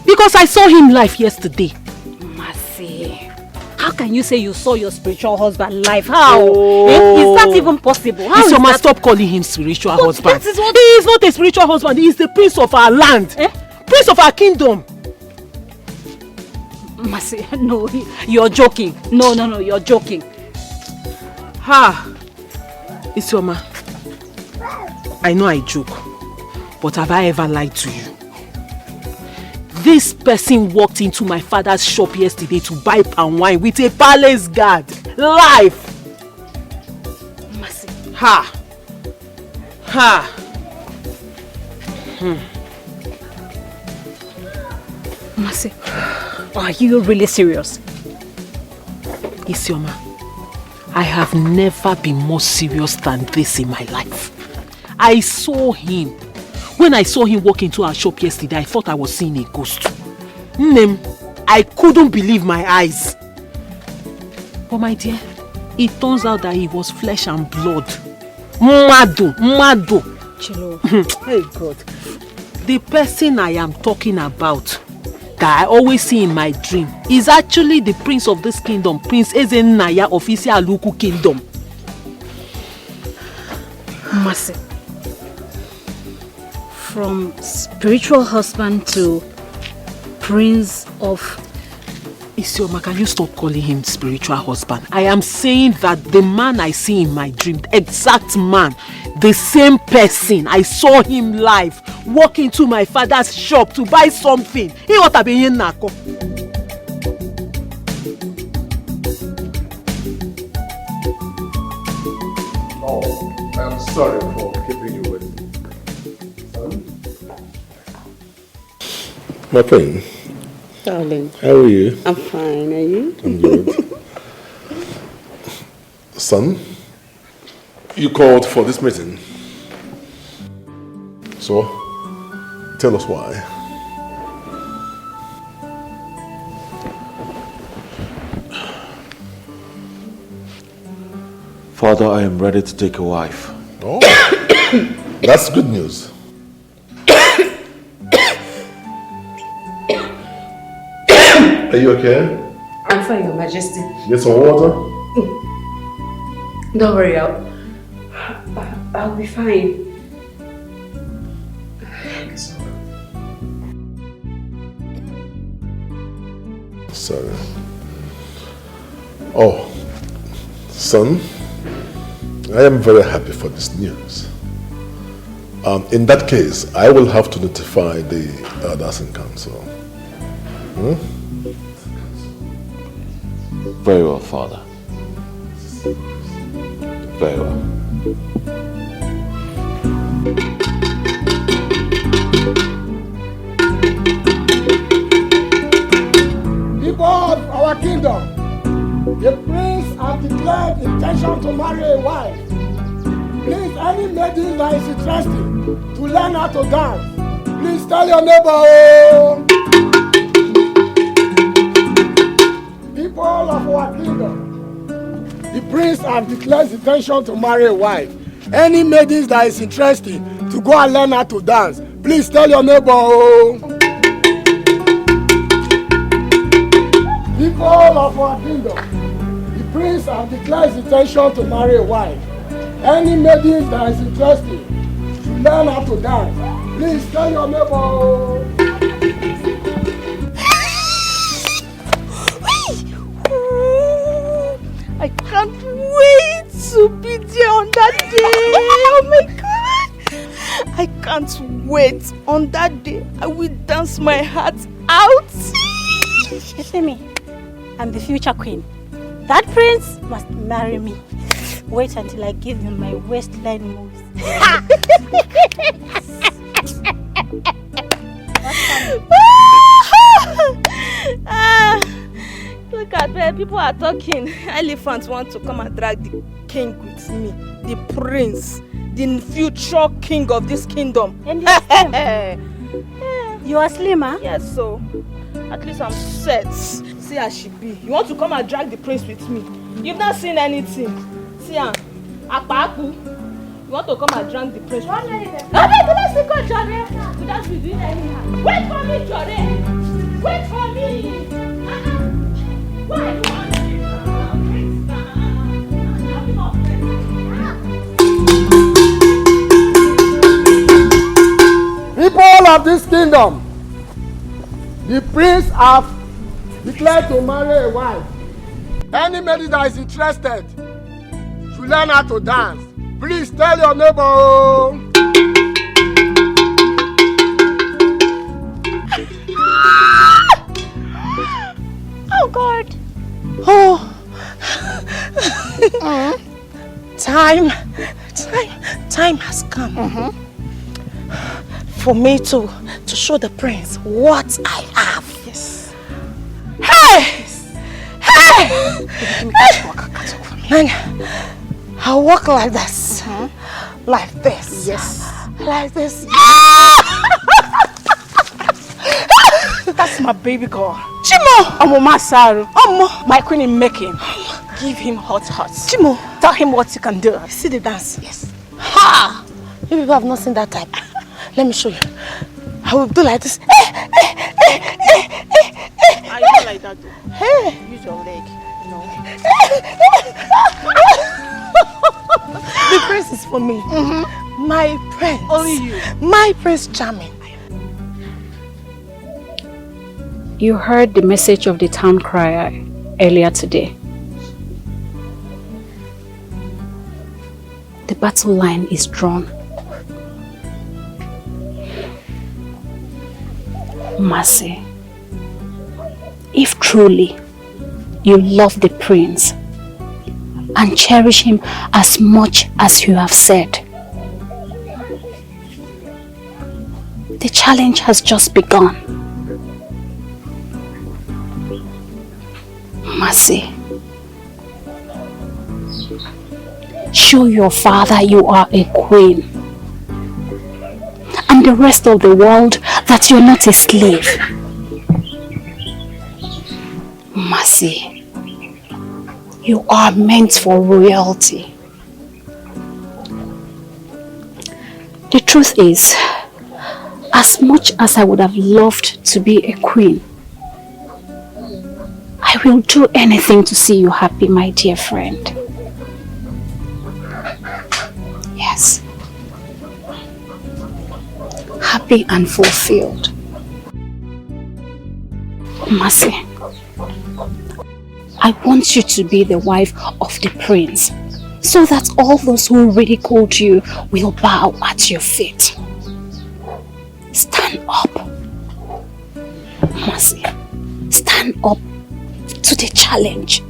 Because I saw him live yesterday. Mercy. How can you say you saw your spiritual husband live? How? Is that even possible? How is that? Stop calling him spiritual husband. That is what... He is not a spiritual husband. He is the prince of our land. Prince of our kingdom. Mercy, no, you're joking. No, you're joking. Isioma, I know I joke, but have I ever lied to you? This person walked into my father's shop yesterday to buy palm wine with a palace guard. Live! Mercy. Mercy, are you really serious? Isioma, I have never been more serious than this in my life. I saw him. When I saw him walk into our shop yesterday, I thought I was seeing a ghost. Nem, I couldn't believe my eyes. But my dear, it turns out that he was flesh and blood. Mado. Chilo. Hey God. The person I am talking about, that I always see in my dream, is actually the prince of this kingdom, Prince NNEBE of Isialuku kingdom. Mercy. From spiritual husband to prince of... Isioma, can you stop calling him spiritual husband? I am saying that the man I see in my dream, the exact man, the same person, I saw him live, walk into my father's shop to buy something. He ought to be in Nako. Oh, I'm sorry for keeping you waiting. My friend. Darling. How are you? I'm fine, are you? I'm good. Son, you called for this meeting. So, tell us why. Father, I am ready to take a wife. Oh, that's good news. Are you okay? I'm fine, Your Majesty. Get some water? Don't worry, I'll be fine. Sorry. Oh, son, I am very happy for this news. In that case, I will have to notify the elders in council. Very well, Father. Very well. People of our kingdom, the prince has declared intention to marry a wife. Please, any maiden that is interested to learn how to dance, please tell your neighbor. People of our kingdom, the prince has declared his intention to marry a wife. Any maidens that is interested to go and learn how to dance, please tell your neighbor. People of our kingdom, the prince has declared his intention to marry a wife. Any maidens that is interested to learn how to dance, please tell your neighbor. I can't wait to be there on that day. Oh my God. I can't wait. On that day, I will dance my heart out. Shemi, I'm the future queen. That prince must marry me. Wait until I give him my waistline moves. Look at where people are talking. Elephants want to come and drag the king with me. The prince. The future king of this kingdom. And you are slim, huh? Yes, so at least I'm set. See how she be. You want to come and drag the prince with me? You've not seen anything. See her. Apaku. You want to come and drag the prince with me? No, let's go, Jare. We don't be doing anyhow. Wait for me, Jare. Wait for me. Why do you want People of this kingdom, the prince have declared to marry a wife. Any lady that is interested should learn how to dance. Please tell your neighbor. Oh God. Oh. Time has come. For me to show the prince what I have. Yes. Hey! Hey! Man, I'll walk like this. Like this. Yes. Like this. That's my baby girl. Chimo! Omo Saru. Omo! My queen in making. Give him hot. Chimo! Tell him what you can do. See the dance? Yes. Ha! You people have not seen that type. Let me show you. I will do like this. I do like that. Hey. Use your leg. No. The prince is for me. My prince. Only you. My prince charming. You heard the message of the town crier earlier today. The battle line is drawn. Mercy, if truly you love the prince and cherish him as much as you have said, the challenge has just begun. Mercy, show your father you are a queen, and the rest of the world that you're not a slave. Mercy, you are meant for royalty. The truth is, as much as I would have loved to be a queen, I will do anything to see you happy, my dear friend. Yes. Happy and fulfilled. Mercy, I want you to be the wife of the prince, so that all those who ridiculed you will bow at your feet. Stand up. Mercy, stand up to the challenge.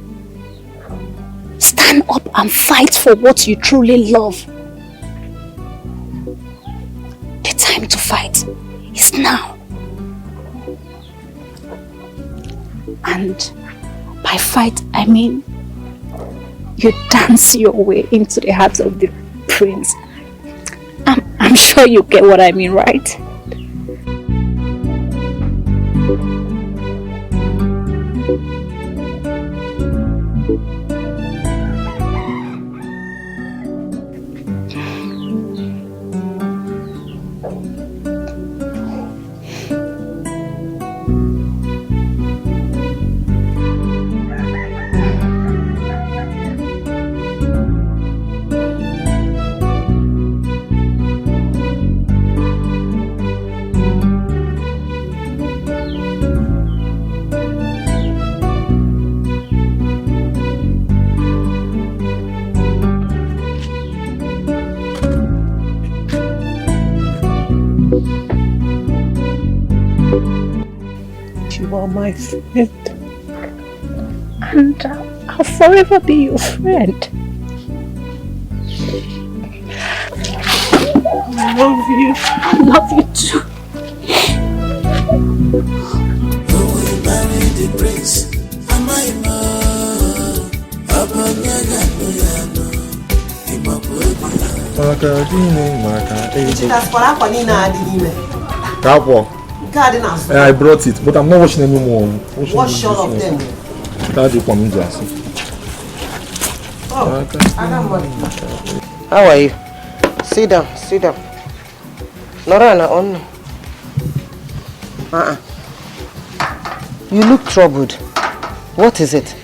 Stand up and fight for what you truly love. The time to fight is now. And by fight, I mean you dance your way into the heart of the prince. I'm sure you get what I mean, right? You are my friend, and I'll forever be your friend. I love you. I love you too. marry the prince. I brought it, but I'm not washing anymore. Wash all of them. How are you? Sit down, sit down. Norana, on. You look troubled. What is it?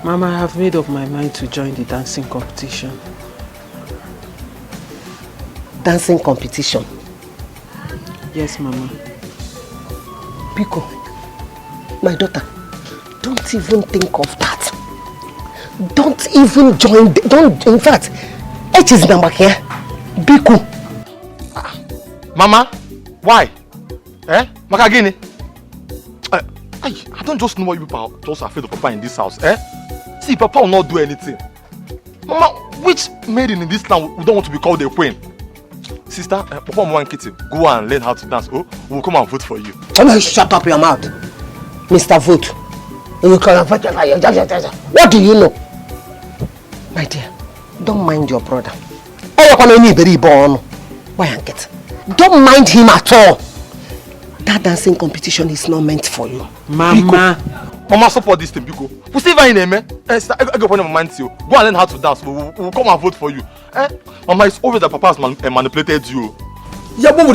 Mama, I have made up my mind to join the dancing competition. Dancing competition? Yes, Mama. Biko, my daughter, don't even think of that. Don't even join. Don't, in fact, it is number here. Biko. Mama, why? Makagini? I don't just know why you people are just afraid of Papa in this house, See, Papa will not do anything. Mama, which maiden in this town we don't want to be called a queen? Sister, Papa and Kitty, go and learn how to dance. Oh, we'll come and vote for you. Shut up your mouth, Mr. Vote. What do you know? My dear, don't mind your brother. Don't mind him at all. That dancing competition is not meant for you. Mama. Mama, support this thing, Biko. We see if name, go and learn how to dance. We'll come and vote for you. Mama, it's obvious that Papa has manipulated you. Shut up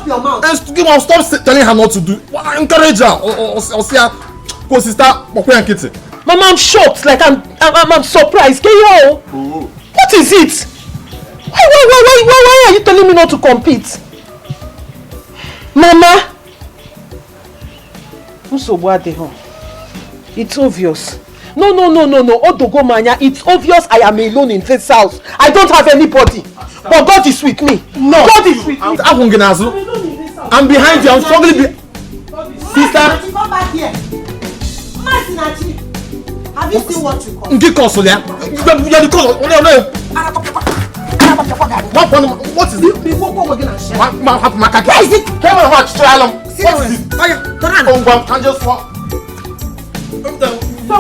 your mouth. Stop telling her not to do. Encourage her. Or go sister, Kitty. Mama, I'm shocked. Like I'm surprised. What is it? Why are you telling me not to compete? Mama! It's obvious. No. Odogomanya, it's obvious I am alone in this house. I don't have anybody. But God is with me. No. God is with me. I'm behind you. I'm struggling. Sister. Come back here. Have you seen what you call? What is it? Where is it? Come on, watch trial. What is it? Can just walk. Go.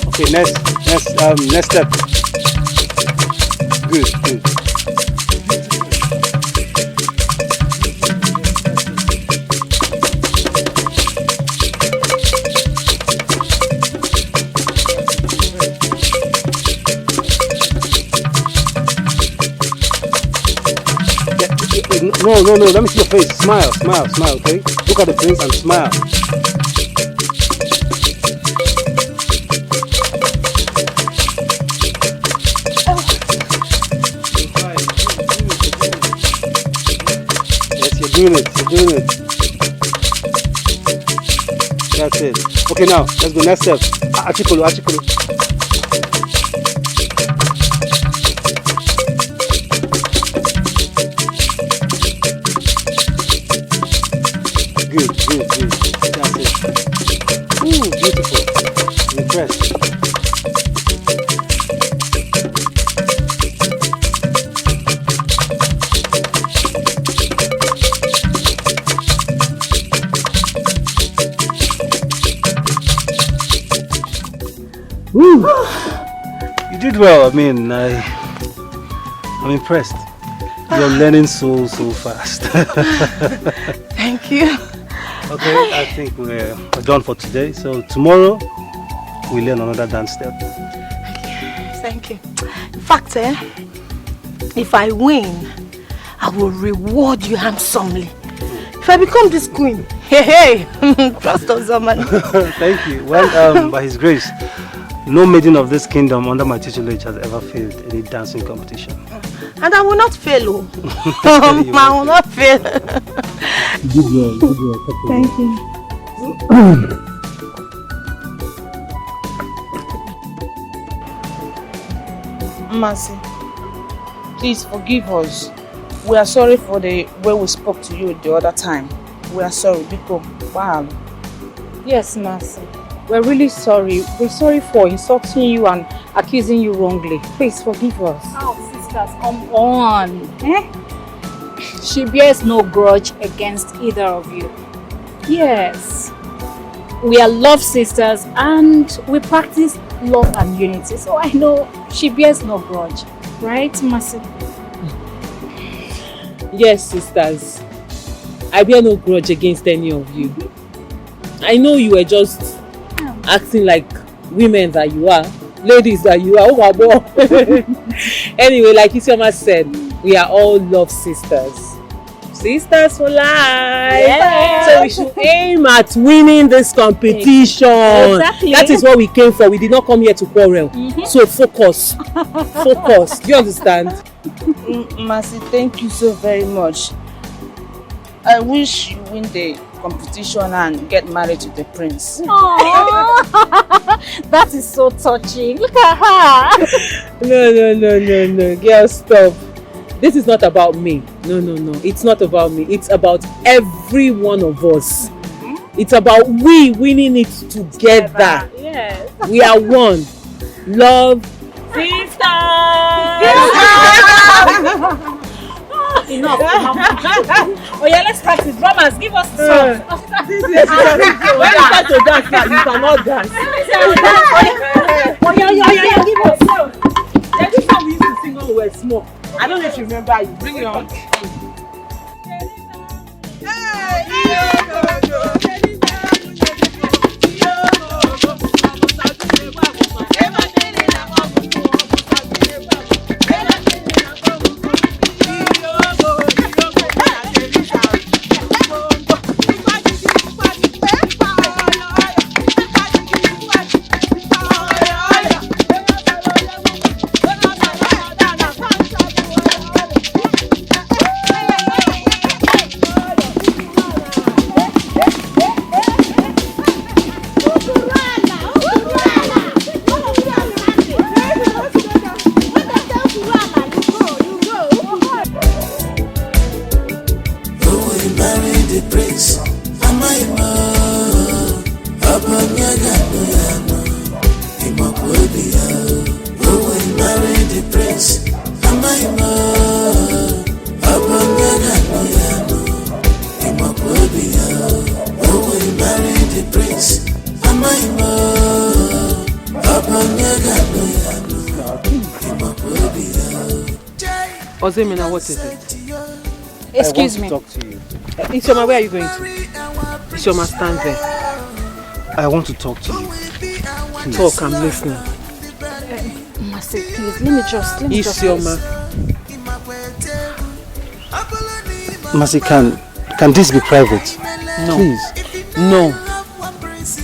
Okay, next step. Good. No, let me see your face. Smile, okay? Look at the prince and smile. You're doing it. That's it. Okay, now, let's go. Next step. Achikolo. Good. That's it. Ooh, beautiful. I'm impressed. You did well. I mean, I'm impressed. You're learning so fast. Thank you. Okay, I think we're done for today. So tomorrow, we learn another dance step. Thank you. In fact, if I win, I will reward you handsomely. If I become this queen, hey, trust us, man. Thank you. Well, by His grace, no maiden of this kingdom under my tutelage has ever failed any dancing competition. And I will not fail. I will not fail. Good girl. Thank you. Mercy, please forgive us. We are sorry for the way we spoke to you the other time. We are sorry, Biko. Wow. Yes, Mercy. We're really sorry. We're sorry for insulting you and accusing you wrongly. Please forgive us. Oh, sisters, come on. She bears no grudge against either of you. Yes. We are love sisters and we practice love and unity. So I know she bears no grudge. Right, Mercy? Yes, sisters. I bear no grudge against any of you. I know you were just acting like women that you are, ladies that you are. Oh, boy. Anyway, like Isioma said, we are all love sisters. Sisters for life. Yeah. So we should aim at winning this competition. Exactly. That is what we came for. We did not come here to quarrel. So focus. Focus. Do you understand? Mercy, thank you so very much. I wish you win the competition and get married to the prince. That is so touching. Look at her. No. Girl, stop. This is not about me. No. It's not about me. It's about every one of us. It's about we winning it together. Yes. We are one. Love. Enough. Oh yeah, let's practice. Drummers, give us the song. When you start to dance now, you cannot dance. Oh yeah, give us song. Every time we used to sing when we were small. I don't know if you remember it. Bring it on. Ozemina, what is it? Excuse me. I want to talk to you. Isioma, where are you going to? Isioma, stand there. I want to talk to you. Please. Talk, I'm listening. Mercy, please, let me just Isioma. Mercy, can this be private? No. Please. No.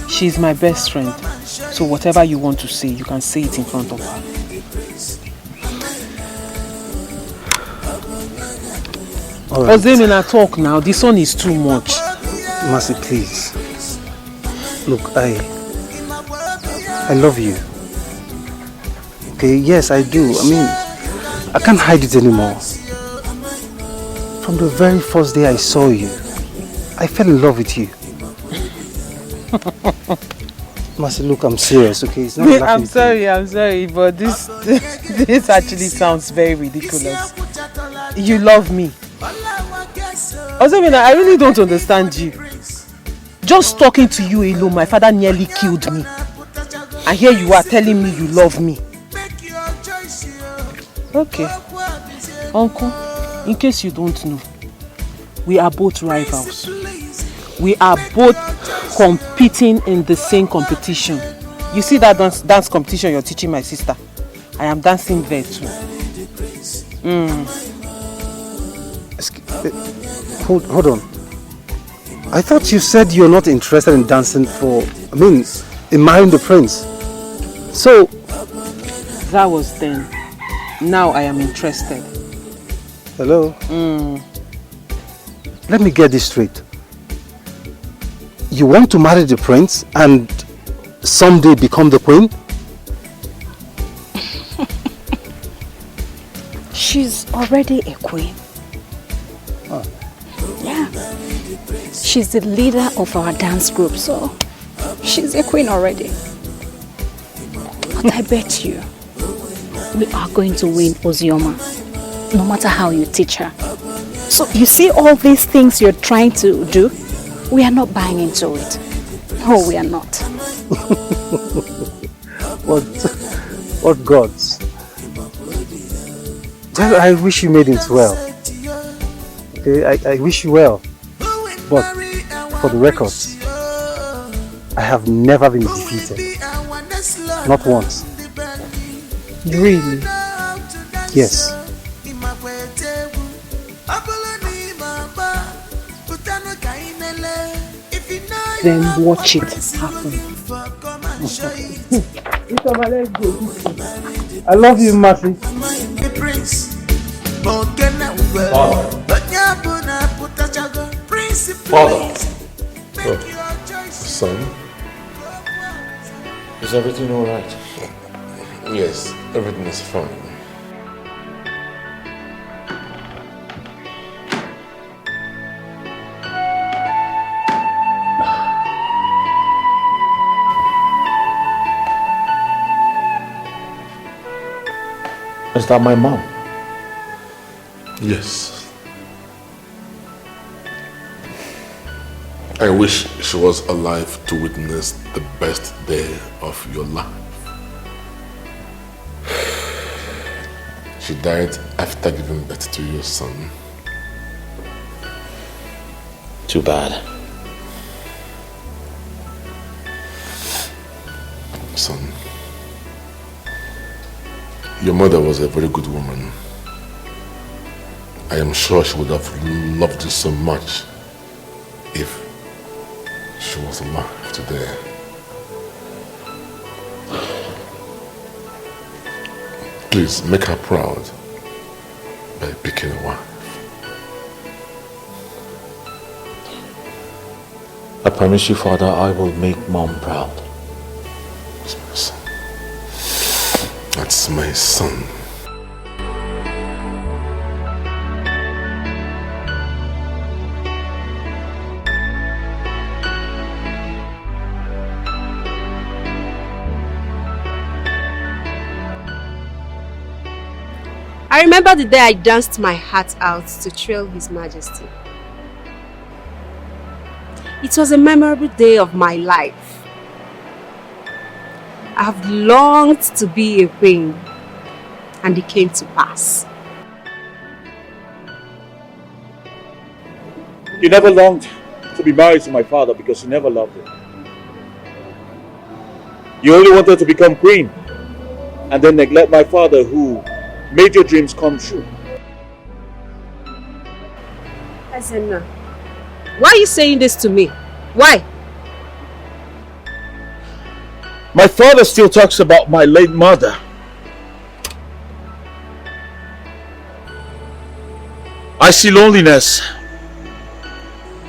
She's my best friend. So whatever you want to say, you can say it in front of her. Right. Ozemina, talk now. This sun is too much. Mercy, please. Look, I love you. Okay, yes, I do. I mean, I can't hide it anymore. From the very first day I saw you, I fell in love with you. Mercy, look, I'm serious, okay? It's not I'm sorry, but this actually sounds very ridiculous. You love me. Ozemina, I really don't understand you. Just talking to you alone, my father nearly killed me. And here you are telling me you love me. Okay. Uncle, In case you don't know, we are both rivals. We are both competing in the same competition. You see that dance competition you're teaching my sister? I am dancing there too. Hold on. I thought you said you're not interested in dancing in marrying the prince. So... That was then. Now I am interested. Hello? Let me get this straight. You want to marry the prince and someday become the queen? She's already a queen. Oh. Yeah. She's the leader of our dance group, so she's a queen already. But I bet you, we are going to win Ozioma, no matter how you teach her. So you see all these things you're trying to do? We are not buying into it. No, we are not. What gods? Well, I wish you Maidens well. Okay, I wish you well. But for the records, I have never been defeated. Not once. Really? Yes. Then watch it happen. I love you, Matthew. Father. Son. Is everything alright? Yes, everything is fine. Is that my mom? Yes. I wish she was alive to witness the best day of your life. She died after giving birth to your son. Too bad. Son, your mother was a very good woman. I am sure she would have loved you so much if she was alive today. Please make her proud by picking a wife. I promise you, Father, I will make Mom proud. That's my son. That's my son. I remember the day I danced my heart out to thrill His Majesty. It was a memorable day of my life. I have longed to be a queen, and it came to pass. You never longed to be married to my father because you never loved him. You only wanted to become queen and then neglect my father who made your dreams come true. Ezenna, why are you saying this to me? Why? My father still talks about my late mother. I see loneliness,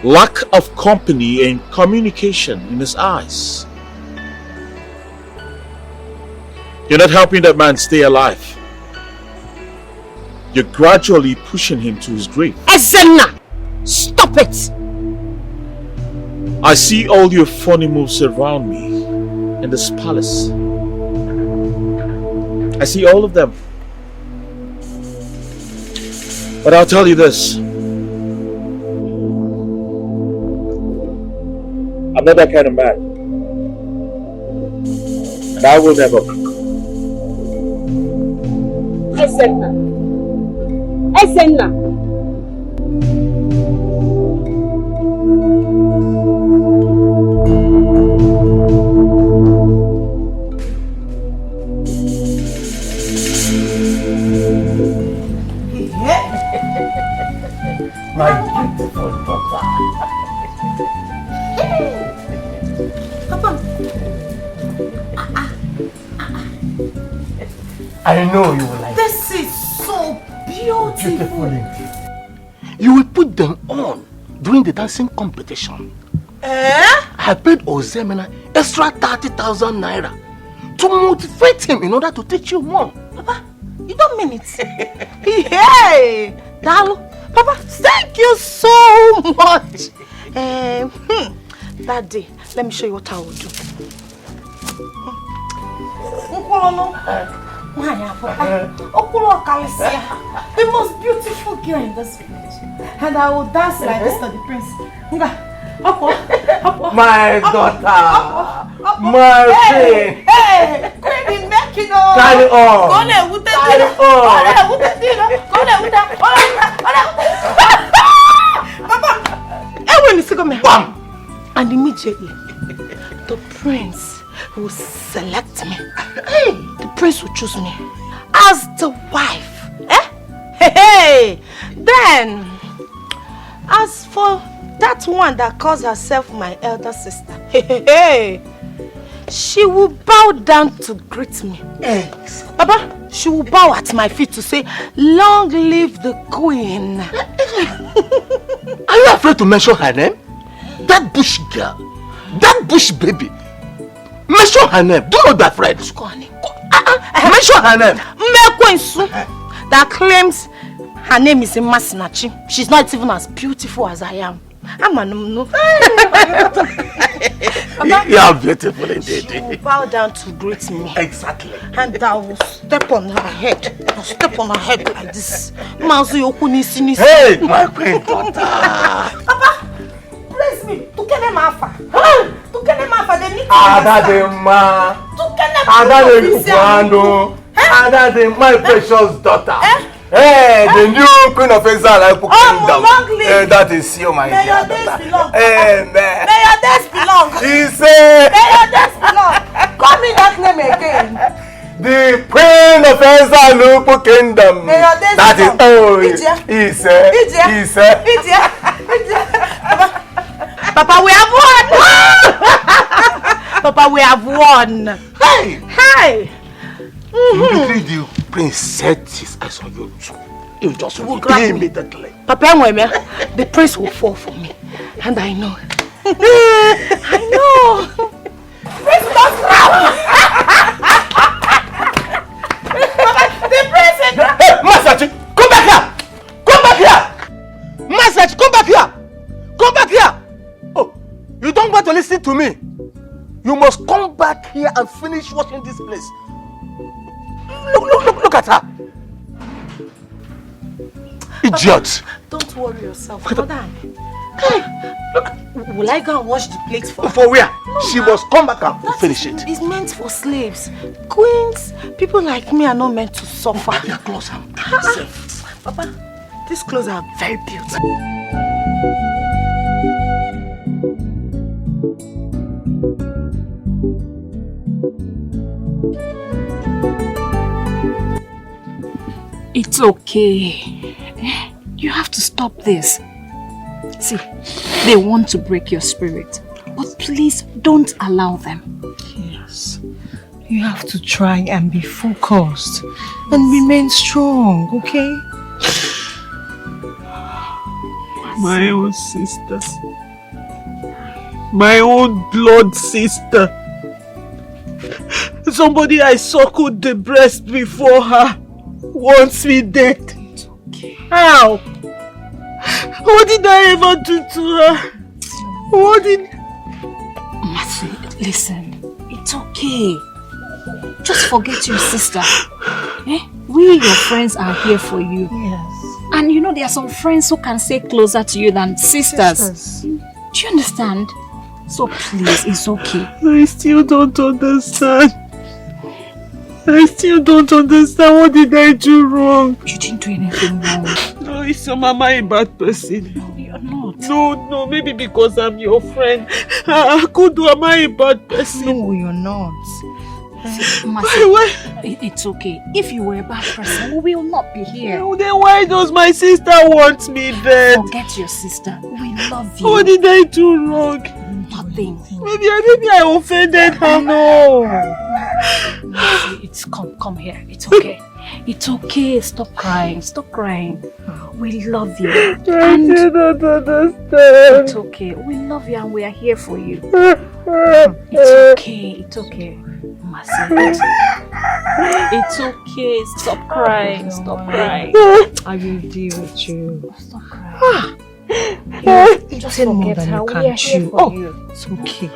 lack of company and communication in his eyes. You're not helping that man stay alive. You're gradually pushing him to his grave. Ezenna! Stop it! I see all your funny moves around me in this palace. I see all of them. But I'll tell you this. I'm not that kind of man. And I will never be. Ezenna! Ezenna! My beautiful daughter. Papa. I know you will like This is so beautiful. indeed. You will put them on during the dancing competition. I paid Ozemena extra 30,000 naira to motivate him in order to teach you more. Papa, you don't mean it. Hey, Dalo. Papa, thank you so much. That day, let me show you what I will do. The most beautiful girl in this village. And I will dance like this to the prince. My daughter, my queen. Hey, queen, make it on. Carry on. Carry on. And immediately, the prince will select me. The prince will choose me as the wife. Then, as for that one that calls herself my elder sister, she will bow down to greet me. Papa, she will bow at my feet to say, long live the queen. Are you afraid to mention her name? That bush girl, that bush baby. Mention her name. Do not be afraid. Mention her name. That claims her name is Masinachi. She's not even as beautiful as I am. You are beautiful indeed. She will bow down to greet me. Exactly. And I will step on her head. I'll step on her head like this. Hey, my queen daughter. Papa, praise me. Tukene mafa. Tukene mafa. They need to Adadema. Adadema. Adadema, my precious daughter. Hey, the new queen of Exile, kingdom. That is you, my dear daughter. Amen. May your days belong. He said. May your days belong. Call me that name again. The queen of Exile, kingdom. May your days that belong. is he said. He said. Papa, we have won. Papa, we have won. Hey. Hey. The prince set his eyes on you too. You just will grab him immediately. Papa, the prince will fall for me. And I know. I know. Prince does grab. The prince is grab. Hey, Masachi, come back here. Come back here. Masachi, come back here. Come back here. Oh, you don't want to listen to me. You must come back here and finish washing this place. Look at her. Idiot. Don't worry yourself. Hold on. Look, will I go and wash the plates for her? For where? No, she must come back and finish it. It's meant for slaves. Queens, people like me are not meant to suffer. Your clothes are safe. Papa, these clothes are very beautiful. It's okay. You have to stop this. See, they want to break your spirit, but please don't allow them. Yes. You have to try and be focused and remain strong, okay? My own sister. My own blood sister. Somebody I suckled the breast before her wants me dead. How? What did I ever do to her? What did... Matthew, listen. It's okay. Just forget your sister. We, your friends, are here for you. Yes. And you know there are some friends who can stay closer to you than sisters. Do you understand? So please, it's okay. I still don't understand. I still don't understand. What did I do wrong? You didn't do anything wrong. No, is your mama a bad person? No, you're not. No, maybe because I'm your friend. Kudu, am I a bad person? No, you're not. It's okay. If you were a bad person, we will not be here. Then why does my sister want me dead? Forget your sister. We love you. What did I do wrong? Nothing. Maybe I offended her. No. It's come here. It's okay. It's okay. Stop crying. Stop crying. We love you. I cannot understand. It's okay. We love you and we are here for you. It's okay. It's okay. It's okay. Stop crying. Stop crying. I will deal with you. Stop crying. Just forget her. We are here for you. It's okay.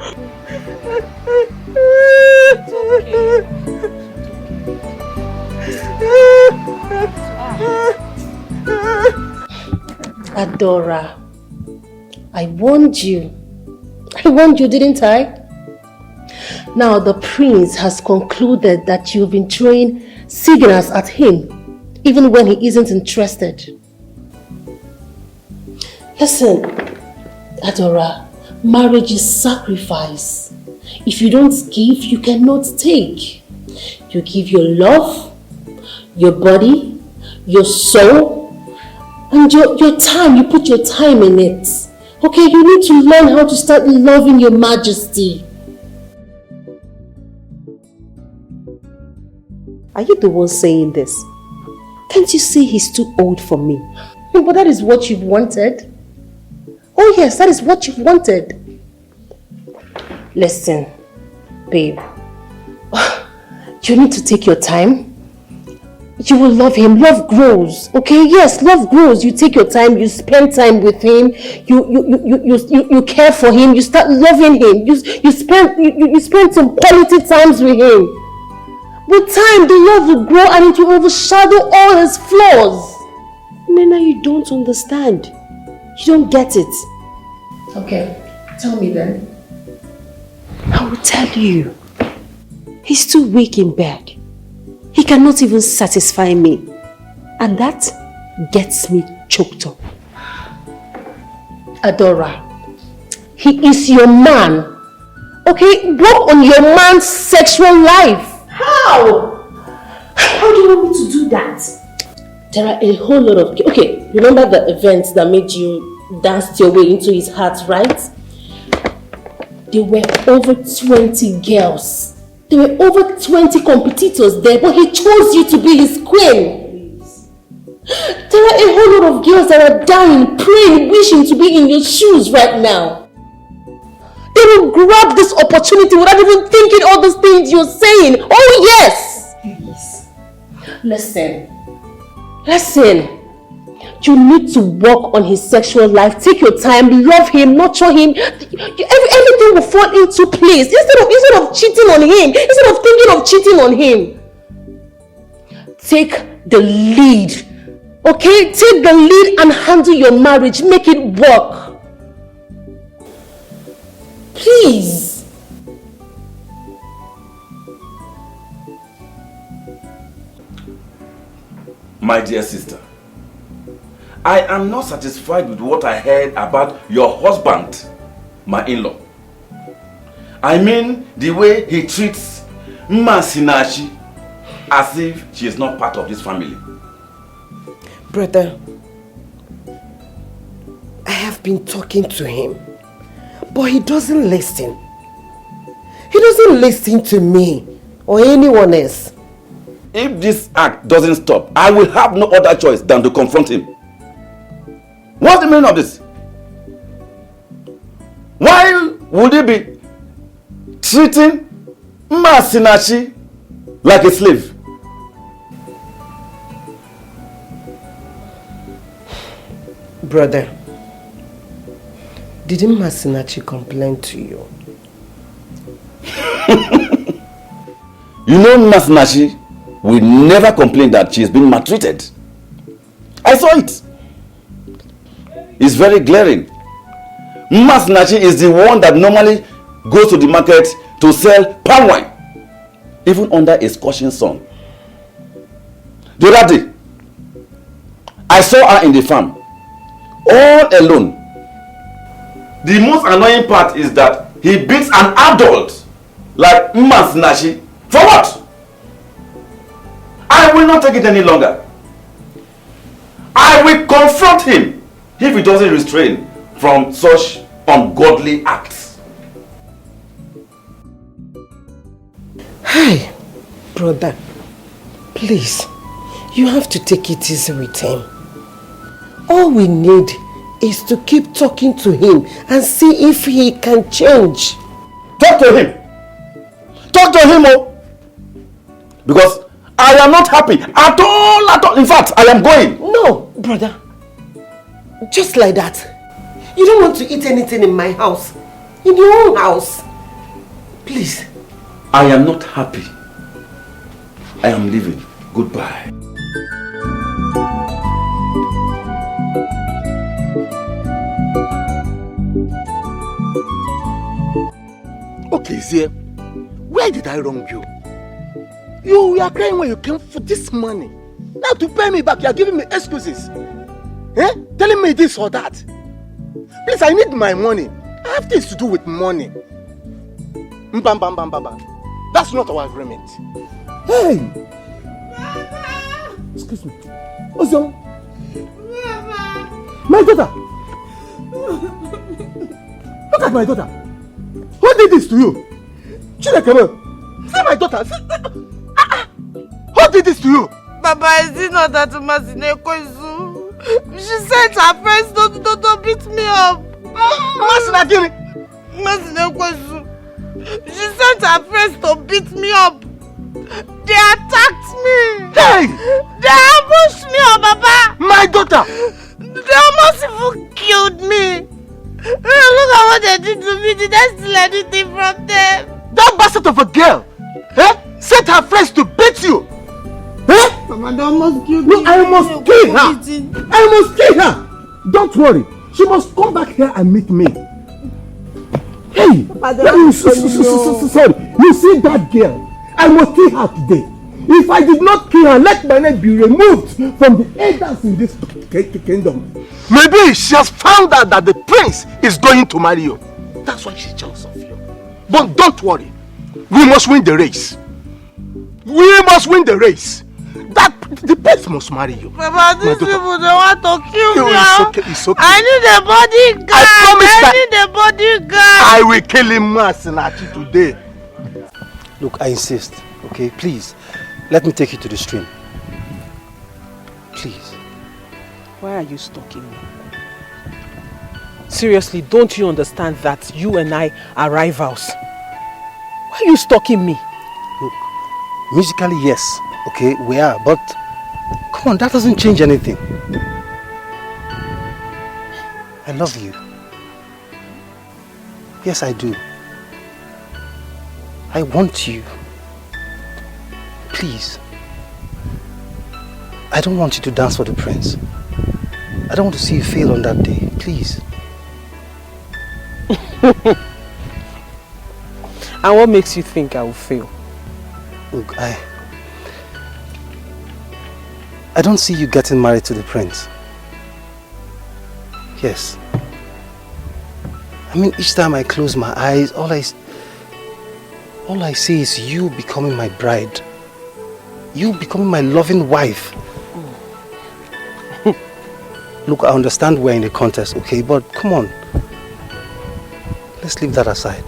Adora, I warned you. I warned you, didn't I? Now the prince has concluded that you've been throwing signals at him, even when he isn't interested. Listen, Adora, marriage is sacrifice. If you don't give, you cannot take. You give your love, your body, your soul, and your time. You put your time in it. Okay, you need to learn how to start loving your majesty. Are you the one saying this? Can't you see he's too old for me? But that is what you've wanted. Oh yes, that is what you've wanted. Listen, babe. You need to take your time. You will love him. Love grows. Okay? Yes, love grows. You take your time. You spend time with him. You care for him. You start loving him. You spend some quality times with him. With time, the love will grow and it will overshadow all his flaws. Nena, you don't understand. You don't get it. Okay, tell me then. I will tell you. He's too weak in bed. He cannot even satisfy me. And that gets me choked up. Adora, he is your man. Okay, work on your man's sexual life. How? How do you want me to do that? There are a whole lot of... Okay, remember the events that made you dance your way into his heart, right? There were over 20 girls. There were over 20 competitors there, but he chose you to be his queen. There are a whole lot of girls that are dying, praying, wishing to be in your shoes right now. They will grab this opportunity without even thinking all those things you're saying. Oh yes! Please. Listen. You need to work on his sexual life. Take your time, love him, nurture him. Everything will fall into place. Instead of cheating on him, instead of thinking of cheating on him. Take the lead. Okay? Take the lead and handle your marriage. Make it work. Please. My dear sister, I am not satisfied with what I heard about your husband, my in-law. I mean the way he treats Masinachi as if she is not part of this family. Brother, I have been talking to him, but he doesn't listen. He doesn't listen to me or anyone else. If this act doesn't stop, I will have no other choice than to confront him. What's the meaning of this? Why would he be treating Masinachi like a slave? Brother, didn't Masinachi complain to you? You know Masinachi will never complain that she is being maltreated. I saw it. It's very glaring. Masinachi is the one that normally goes to the market to sell palm wine, even under a scorching sun. The other day, I saw her in the farm, all alone. The most annoying part is that he beats an adult like Masinachi For what? I will not take it any longer. I will confront him if he doesn't restrain from such ungodly acts. Hey, brother, please, you have to take it easy with him. All we need is to keep talking to him and see if he can change. Talk to him. Talk to him, oh. Because I am not happy at all, at all. In fact, I am going. No, brother. Just like that. You don't want to eat anything in my house. In your own house. Please. I am not happy. I am leaving. Goodbye. Okay, Zia. Where did I wrong you? You are crying when you came for this money. Now to pay me back, you are giving me excuses. Eh? Telling me this or that. Please, I need my money. I have things to do with money. Bam, bam, bam, bam, bam. That's not our agreement. Hey! Excuse me. Ozon. My daughter! Look at my daughter. Who did this to you? Chineke, see my daughter. Who did this to you? Baba, is it not that Masineko? She sent her friends to beat me up. Masineko. She sent her friends to beat me up. They attacked me. Hey! They ambushed me, oh Baba. My daughter. They almost even killed me. Look at what they did to me. Did I steal anything from them? That bastard of a girl, sent her friends to beat you. Mama, they almost killed me. me. I must kill her. I must kill her. Don't worry. She must come back here and meet me. Hey, sorry. You see that girl? I must kill her today. If I did not kill her, let my name be removed from the elders in this kingdom. Maybe she has found out that the prince is going to marry you. That's why she's jealous of you. But don't worry. We must win the race. We must win the race. That the prince must marry you. Baba, these people, they want to kill me. It's okay. I need a bodyguard. I need a bodyguard. I will kill him, Masinachi, today. Look, I insist, okay? Please, let me take you to the stream. Please. Why are you stalking me? Seriously, don't you understand that you and I are rivals? Why are you stalking me? Look, musically, yes, okay, we are, but come on, that doesn't change anything. I love you. Yes, I do. I want you. Please. I don't want you to dance for the prince. I don't want to see you fail on that day. Please. And what makes you think I will fail? Look, I don't see you getting married to the prince. Yes. I mean, each time I close my eyes, all I see is you becoming my bride. You becoming my loving wife. Look, I understand we're in a contest, okay? But come on. Let's leave that aside.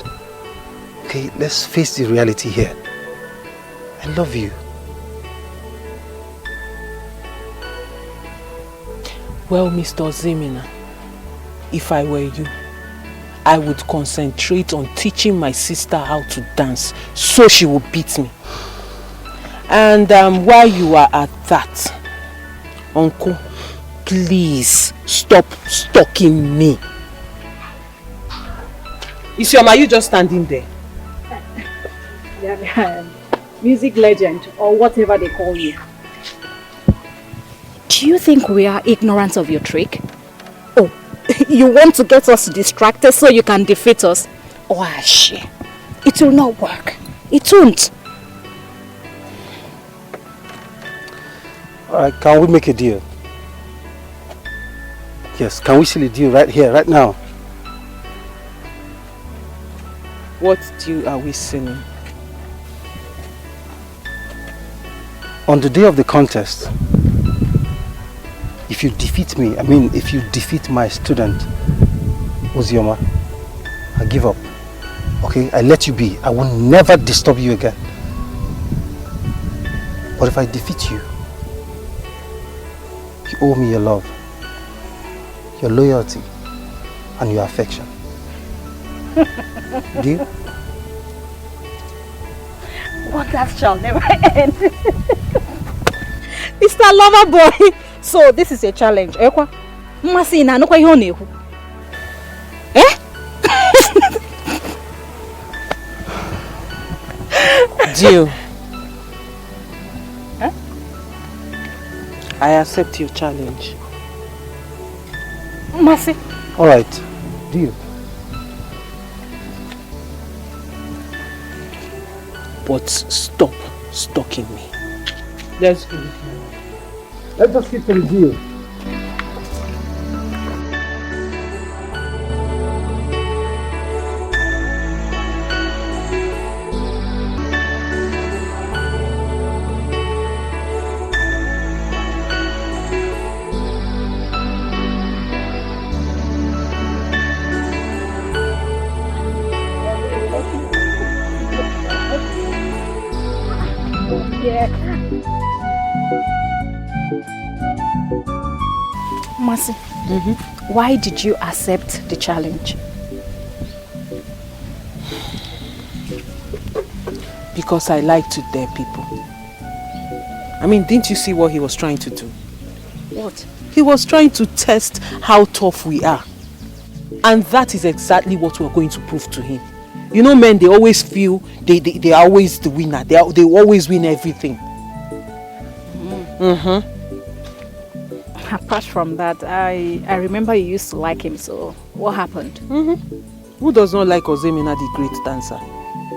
Okay, let's face the reality here. I love you. Well, Mr. Zemina, if I were you, I would concentrate on teaching my sister how to dance so she will beat me. And while you are at that, Uncle, please stop stalking me. Isioma, are you just standing there? Music legend or whatever they call you. Do you think we are ignorant of your trick? Oh, you want to get us distracted so you can defeat us? Oh, Ashi, it will not work. It won't. Alright, can we make a deal? Yes, can we seal a deal right here, right now? What deal are we sealing? On the day of the contest, if you defeat me, if you defeat my student, Ozioma, I give up. Okay, I let you be. I will never disturb you again. But if I defeat you, you owe me your love, your loyalty, and your affection. Deal? What that shall never end. Mr. Loverboy. So this is a challenge. Ekwa? Mmasi na no kwa ihe na-ekwu. Deal. Huh? I accept your challenge. Mmasi. All right. Deal. But stop stalking me. Let's go. Let's just keep the deal. Masi, why did you accept the challenge? Because I like to dare people. Didn't you see what he was trying to do? What? He was trying to test how tough we are. And that is exactly what we're going to prove to him. You know, men, they always feel they are always the winner. They always win everything. Apart from that, I remember you used to like him, so what happened? Who does not like Ozemina, the great dancer?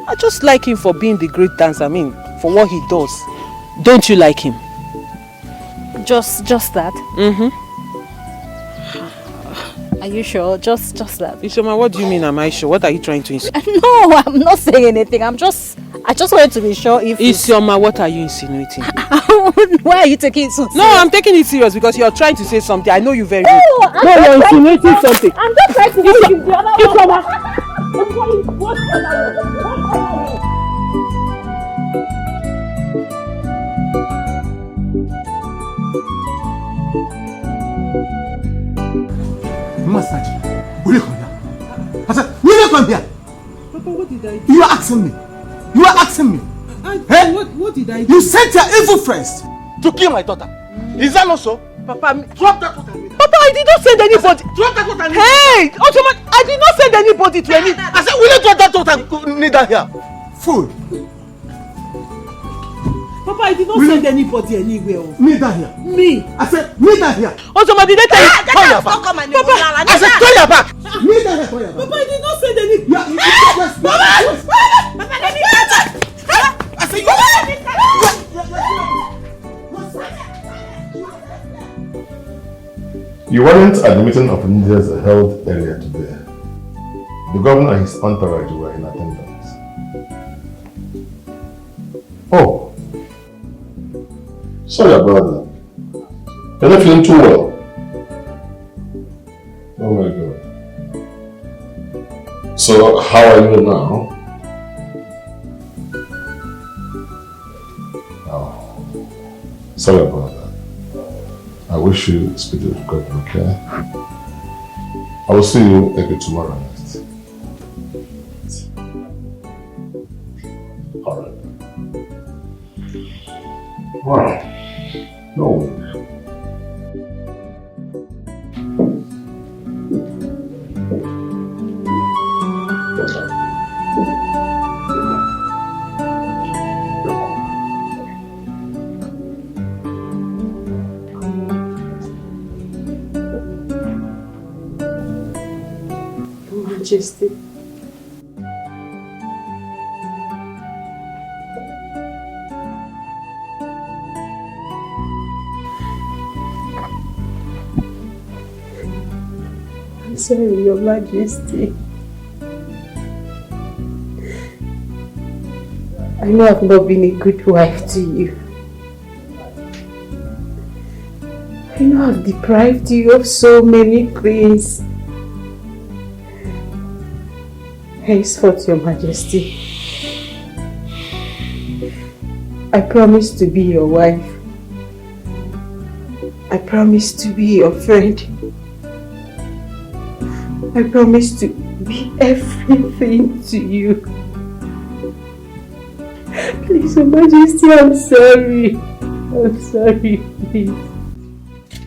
I just like him for being the great dancer, for what he does. Don't you like him? Just that? Are you sure? Just that? Ishoma, what do you mean, am I sure? What are you trying to insinuate? No, I'm not saying anything. I just wanted to be sure if... Ishoma, what are you insinuating? Why are you taking it so serious? No, I'm taking it serious because you're trying to say something. I know you very well. No, you're insinuating something. I'm just trying to make it the other way. Masaji, will you come here? I said, will you come here? Papa, what did I do? You are asking me. You are asking me. What did I do? You sent your evil friends to kill my daughter. Is that not so? Papa, drop that water. Papa, I did not send anybody. Drop that water. Hey, Ottoman, I did not send anybody to any. I said, will you drop that water? Need that here. Fool. Papa, I did not send anybody anywhere. Need that here. Me. I said, need that here. Ottoman, did they tell you? Turn your back. Papa, I said, turn your back. Need that here. Turn your back. Papa, I did not send any. Papa, let me get it. I said, You weren't at the meeting of leaders held earlier today. The governor and his entourage were in attendance. Oh, sorry about that. You're not feeling too well. Oh my God. So, how are you now? Oh, sorry about that. I wish you speedy recovery, okay? I will see you again tomorrow night. Alright. Wow. No. Majesty. I'm sorry, Your Majesty. I know I've not been a good wife to you. I know I've deprived you of so many things. Henceforth, Your Majesty, I promise to be your wife. I promise to be your friend. I promise to be everything to you. Please, Your Majesty, I'm sorry. I'm sorry, please.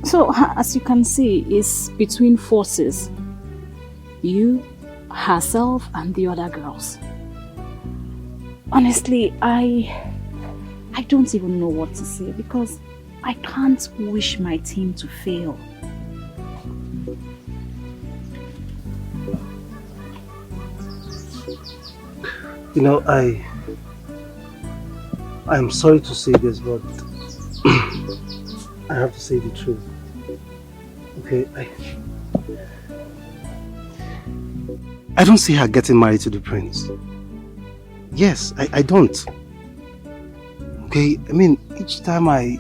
So, as you can see, it's between forces. You, herself, and the other girls. Honestly, I don't even know what to say because I can't wish my team to fail. You know, I'm sorry to say this, but I have to say the truth. Okay, I don't see her getting married to the prince. Yes, I don't. Okay, I mean, each time I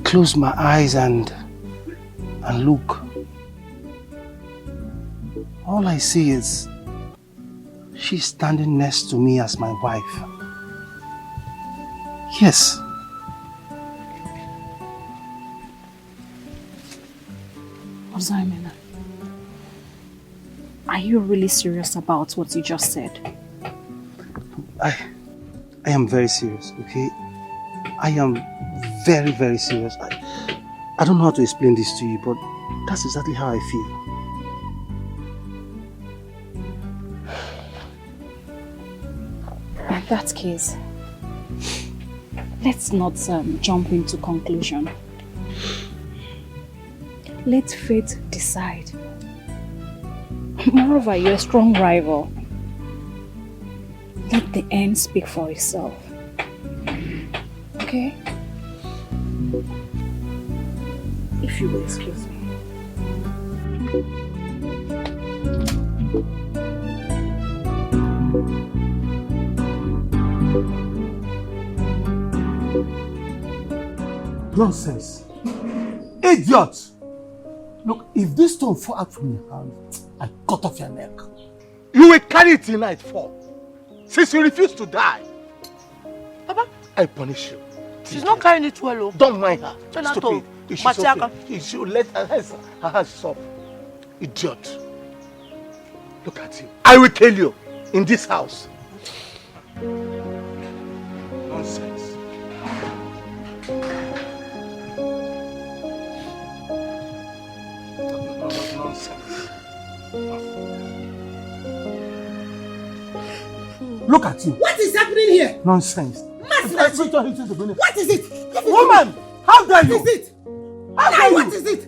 close my eyes and look, all I see is she's standing next to me as my wife. Yes. Ozaimena, are you really serious about what you just said? I am very serious, okay? I am very, very serious. I don't know how to explain this to you, but that's exactly how I feel. In that case, let's not jump into conclusion. Let fate decide. Moreover, you're a strong rival. Let the end speak for itself. Okay? If you will excuse me. Nonsense. Idiot! Look, if this stone fall out from your hand, I cut off your neck. You will carry it till nightfall. Since you refuse to die, Papa, I punish you. She's not carrying it well. Don't mind her. Stupid. She's okay. You should let her hands stop. Idiot. Look at you. I will kill you in this house. Nonsense. Nonsense. Look at you. What is happening here? Nonsense. What is it? Woman, how dare you? What is it? What is it?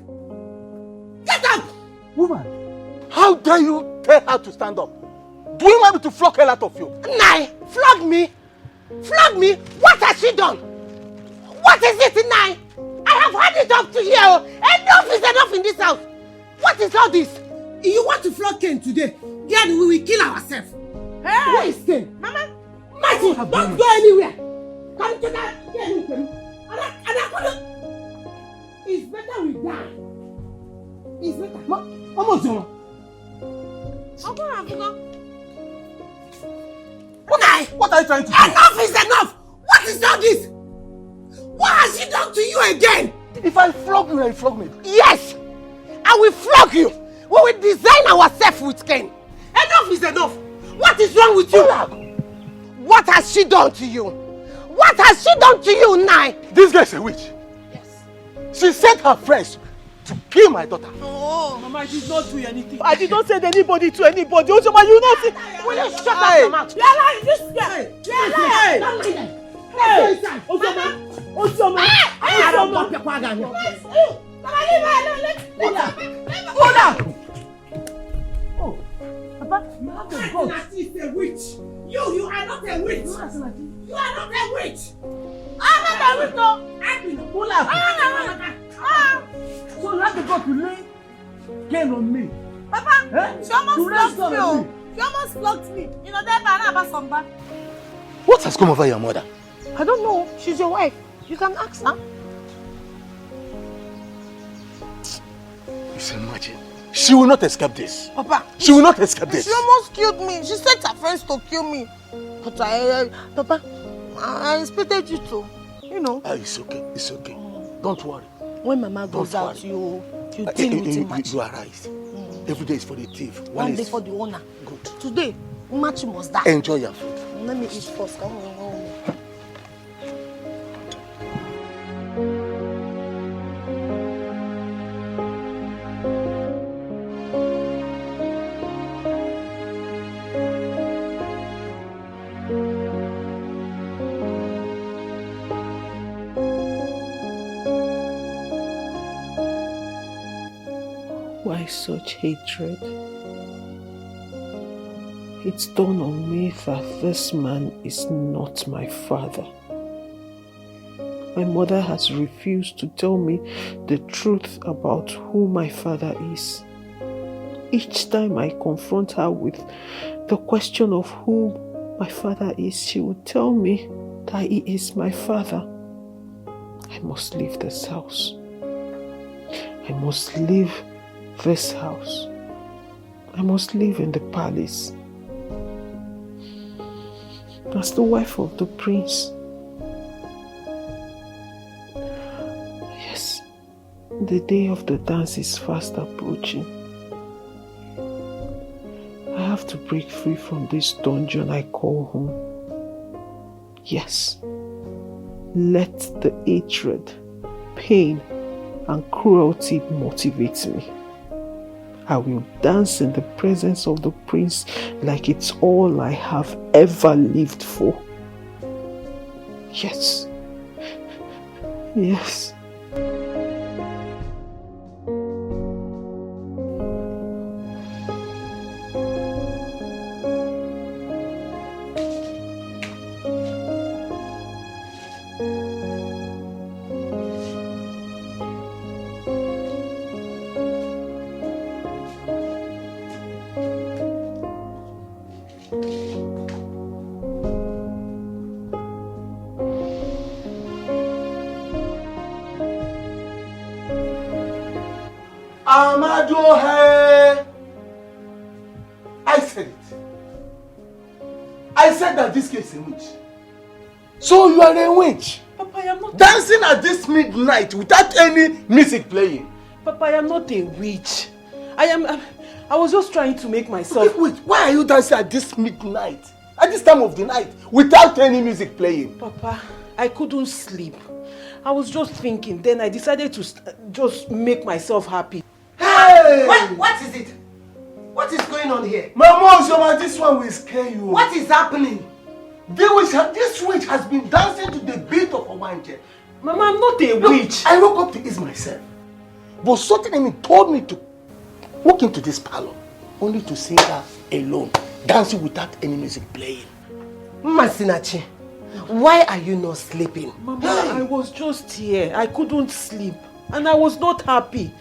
Get up! Woman, how dare you tell her to stand up? Do you want me to flog hell out of you? Nai, flog me? Flog me? What has she done? What is it, Nai? I have had it up to here. Enough is enough in this house. What is all this? You want to flog Ken today? Then we will kill ourselves. Hey! Where is Ken? Mama! Marty, don't go anywhere! Come to that! It's better we die. It's better. Almost done. What are you trying to do? Enough is enough! What is all this? What has she done to you again? If I flog you, you flog me. Yes! I will flog you! We will design ourselves with Ken. Enough is enough! What is wrong with you? What has she done to you? What has she done to you, Nai? This girl is a witch. Yes. She sent her friends to kill my daughter. Oh, Mama, I did not do anything. I did not send anybody to anybody. Ojoma, you know it. Will you shut up your mouth? You are lying, this girl. You are lying. Hey, Ojoma. Ojoma. I don't want your father. Mama, leave her alone. Oh, Papa, you have the goat. Is a witch. You are not a witch. You are not a witch. I'm not a witch. I'm not a witch. So you have to go to lay Ken on me. Papa, she almost blocked me. She almost blocked me. You know that about somebody. What has come over your mother? I don't know. She's your wife. You can ask her. Please imagine. She will not escape this. Papa. She will not escape this. She almost killed me. She sent her friends to kill me. But Papa, I expected you to, you know. It's okay. It's okay. Don't worry. When Mama goes out, you deal with him much. You are right. Every day is for the thief. One day for the owner. Good. Today, much must die. Enjoy your food. Let me eat first. Come on. Why such hatred? It's dawned on me that this man is not my father. My mother has refused to tell me the truth about who my father is. Each time I confront her with the question of who my father is, she will tell me that he is my father. I must leave this house. I must leave this house. I must live in the palace as the wife of the prince. Yes, the day of the dance is fast approaching. I have to break free from this dungeon I call home. Yes, let the hatred, pain, and cruelty motivate me. I will dance in the presence of the prince like it's all I have ever lived for. Yes. Yes. Amadohe! I said it. I said that this case is a witch. So you are a witch? Papa, I am not dancing at this midnight without any music playing. Papa, I am not a witch. I was just trying to make myself... Wait, why are you dancing at this midnight? At this time of the night without any music playing? Papa, I couldn't sleep. I was just thinking. Then I decided to just make myself happy. Hey! What is it? What is going on here? Mama, this one will scare you. What is happening? This witch has been dancing to the beat of a wanje. Mama, I'm not a witch. I woke up to ease myself. But something in me told me to walk into this parlor only to see her alone, dancing without any music playing. Masinachi, why are you not sleeping? Mama, I was just here. I couldn't sleep. And I was not happy.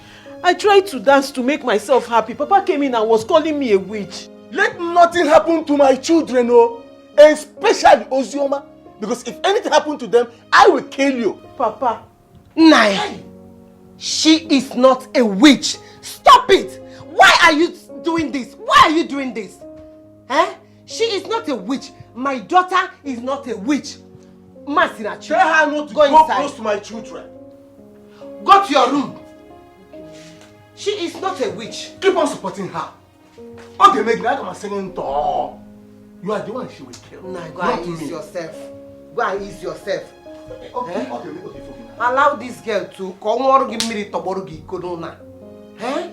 I tried to dance to make myself happy. Papa came in and was calling me a witch. Let nothing happen to my children, oh, especially Ozioma. Because if anything happened to them, I will kill you. Papa. Naya, she is not a witch. Stop it. Why are you doing this? Why are you doing this? Eh? She is not a witch. My daughter is not a witch. Masinachi, tell her not to go close to my children. Go to your room. She is not a witch. Keep on supporting her. Okay, make like I'm singing door. You are the one she will kill. Nah, go and ease yourself. Go and ease yourself. Okay, eh? okay. Allow this girl to come or give me the toborogi kodona. Eh?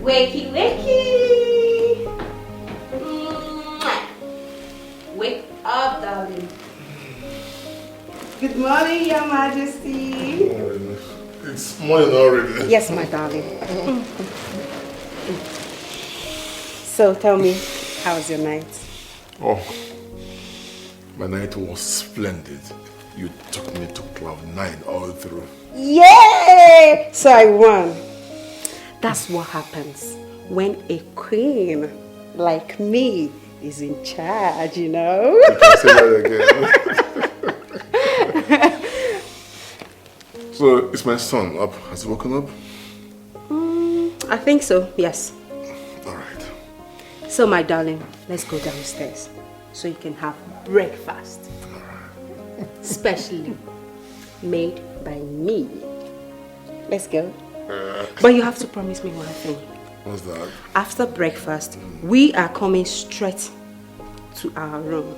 Wakey, wakey. Wake up, darling. Good morning, Your Majesty. It's morning already. Yes, my darling. So tell me, how was your night? Oh, my night was splendid. You took me to cloud 9 all through. Yay! So I won. That's what happens when a queen like me is in charge, you know. You can say that again. So, is my son up? Has he woken up? I think so, yes. All right. So, my darling, let's go downstairs so you can have breakfast. Specially made by me. Let's go. But you have to promise me one thing. What's that? After breakfast, we are coming straight to our room.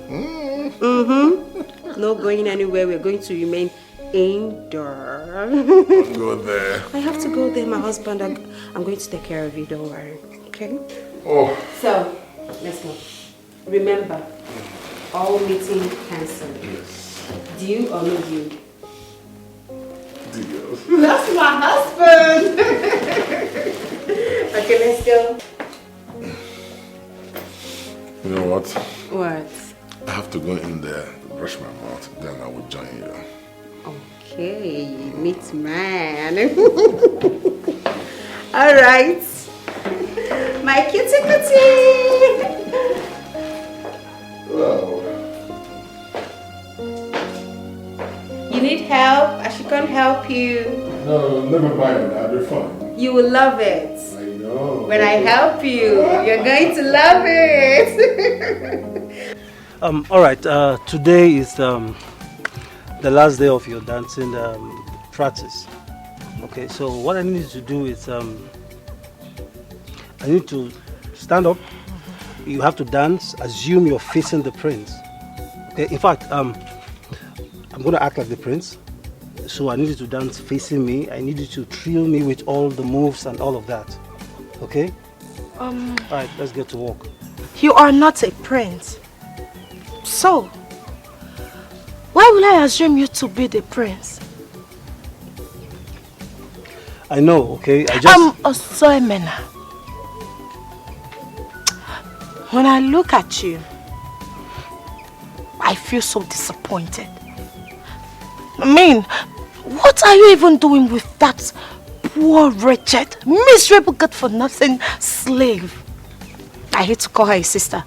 No going anywhere. We're going to remain indoors. Go there. I have to go there. My husband, I'm going to take care of you. Don't worry. Okay? Oh. So, let's go. Remember, all meeting cancelled. Yes. Due or no due? Deal. That's my husband. Okay, let's go. You know what? What? I have to go in there to brush my mouth, then I will join you. Okay, meet man. All right. My kitty kitty. Wow. You need help? I should come help you. No, never mind. I'll be fine. You will love it. I know. When I help you, you're going to love it. All right. Today is the last day of your dancing practice. Okay. So what I need you to do is I need to stand up. You have to dance. Assume you're facing the prince. Okay. In fact, I'm going to act like the prince. So I need you to dance facing me. I need you to thrill me with all the moves and all of that. Okay? All right, let's get to work. You are not a prince. So, why will I assume you to be the prince? I know, okay? I'm Osoemena. When I look at you, I feel so disappointed. I mean, what are you even doing with that poor, wretched, miserable, good-for-nothing slave? I hate to call her a sister.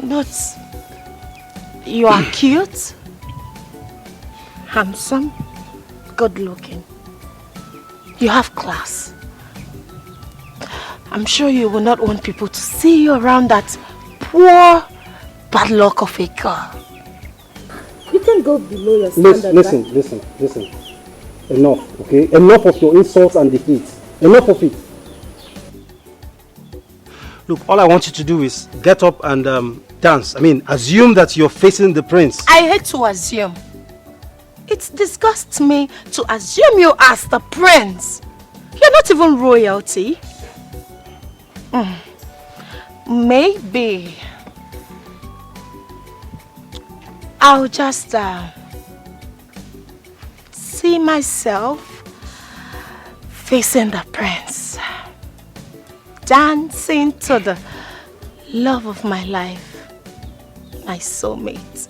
But you are cute, handsome, good-looking. You have class. I'm sure you will not want people to see you around that poor, bad luck of a girl. You can't go below your standard. Listen. Enough, okay? Enough of your insults and defeats. Enough of it. Look, all I want you to do is get up and dance. I mean, assume that you're facing the prince. I hate to assume. It disgusts me to assume you as the prince. You're not even royalty. Maybe I'll just see myself facing the prince, dancing to the love of my life, my soulmate,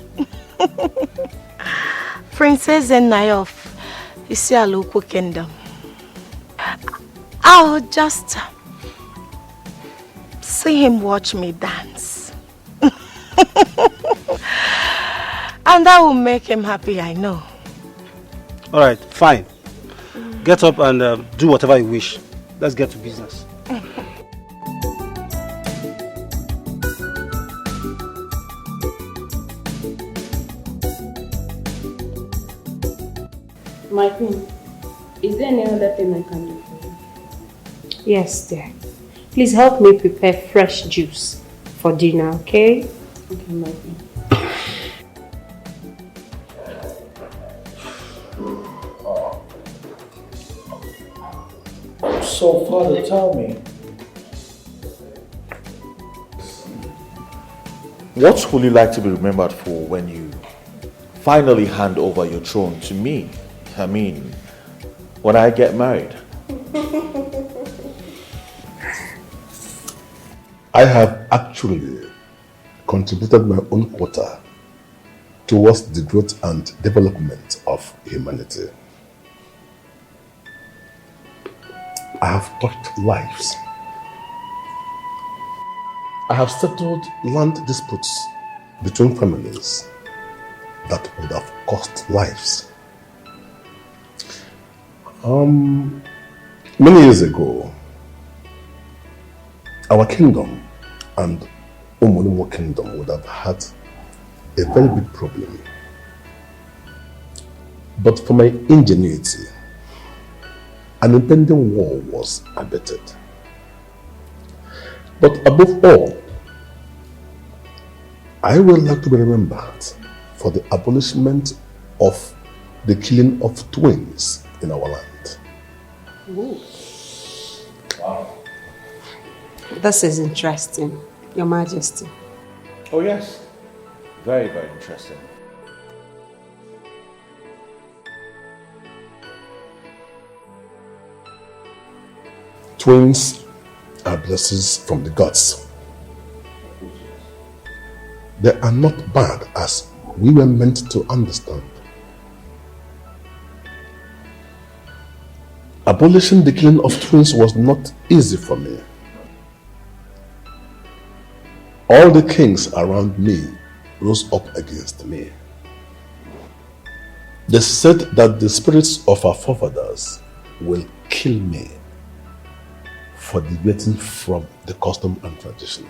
Princess NNEBE of Isialuku Kingdom. I'll just see him watch me dance. And that will make him happy, I know. All right, fine. Get up and do whatever you wish. Let's get to business. My queen, is there any other thing I can do for you? Yes, dear. Please help me prepare fresh juice for dinner, okay? Okay, my queen. So, Father, tell me, what would you like to be remembered for when you finally hand over your throne to me? I mean, when I get married. I have actually contributed my own quota towards the growth and development of humanity. I have touched lives. I have settled land disputes between families that would have cost lives. Many years ago, our kingdom and Omonimo kingdom would have had a very big problem. But for my ingenuity, an impending war was abated. But above all, I would like to be remembered for the abolishment of the killing of twins in our land. Ooh. Wow. This is interesting, Your Majesty. Oh yes, very, very interesting. Twins are blessings from the gods. They are not bad as we were meant to understand. Abolishing the killing of twins was not easy for me. All the kings around me rose up against me. They said that the spirits of our forefathers will kill me for deviating from the custom and tradition.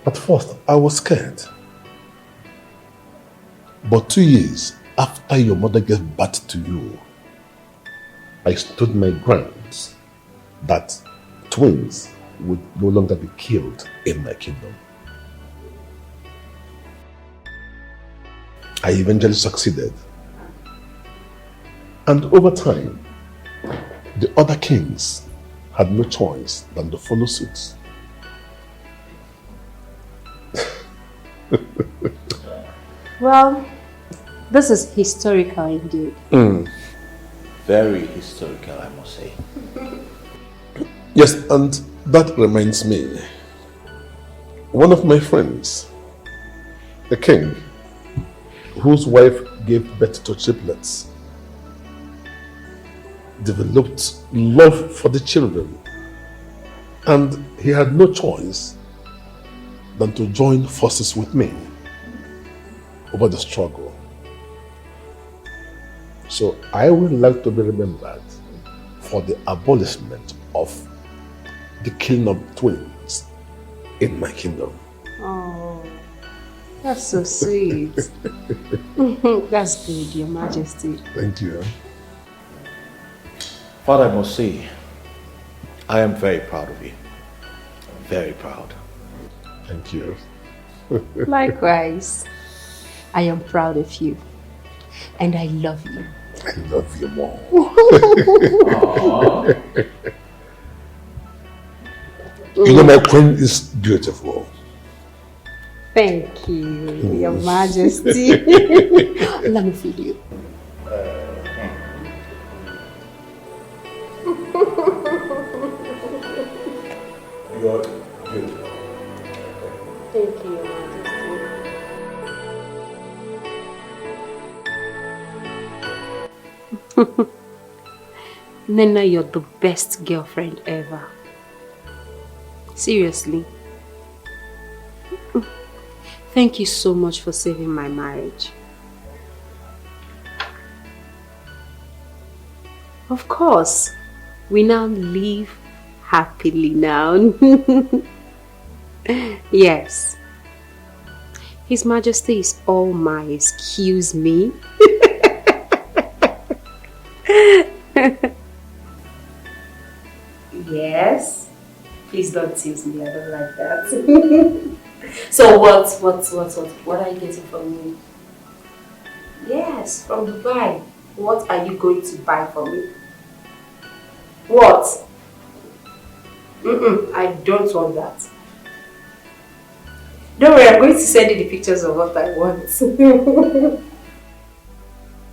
At first, I was scared. But 2 years after your mother gave birth to you, I stood my grounds that twins would no longer be killed in my kingdom. I eventually succeeded. And over time, the other kings had no choice than to follow suit. Well, this is historical indeed. Very historical, I must say. Yes, and that reminds me. One of my friends, a king, whose wife gave birth to triplets, developed love for the children, and he had no choice than to join forces with me over the struggle. So I would like to be remembered for the abolishment of the killing of twins in my kingdom. Oh, that's so sweet. That's good, Your Majesty. Thank you. Father, I must say, I am very proud of you. Very proud. Thank you. Likewise, I am proud of you. And I love you. I love you more. You know, my queen is beautiful. Thank you, Your Majesty. Let me feed you. You're beautiful. Thank you, Your Majesty. Nena, you're the best girlfriend ever. Seriously. Thank you so much for saving my marriage. Of course, we now live happily now. Yes. His Majesty is all my excuse me. Yes. Please don't tease me, I don't like that. So what are you getting from me? Yes, from Dubai. What are you going to buy for me? What? I don't want that. Don't worry, I'm going to send you the pictures of what I want.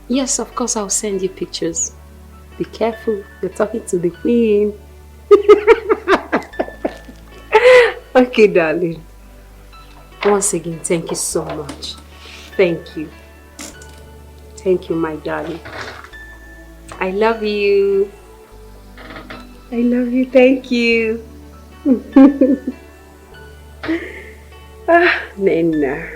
Yes, of course I'll send you pictures. Be careful, you're talking to the queen. Okay, darling. Once again, thank you so much. Thank you. Thank you, my darling. I love you. I love you, thank you. Nena.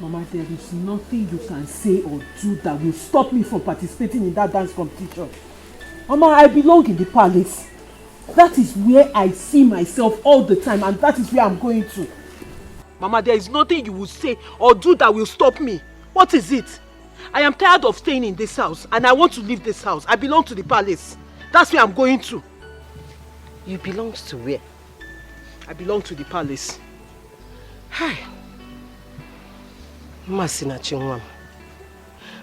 Mama, there is nothing you can say or do that will stop me from participating in that dance competition. Mama, I belong in the palace. That is where I see myself all the time, and that is where I'm going to. Mama, there is nothing you will say or do that will stop me. What is it? I am tired of staying in this house, and I want to leave this house. I belong to the palace. That's where I'm going to. You belong to where? I belong to the palace. Hi. Masinachi, Nwam.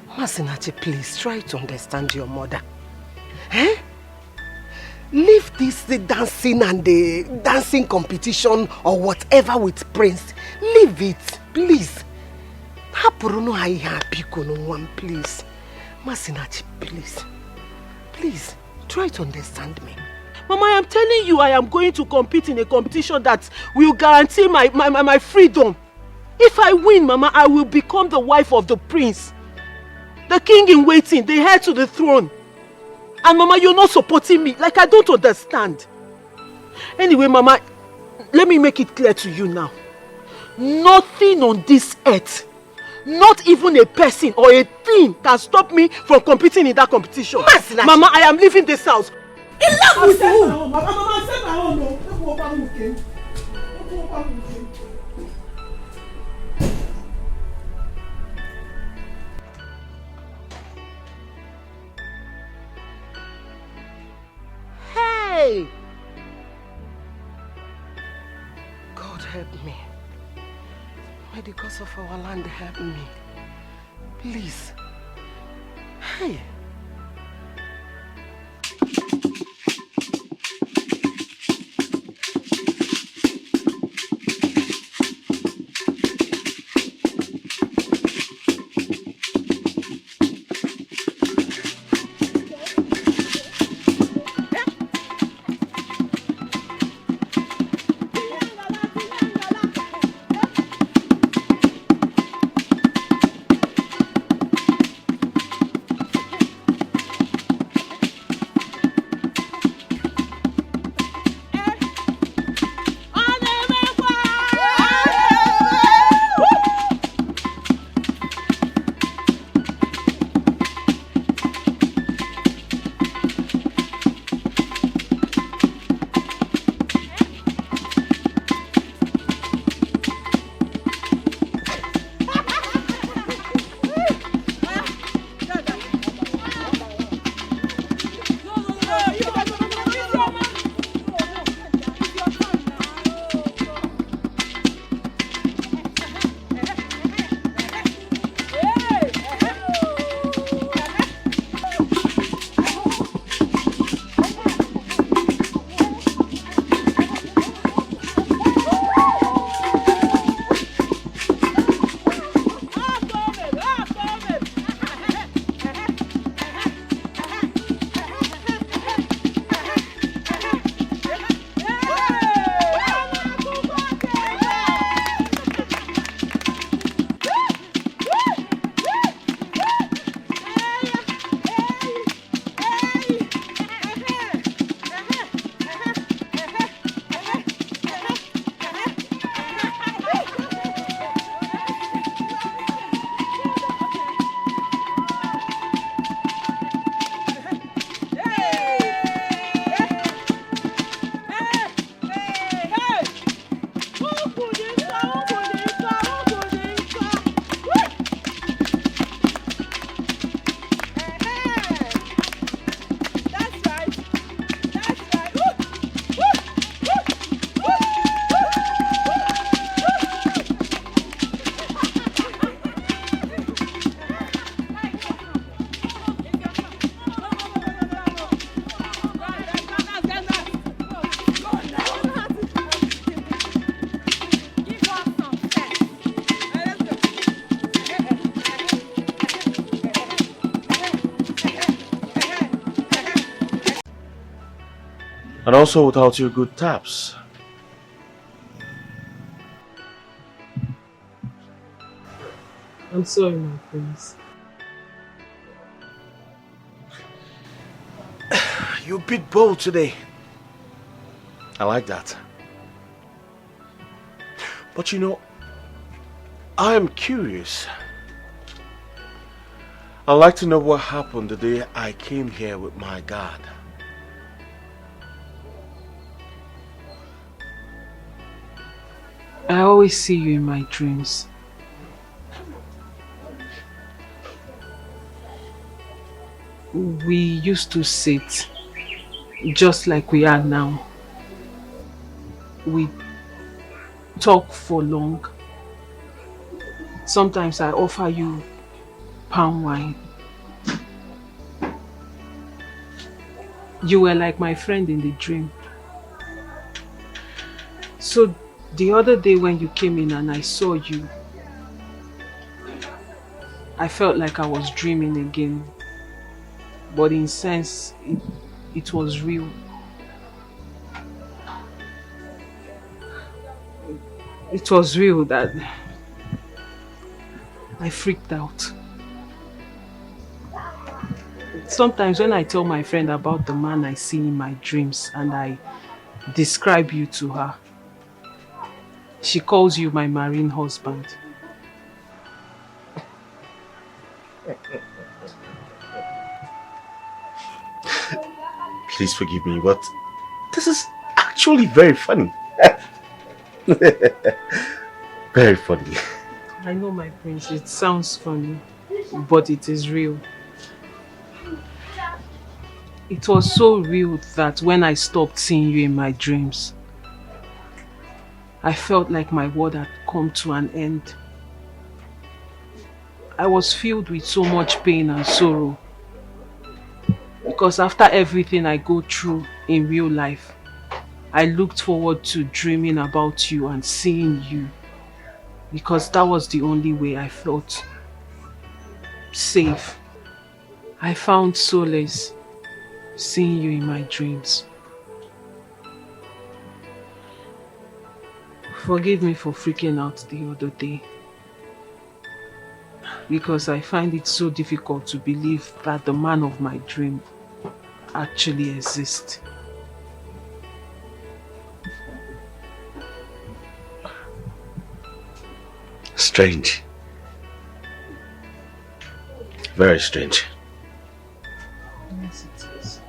Masinachi, please try to understand your mother. Eh? Leave the dancing and the dancing competition or whatever with Prince. Leave it, please. Hapuruno hai happy kono Nwam, please. Masinachi, please. Please, try to understand me. Mama, I am telling you, I am going to compete in a competition that will guarantee my freedom. If I win, Mama, I will become the wife of the prince. The king in waiting, the heir to the throne. And Mama, you're not supporting me. Like, I don't understand. Anyway, Mama, let me make it clear to you now. Nothing on this earth, not even a person or a thing, can stop me from competing in that competition. Mama, I am leaving this house. Enough with you! Mama, say my own, no. Hey! God help me. May the gods of our land help me. Please. Hey! And also without your good taps. I'm sorry, my prince. You're a bit bold today. I like that. But you know, I am curious. I'd like to know what happened the day I came here with my guard. I always see you in my dreams. We used to sit just like we are now. We talk for long. Sometimes I offer you palm wine. You were like my friend in the dream. So the other day when you came in and I saw you, I felt like I was dreaming again. But in sense, it was real. It was real that I freaked out. Sometimes when I tell my friend about the man I see in my dreams and I describe you to her, she calls you my marine husband. Please forgive me, but this is actually very funny. Very funny. I know, my prince, it sounds funny, but it is real. It was so real that when I stopped seeing you in my dreams, I felt like my world had come to an end. I was filled with so much pain and sorrow. Because after everything I go through in real life, I looked forward to dreaming about you and seeing you. Because that was the only way I felt safe. I found solace seeing you in my dreams. Forgive me for freaking out the other day. Because I find it so difficult to believe that the man of my dream actually exists. Strange. Very strange. Yes, it is.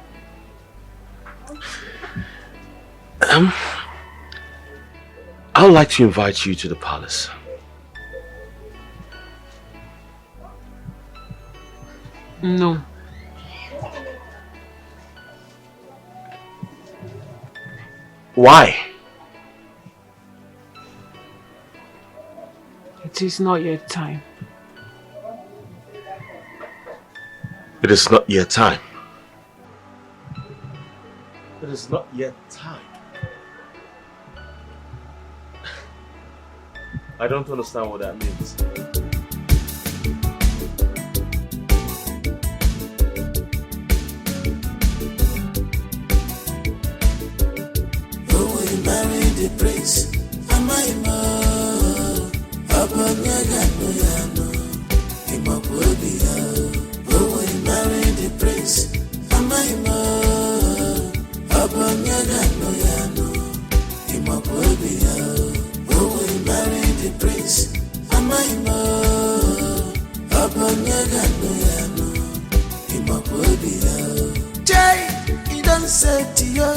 I would like to invite you to the palace. No. Why? It is not yet time. It is not yet time. It is not yet time. I don't understand what that means. Marry the prince, am I more? Upon Yagano, Imopobia. Oh, we marry the prince, am I more? Upon Yagano, Imopobia. Oh, we marry the prince, am I more? Upon Yagano, Imopobia. Jay, he don't say to you.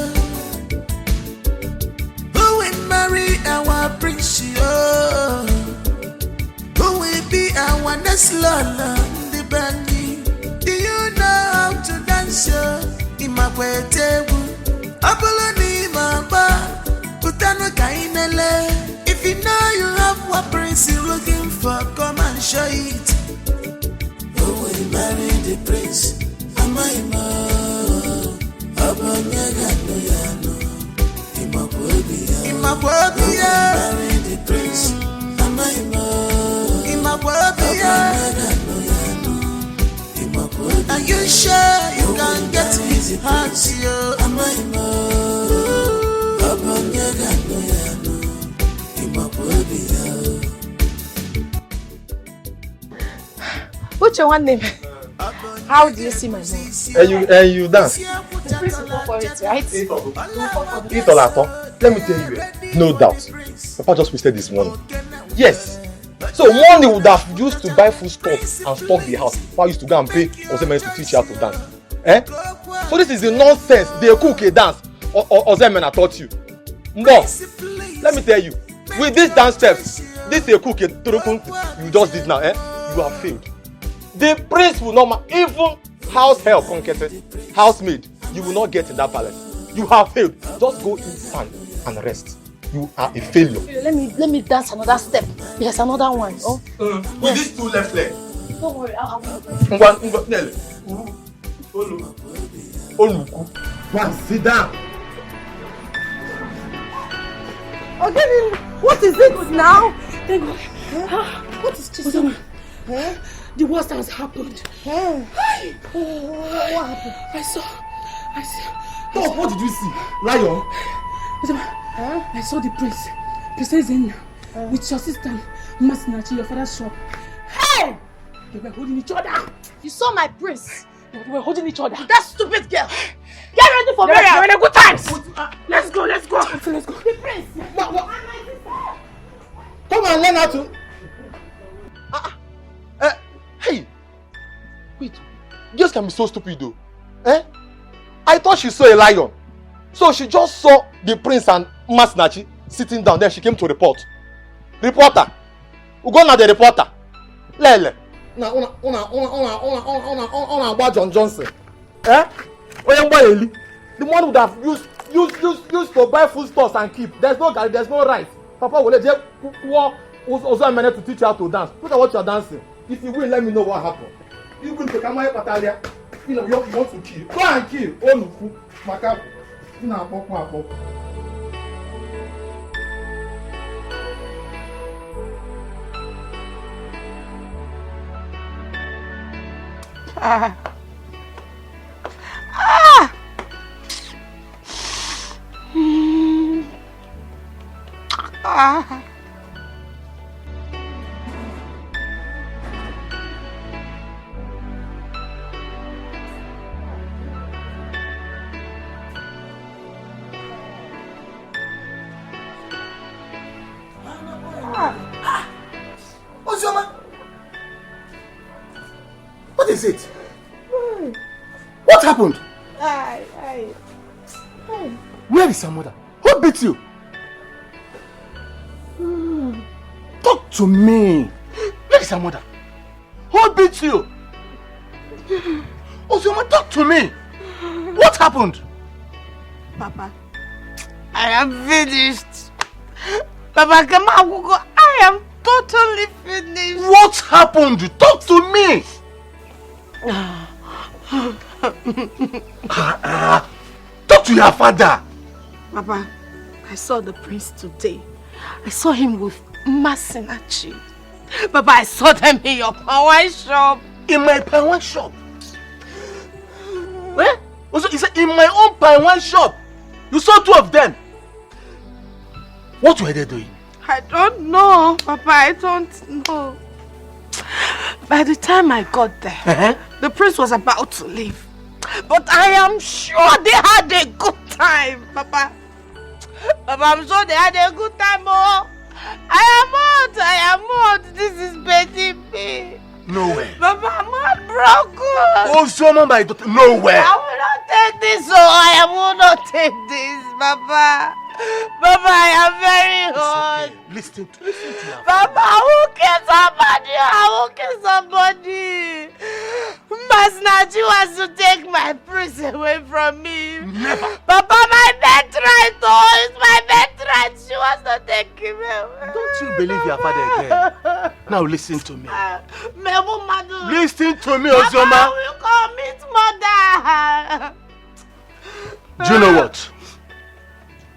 Marry our prince, who will be our next Lola, the bandy. Do you know how to dance? In my way, Apollo, Mamba, Putano Kainele. If you know you have what prince you're looking for, come and show it. Who will marry the prince? Am I more? Abanyagano. Imapobia, marry the prince. Am I more? Imapobia. Are you sure you can get his heart? Am I more? What's your one name? How do you see my nose? And you dance. The prince will for it, right? Eat all at all. Let me tell you, no doubt. Papa just wasted this money. Yes. So money would have used to buy food stuff and stock the house. Papa used to go and pay Ozemen to teach you how to dance. So this is the nonsense. They cook a dance. Ozemen taught you. But let me tell you, with these dance steps, this a cook you just did now, you have failed. The prince will not, even house help, housemaid, you will not get in that palace. You have failed. Just go inside and rest. You are a failure. Let me dance another step. Yes, another one. Oh. With these two left legs. Don't worry, I'll One, sit down. Okay, what is it now? Thank God. What is this? The worst has happened. What happened? I saw. Oh, what did you see? Lion? I saw the princess in with your sister, Masinachi, your father's shop. Hey! They were holding each other. You saw my prince? They were holding each other. That stupid girl! Get ready for burial! You're in a good times! Let's go! The prince! Come and learn how to... Hey! Wait, girls can be so stupid though. I thought she saw a lion. So she just saw the prince and Masinachi sitting down. Then she came to report. Reporter. Ugona the reporter. Lele. Una John Johnson. The money would have used to buy food stores and keep. There's no garlic, there's no rice. Papa will let you also a minute to teach you how to dance. Look at what you're dancing. If you will, let me know what happened. You will become my battalion. You know, you want to kill. Go and kill. Oh, no. Maka. You know, pop. What is it? What happened? Where is your mother? Who beat you? Talk to me. Where is your mother? Who beat you? Ozoma, talk to me. What happened? Papa, I am finished. Papa, come on, I am totally finished. What happened? Talk to me. Talk to your father. Papa, I saw the prince today. I saw him with Masinachi. Papa, I saw them in your power shop. In my power shop? Where? Also, he said in my own power shop. You saw two of them. What were they doing? I don't know, Papa. I don't know. By the time I got there, the prince was about to leave. But I am sure they had a good time, Papa. Papa, I'm sure they had a good time, oh. I am old. This is beating me. No way. Papa, I'm heartbroken. Oh, someone my daughter. No way. I will not take this, I will not take this, Papa. Papa, I am very hurt. Okay. Listen to your Papa, I will kill somebody. Masinachi wants to take my prince away from me. Never. Papa, my birthright, it's my birthright. She wants to take him away. Don't you believe your father again? Now listen to me. Listen to me, Ozoma. Papa will commit murder. Do you know what?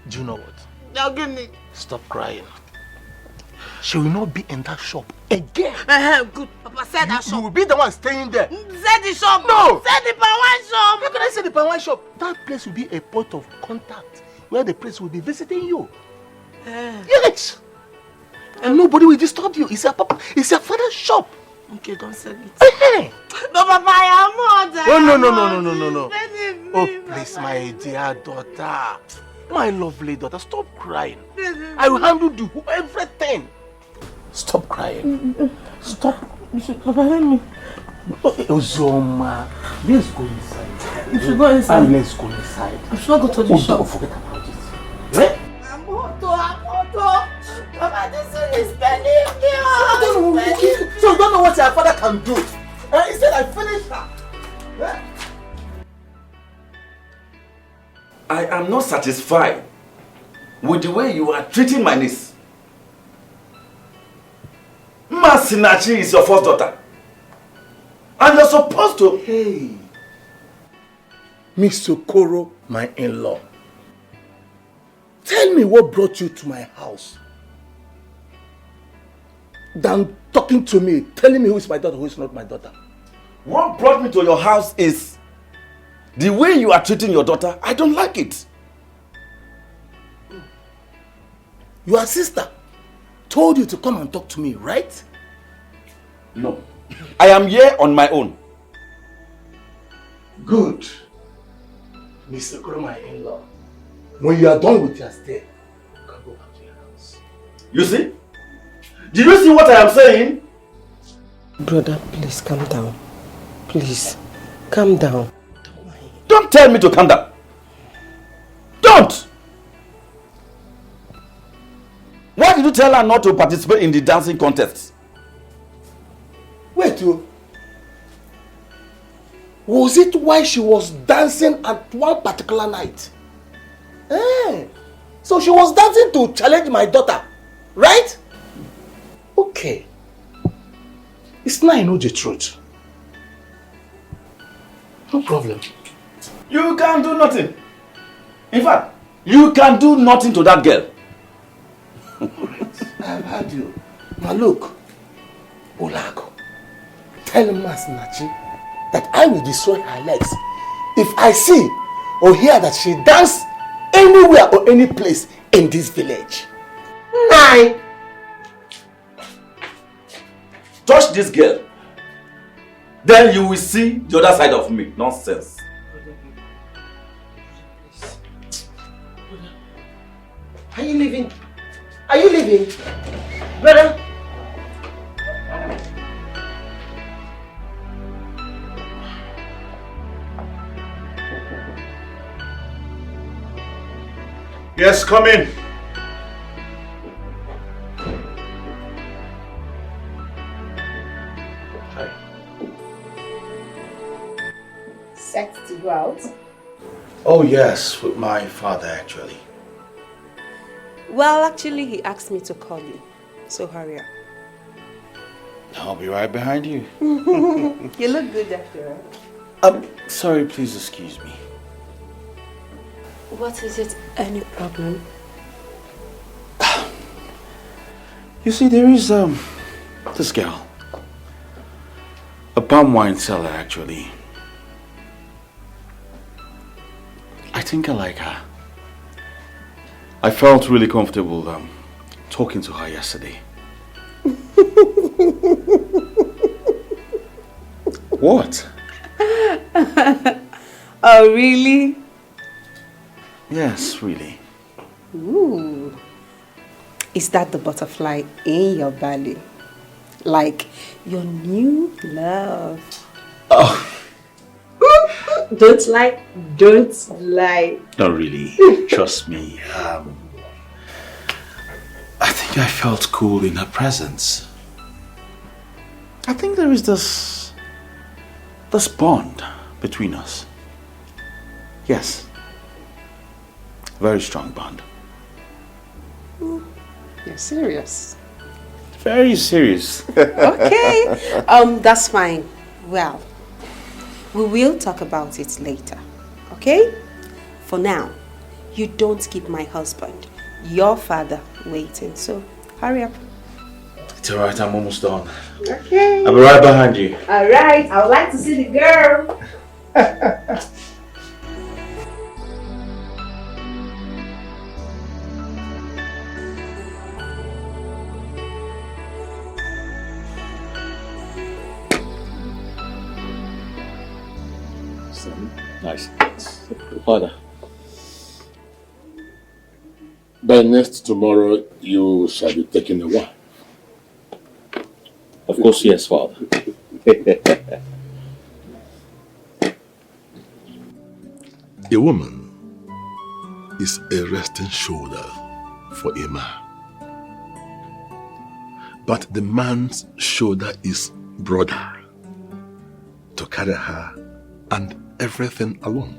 Do you know what? Ogini. Stop crying. She will not be in that shop again. Good. Papa, say that shop. You will be the one staying there. Say the shop. No. Say the power shop. How can I say the power shop? That place will be a point of contact where the prince will be visiting you. Yes. And nobody will disturb you. It's your papa. It's your father's shop. Okay, don't sell it. But Papa, I am more. No. Oh, please, my dear daughter. My lovely daughter, stop crying. I will handle everything. Stop crying. Stop. Papa, let me. Ozoma, let's go inside. You should go inside. Let's go inside. I should not go to the shop. Don't forget about it. Eh? I'm Papa, this one is spelling me. So you don't know what your father can do. He said I finished her. I am not satisfied with the way you are treating my niece. Masinachi is your first daughter. And you're supposed to... Hey, Miss Okoro, my in-law. Tell me what brought you to my house. Than talking to me, telling me who is my daughter, who is not my daughter. What brought me to your house is the way you are treating your daughter. I don't like it. Your sister told you to come and talk to me, right? No. I am here on my own. Good. Mr. Okoro, my in-law. When you are done with your stay, you can go back to your house. You see? Did you see what I am saying? Brother, please calm down. Please, calm down. Don't tell me to calm down. Don't! Why did you tell her not to participate in the dancing contest? Wait, was it why she was dancing at one particular night? So she was dancing to challenge my daughter, right? Okay. It's now I know the truth. No problem. You can do nothing. In fact, you can do nothing to that girl. I've heard you. Now look, Olago, tell Masinachi that I will destroy her legs if I see or hear that she dances anywhere or any place in this village. Nine. Touch this girl, then you will see the other side of me. Nonsense. Are you leaving? Are you leaving? Brother? Yes, come in. Set to go out? Oh yes, with my father actually. Well, actually, he asked me to call you. So hurry up. I'll be right behind you. You look good after all. Sorry, please excuse me. What is it? Any problem? You see, there is this girl. A palm wine seller actually. I think I like her. I felt really comfortable talking to her yesterday. What? Oh, really? Yes, really. Ooh. Is that the butterfly in your belly? Like your new love? Oh. Don't lie. Not really. Trust me. I think I felt cool in her presence. I think there is this bond between us. Yes. Very strong bond. You're serious? Very serious. Okay. That's fine. Well, we will talk about it later. Okay? For now, you don't keep my husband, your father, waiting. So, hurry up. It's alright, I'm almost done. Okay. I'll be right behind you. Alright, I would like to see the girl. Father. By next tomorrow, you shall be taking a wife. Of course, yes, Father. A woman is a resting shoulder for a man. But the man's shoulder is broader to carry her and everything along.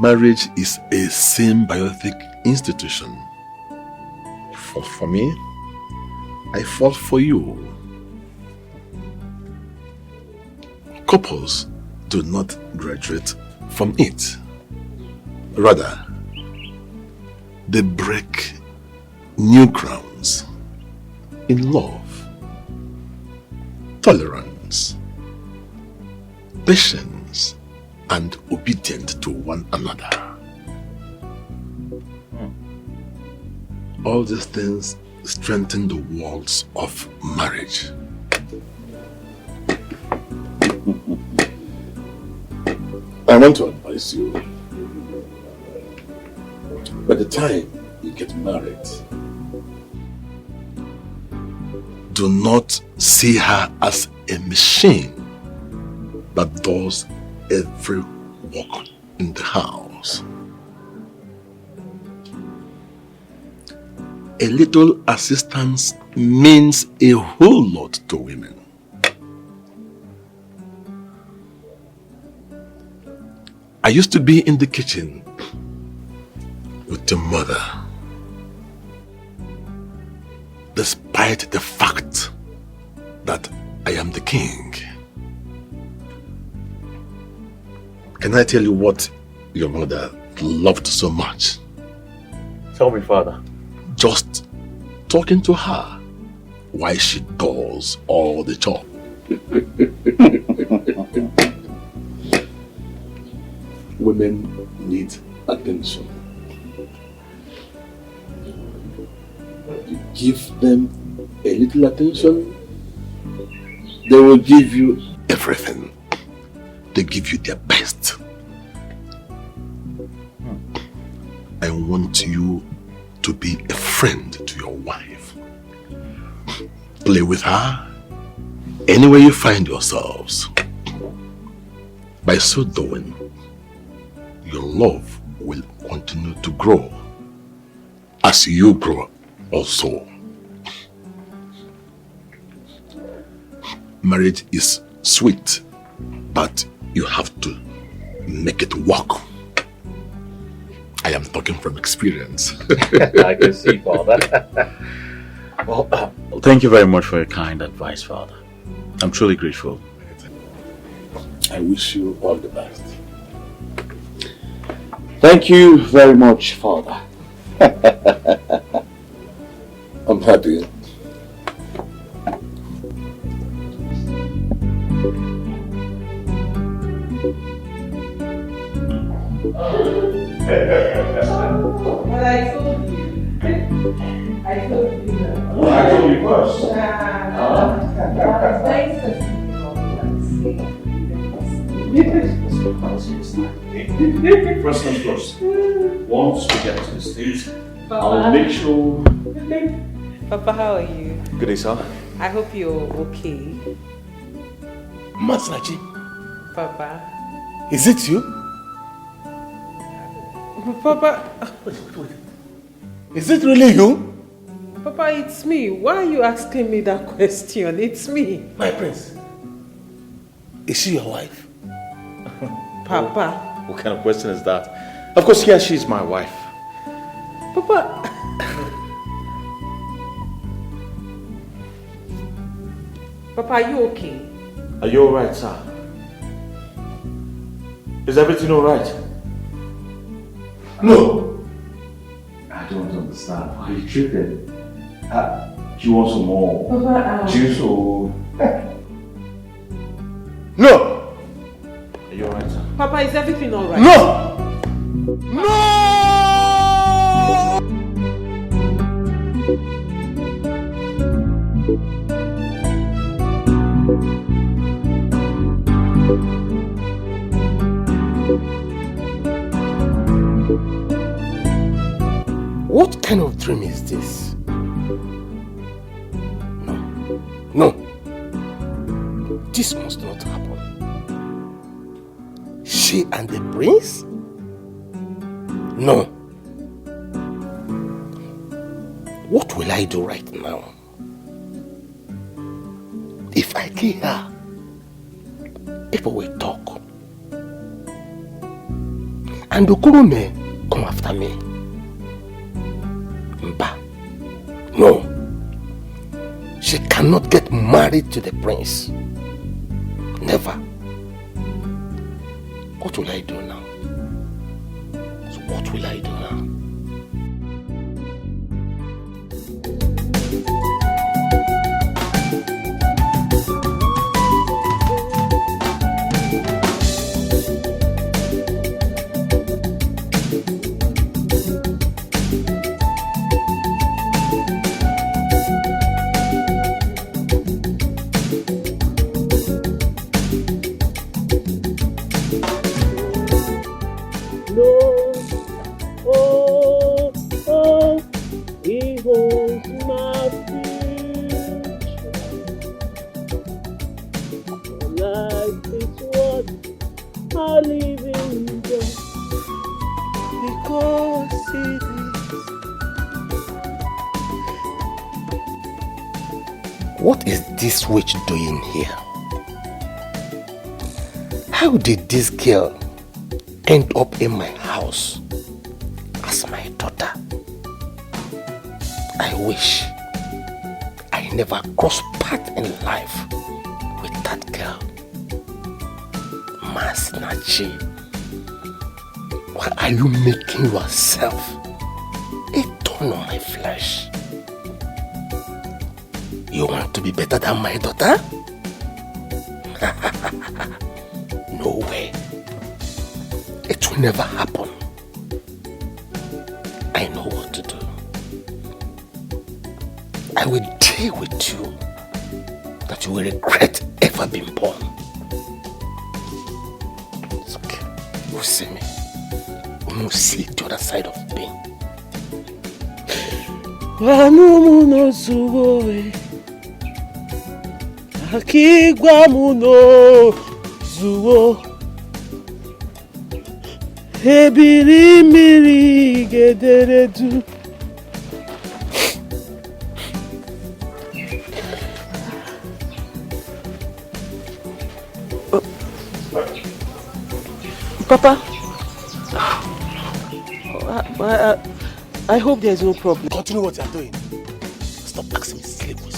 Marriage is a symbiotic institution. Fought for me, I fought for you. Couples do not graduate from it. Rather, they break new grounds in love, tolerance, patience, and obedience to one another. All these things strengthen the walls of marriage. I want to advise you, by the time you get married, do not see her as a machine that does every work in the house. A little assistance means a whole lot to women. I used to be in the kitchen with your mother, despite the fact that I am the king. Can I tell you what your mother loved so much? Tell me, Father. Just talking to her while she does all the job. Women need attention. You give them a little attention, they will give you everything. They give you their best. I want you to be a friend to your wife. Play with her anywhere you find yourselves. By so doing, your love will continue to grow as you grow also. Marriage is sweet, but you have to make it work. I am talking from experience. I can see, Father. Well, thank you very much for your kind advice, Father. I'm truly grateful. I wish you all the best. Thank you very much, Father. I'm happy. But I told you. I told you. Well, I told you first. First things first. Once we get to the state, I'll make sure. Papa, how are you? Good day, sir. I hope you're okay. Masnachi, Papa. is it you? Papa. Wait. Is it really you? Papa, it's me. Why are you asking me that question? It's me. My prince. Is she your wife? Papa. What kind of question is that? Of course, yes, she's my wife. Papa. Papa, are you okay? Are you alright, sir? Is everything alright? No. I don't understand. Why are you tripping? Do you want some more Papa, juice or... No. Are you alright, sir? Papa, is everything alright? No. No. What kind of dream is this? No. This must not happen. She and the prince? No. What will I do right now? If I kill her, people will talk. And Okoro may come after me. Mba. No. She cannot get married to the prince. Never. What will I do now? So what will I do now? What is this witch doing here? How did this girl end up in my house as my daughter? I wish I never crossed paths in life with that girl. Masinachi, why are you making yourself a thorn on my flesh? You want to be better than my daughter? No way. It will never happen. I know what to do. I will deal with you that you will regret ever being born. It's okay. You see me. You will see the other side of me. Akigwamuno zuo ebiri miri gederedu Papa, I hope there is no problem. Continue what you are doing. Stop asking me silly questions.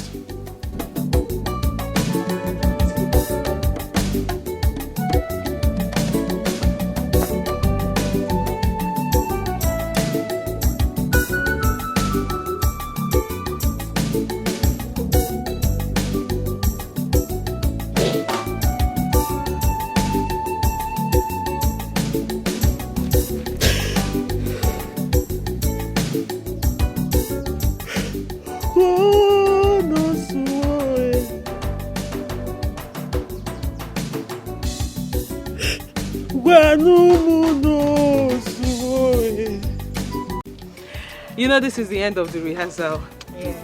You know, this is the end of the rehearsal. Yeah.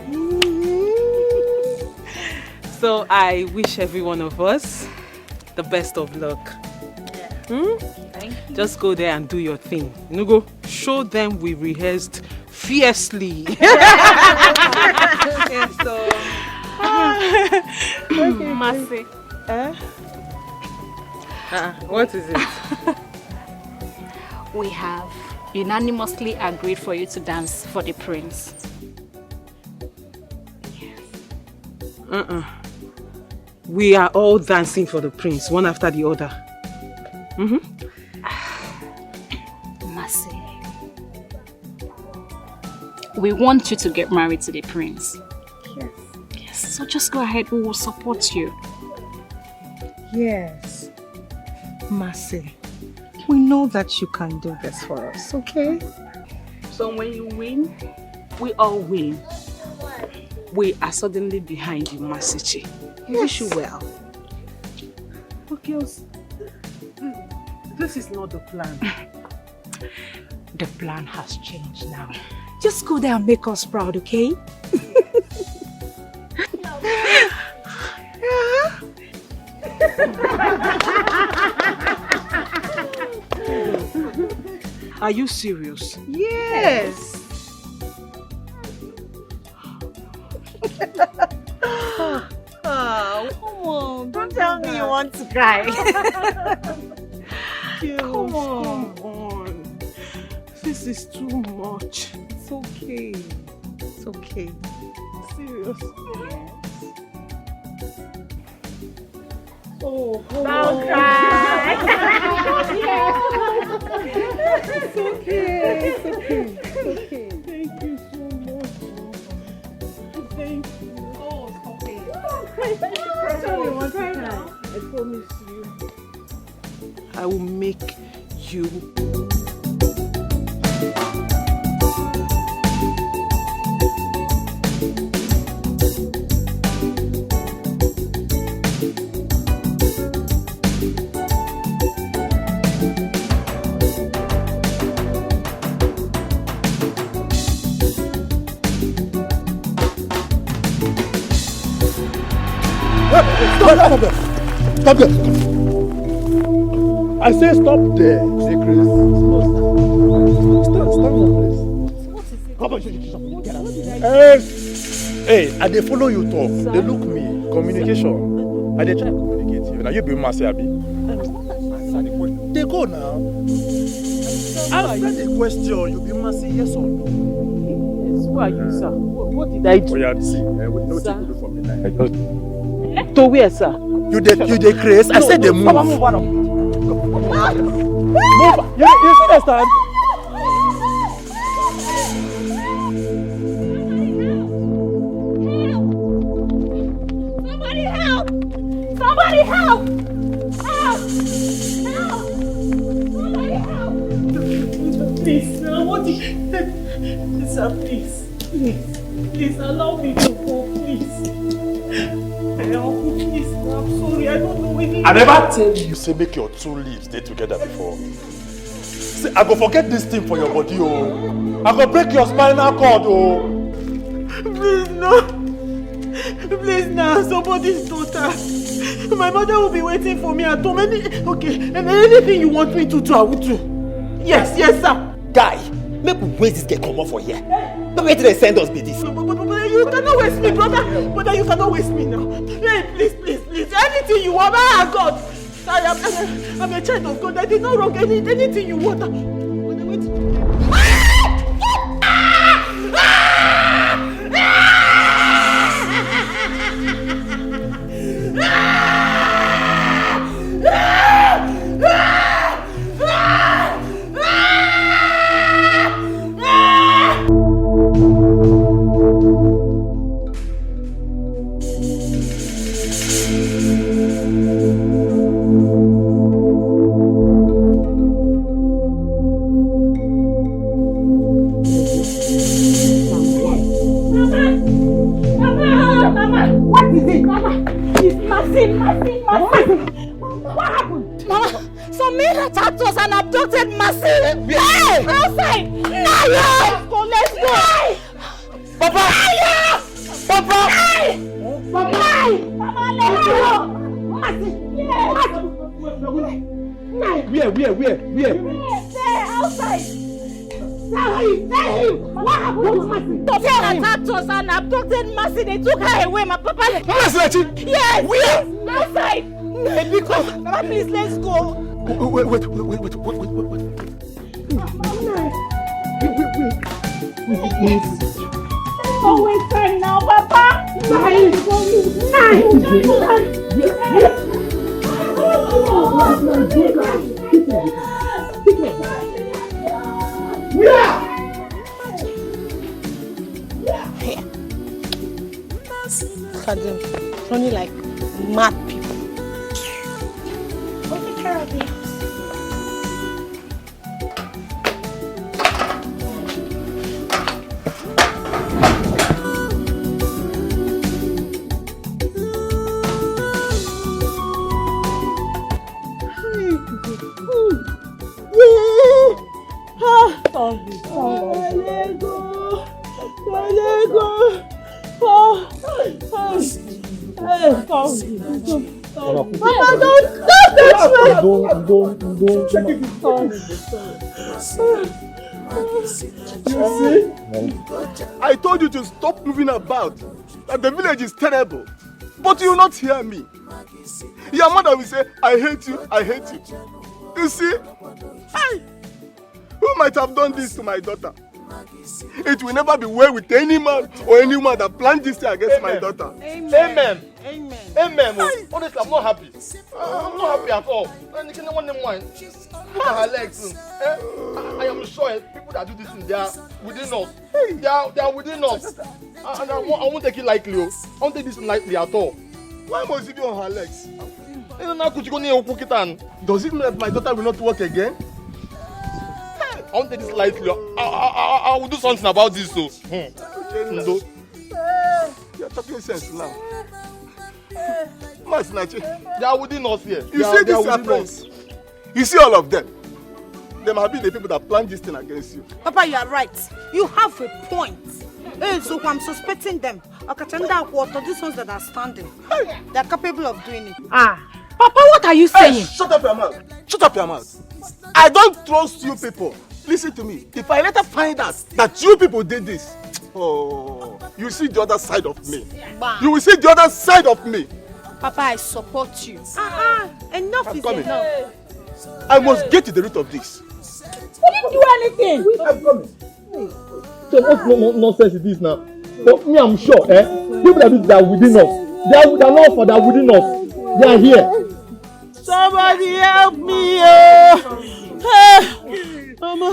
So I wish every one of us the best of luck. Thank you. Just go there and do your thing. You know, go show them we rehearsed fiercely. Yeah, so Mercy. What is it? We have unanimously agreed for you to dance for the prince. We are all dancing for the prince, one after the other. Mercy. We want you to get married to the prince. Yes, so just go ahead, we will support you. yes, Mercy, we know that you can do this for us, okay? So when you win, we all win. We are suddenly behind you, Masichi. We wish you well. But girls, This is not the plan. The plan has changed now. Just go there and make us proud, okay? Are you serious? Yes. Oh, come on. Don't tell me you want to cry. Come on. This is too much. It's okay. It's okay. Serious. Oh, don't cry. It's okay. It's okay. It's okay. Thank you so much. Thank you. Oh, stop it. Tell me one time. I promise you. I will make you. Stop there! I say stop there, Chris. Stand up, please. Come on, get out. Hey, I dey follow you talk. They look me. Communication. I dey try to communicate you. Now you be master, abi. They go now. Answer the question. You be master, yes or no? Yes. Who are you, sir? What did I do? Oh yeah, see. We know what you do for me now. To where, sir? You dey craze. I said they move. Move. You see that stand? Somebody help! Somebody help! Help! Help! Somebody help! Please, sir, what is... Sir, please allow me to go, please. Uncle, please, I'm sorry, I don't know anything. I never tell you, say make your two leaves stay together before. See, I go forget this thing for your body, oh. I go break your spinal cord, oh. Please, no. Please, now, somebody's daughter. My mother will be waiting for me at home. Okay, and anything you want me to do, I will do. Yes, sir. Guy, make we waste this girl come off for here. No wait till they send us be this. But you cannot waste me, brother. Brother, you cannot waste me now. Hey, please. Anything you want, my God. I'm a child of God. I did not wrong anything you want. What happened? Mama, some men attacked us and abducted Mercy. Hey! Outside! Naya! Let's go! Papa! Naya! Papa! Hey! Papa! Mama, let's go! Mercy! Where? There, outside! Tell him! What happened to Mercy? They attacked us and abducted Mercy. They took her away, my papa. Mercy! Yes! Where? Outside! Because... Mama, please, let's go. Wait. Always time now, Papa. Nine. Look at them, running like mad people. Go take care of it. Mama, don't touch You see? I told you to stop moving about. That the village is terrible. But you will not hear me. Your mother will say, I hate you, I hate you. You see? Who might have done this to my daughter? It will never be well with any man or any woman that planned this thing against my daughter. Amen. Amen. Honestly, I'm not happy. I'm not happy at all. Look at her legs. I am sure people that do this thing, they are within us. They are within us. And I won't take it lightly. I won't take this lightly at all. Why must it be on her legs? Does it mean that my daughter will not work again? I won't take this lightly. I will do something about this. So. You're talking sense now. They are within us here. You see this your friends? You see all of them? They might be the people that planned this thing against you. Papa, you are right. You have a point. So I'm suspecting them. These ones that are standing, they are capable of doing it. Papa, what are you saying? Shut up your mouth. Shut up your mouth. I don't trust you people. Listen to me. If I later find out that you people did this, you see the other side of me. You will see the other side of me. Papa, I support you. Enough is enough. I must get to the root of this. We didn't do anything. I'm coming. So what nonsense is this now? But me, I'm sure, people that are within us. They are not for that within us. They are here. Somebody help me! Mama.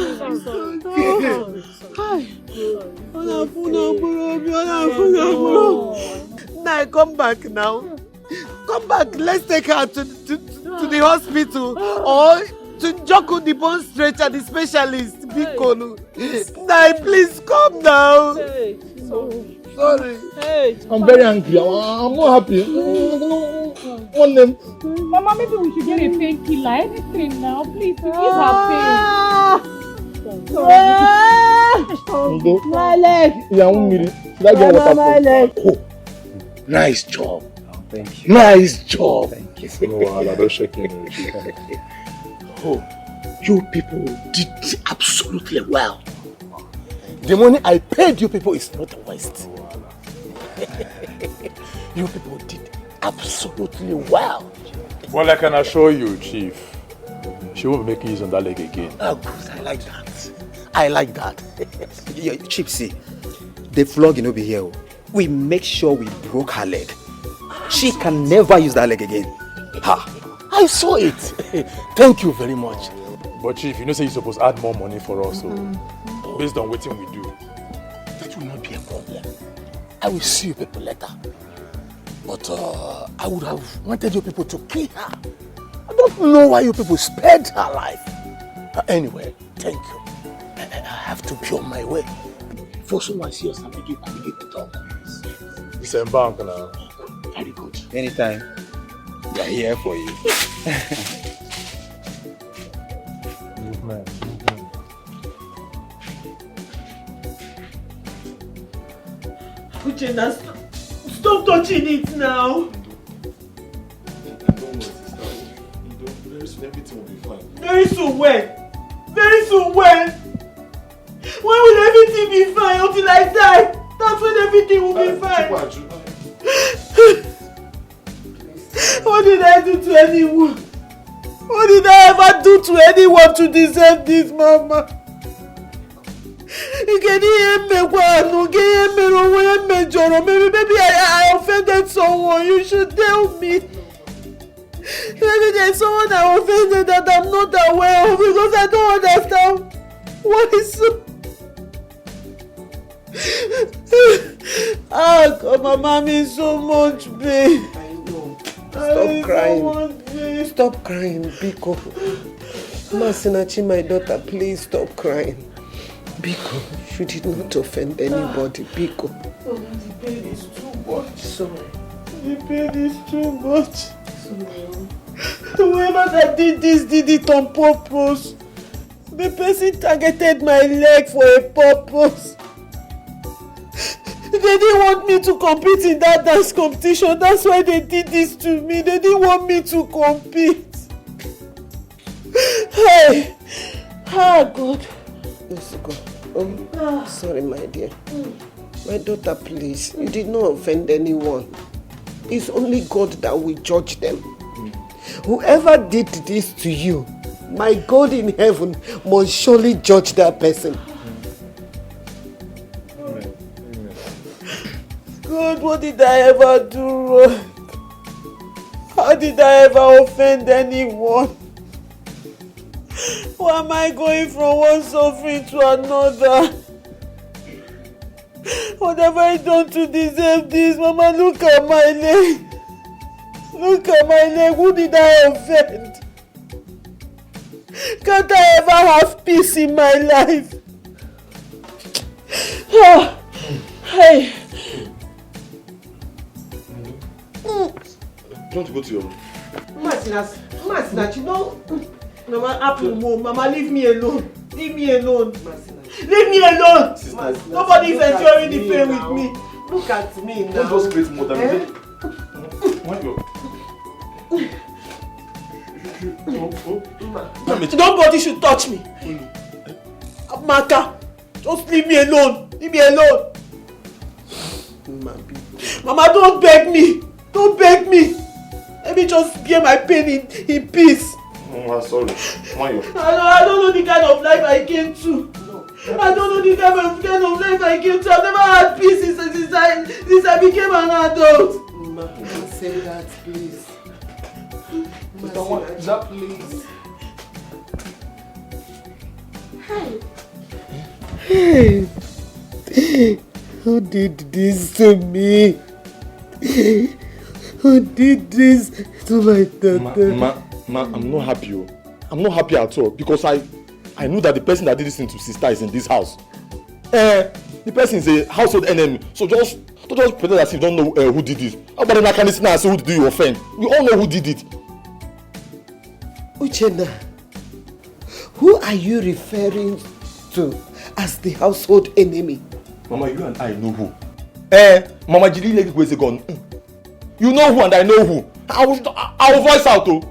Now come back now. Come back. Let's take her to the hospital or to Joko the bone stretcher, the specialist. Bikonu. Now please come now. Sorry. I'm very angry. I'm not happy. One name. Mama, maybe we should get a painkiller. Anything now, please. To ease her pain. My leg. Should I get water? My leg. Oh, nice job. Thank you. Nice job. Thank you. No, don't shake me. Oh, you people did absolutely well. The money I paid you people is not a waste. You people did absolutely well. Well, I can assure you, Chief, she won't make use on that leg again. Oh, good. I like that. I like that. Yeah, Chief, see, the flogging will be here. We make sure we broke her leg. She can never use that leg again. Ha! I saw it. Thank you very much. But Chief, you know say you're supposed to add more money for us, so based on what we do. That will not be a problem. I will see you people later. But I would have wanted you people to kill her. I don't know why you people spared her life. Anyway, thank you. I have to be on my way. For someone serious, I begin to talk. Disembark now. Very good. Anytime. We are here for you. Movement. Uchenna, stop touching it now. Very soon everything will be fine. Very soon when? Very soon when? When will everything be fine? Until I die? That's when everything will be fine. What did I do to anyone? What did I ever do to anyone to deserve this, Mama? Maybe I offended someone. You should tell me. Maybe there's someone I offended that I'm not aware of because I don't understand what is so. God, my mom means so much, babe. Stop crying. Stop crying, Biko. Masinachi, my daughter, please stop crying. Biko, you did not offend anybody, Biko. Oh, the pain is too much. Sorry. The pain is too much. Whoever that did this did it on purpose. The person targeted my leg for a purpose. They didn't want me to compete in that dance competition. That's why they did this to me. They didn't want me to compete. Hey! Ah, God. Let's go. Sorry, my dear. My daughter, please. You did not offend anyone. It's only God that will judge them. Whoever did this to you, my God in heaven must surely judge that person. God, what did I ever do wrong? How did I ever offend anyone? Why am I going from one suffering to another? What have I done to deserve this? Mama, look at my leg. Look at my leg. Who did I offend? Can't I ever have peace in my life? Oh, hey. Don't go to your room. Masina, you know, Mama, Apple Mom, Mama, leave me alone. Leave me alone. Leave me alone. Nobody is enjoying the pain with me. Look at me now. Don't just create more than Nobody should touch me. Maka, just leave me alone. Leave me alone. Mama, don't beg me. Don't beg me. Let me just bear my pain in peace. I'm sorry. I don't know the kind of life I came to. I don't know the kind of life I came to. I've never had peace since I became an adult. Mama, don't say that, please. Mama, please. Hey, who did this to me? Who did this to my daughter? Ma, I'm not happy. I'm not happy at all because I know that the person that did this thing to sister is in this house. The person is a household enemy. So don't just pretend as if you don't know who did it. How about I can listen and say who did you offend? We all know who did it. Uchenna, who are you referring to as the household enemy? Mama, you and I know who. Mama Jiri Lady was a gun. You know who and I know who. I will voice out to.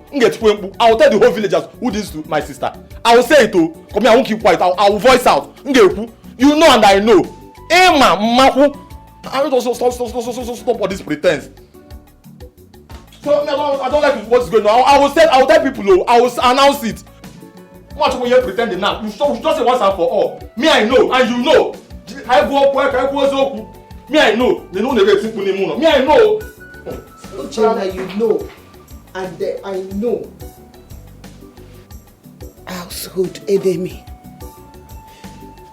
I will tell the whole villagers who did this to my sister. I will say it to. Come here, I won't keep quiet. I will voice out. You know and I know. Mama, I will stop all this pretense. So I don't like what's going on. I will tell people. I will announce it. Much when you pretending now. You should just say once and for all. Me I know and you know. Me I know. They know they think me I know. Uchenna, you know, and I know. Household enemy.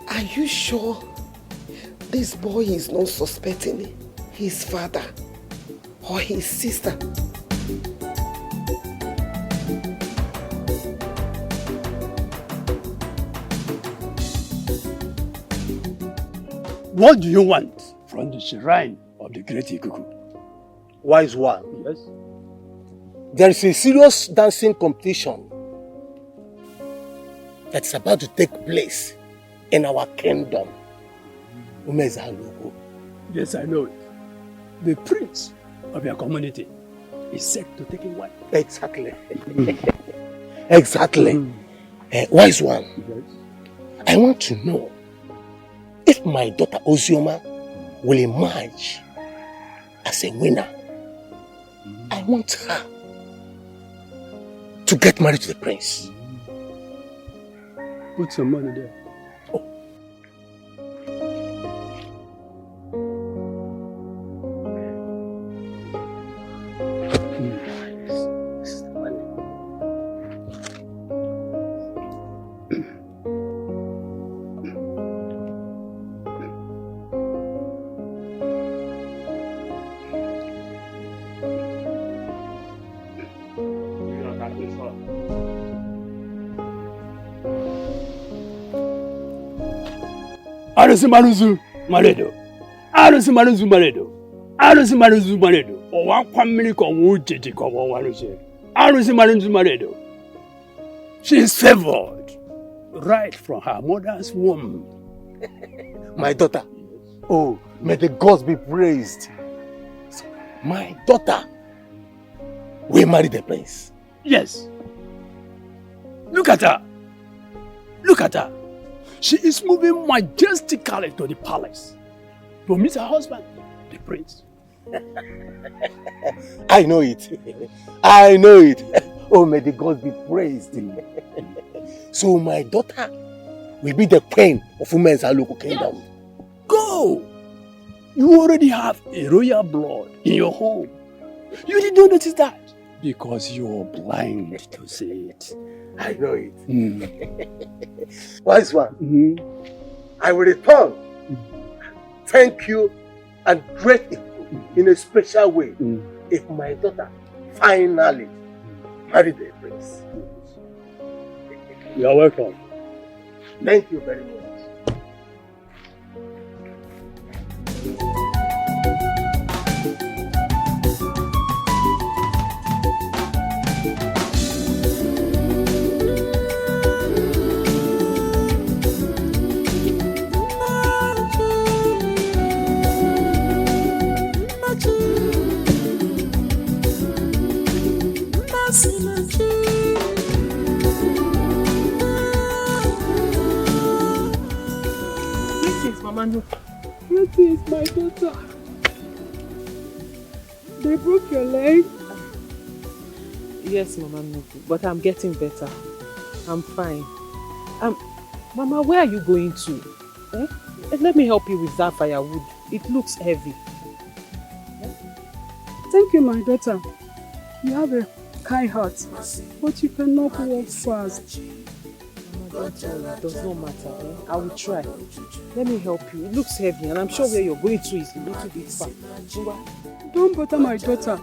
Are you sure this boy is not suspecting his father or his sister? What do you want from the shrine of the great ETIKO? Wise one. Yes. There is a serious dancing competition that's about to take place in our kingdom. Yes, I know it. The prince of your community is set to take a wife. Exactly. Exactly. Wise one. Yes. I want to know if my daughter Ozioma will emerge as a winner. I want her to get married to the prince. Put some money there. Arusi maruzu maredo. Arusi maruzu maredo. Arusi maruzu maredo. Owa kwamiri ko wujeji ko warusi. Arusi maruzu maredo. She is favored. right from her mother's womb. My daughter. Oh, may the gods be praised. My daughter will marry the prince. Yes. Look at her. Look at her. She is moving majestically to the palace to meet her husband, the prince. I know it. I know it. Oh, may the gods be praised. So my daughter will be the queen of women's local kingdom. Go! You already have a royal blood in your home. You did not notice that because you're blind to see it. I know it. Wise one, I will return. Thank you and great in a special way if my daughter finally married the prince. You are welcome. Thank you very much. What is my daughter? They broke your leg? Yes, Mama Nuku, but I'm getting better. I'm fine. Mama, where are you going to? Let me help you with that firewood. It looks heavy. Thank you, my daughter. You have a kind heart, but you cannot walk fast. Don't worry, it does not matter. I will try. Let me help you. It looks heavy and I'm sure where you're going to is a little bit far. Don't bother my daughter.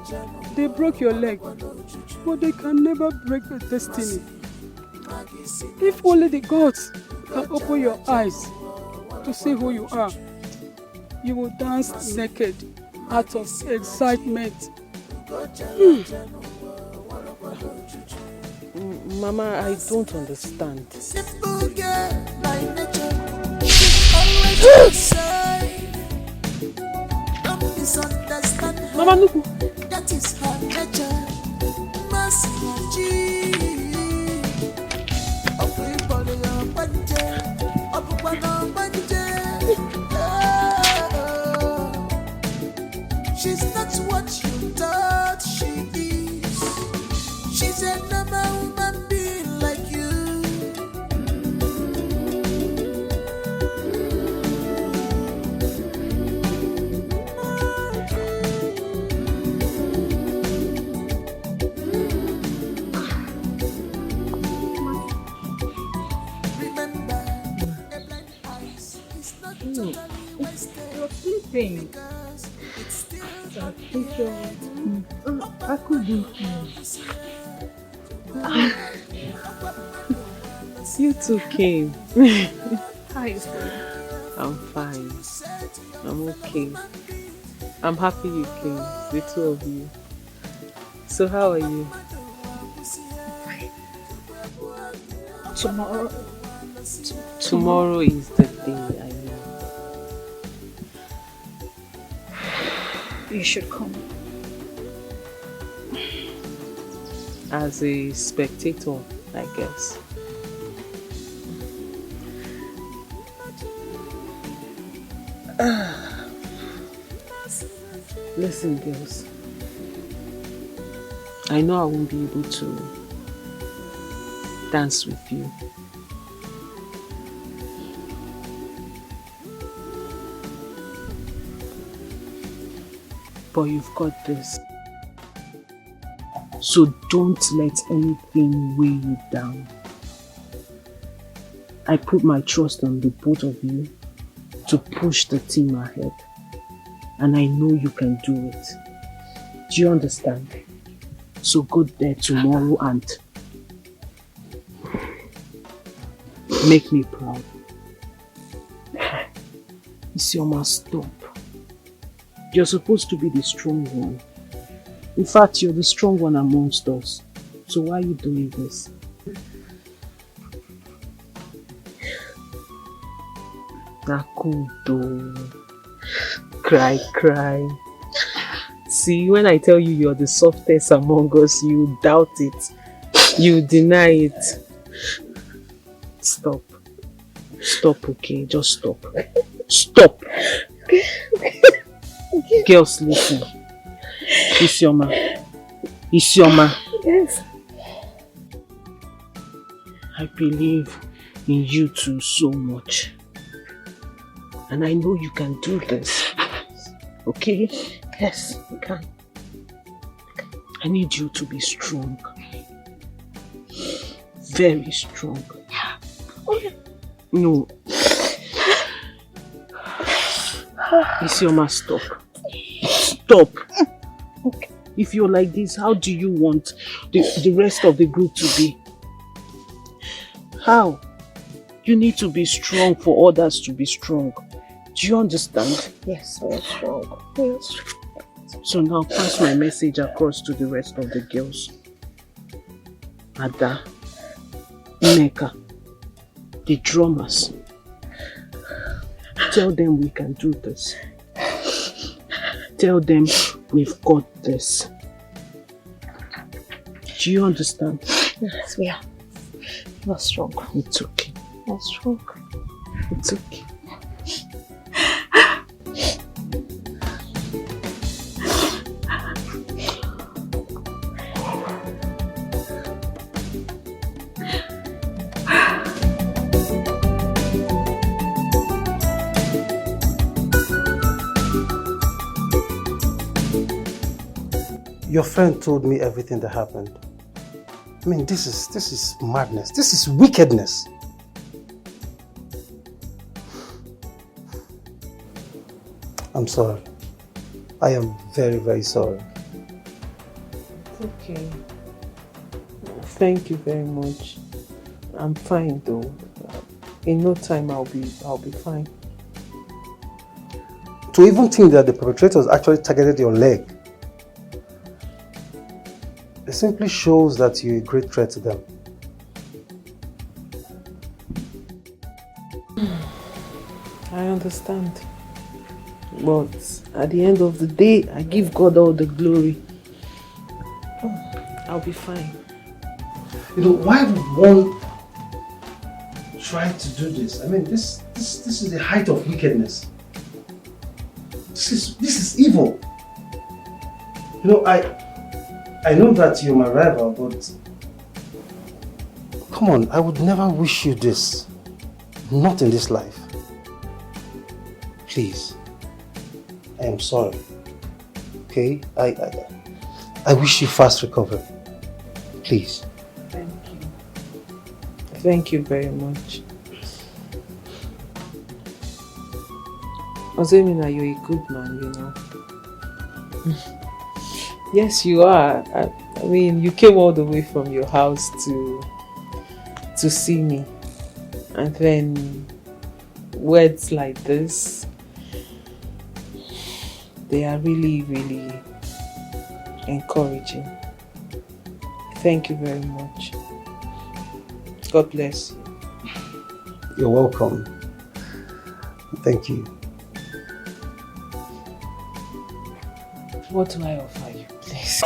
They broke your leg, but they can never break your destiny. If only the gods can open your eyes to see who you are, you will dance naked out of excitement. Mama, I don't understand. Mama Nuku. That is her nature. She's not what you thought she is. She's a normal woman being like you. Remember, a blind eyes is not totally wasted. You're sleeping. I couldn't. You too came. How are you doing? I'm fine. I'm okay. I'm happy you came, the two of you. So how are you? Tomorrow. Tomorrow is the day, I know. You should come. As a spectator, I guess. Listen, girls. I know I won't be able to dance with you. But you've got this. So don't let anything weigh you down. I put my trust on the both of you to push the team ahead. And I know you can do it. Do you understand? So go there tomorrow and make me proud. Isioma, stop. You're supposed to be the strong one. In fact, you're the strong one amongst us. So why are you doing this? Nakudo. Cry, cry. See, when I tell you you're the softest among us, you doubt it. You deny it. Stop. Stop, okay? Just stop. Stop. Girls, listen. Isioma. Isioma. Yes. I believe in you two so much. And I know you can do this. Okay? Yes, you can. I need you to be strong. Very strong. No. Isioma, stop. Stop. Okay. If you're like this, how do you want the rest of the group to be? How? You need to be strong for others to be strong. Do you understand? Yes, we are strong. We are strong. So now pass my message across to the rest of the girls. Ada, Nneka, the drummers. Tell them we can do this. Tell them we've got this. Do you understand? Yes, we are. We are strong. It's okay. We are strong. It's okay. Your friend told me everything that happened. I mean, this is madness. This is wickedness. I'm sorry. I am very, very sorry. Okay. Thank you very much. I'm fine though. In no time I'll be fine. To even think that the perpetrators actually targeted your leg, it simply shows that you're a great threat to them. I understand. But at the end of the day, I give God all the glory. I'll be fine. You know, why would one try to do this? I mean, this is the height of wickedness. This is evil. You know, I know that you're my rival, but come on, I would never wish you this. Not in this life. Please. I am sorry. Okay? I wish you fast recovery. Please. Thank you. Thank you very much. Ozemina, you're a good man, you know. Yes, you are. I mean, you came all the way from your house to see me. And then words like this, they are really, really encouraging. Thank you very much. God bless you. You're welcome. Thank you. What do I offer you, please?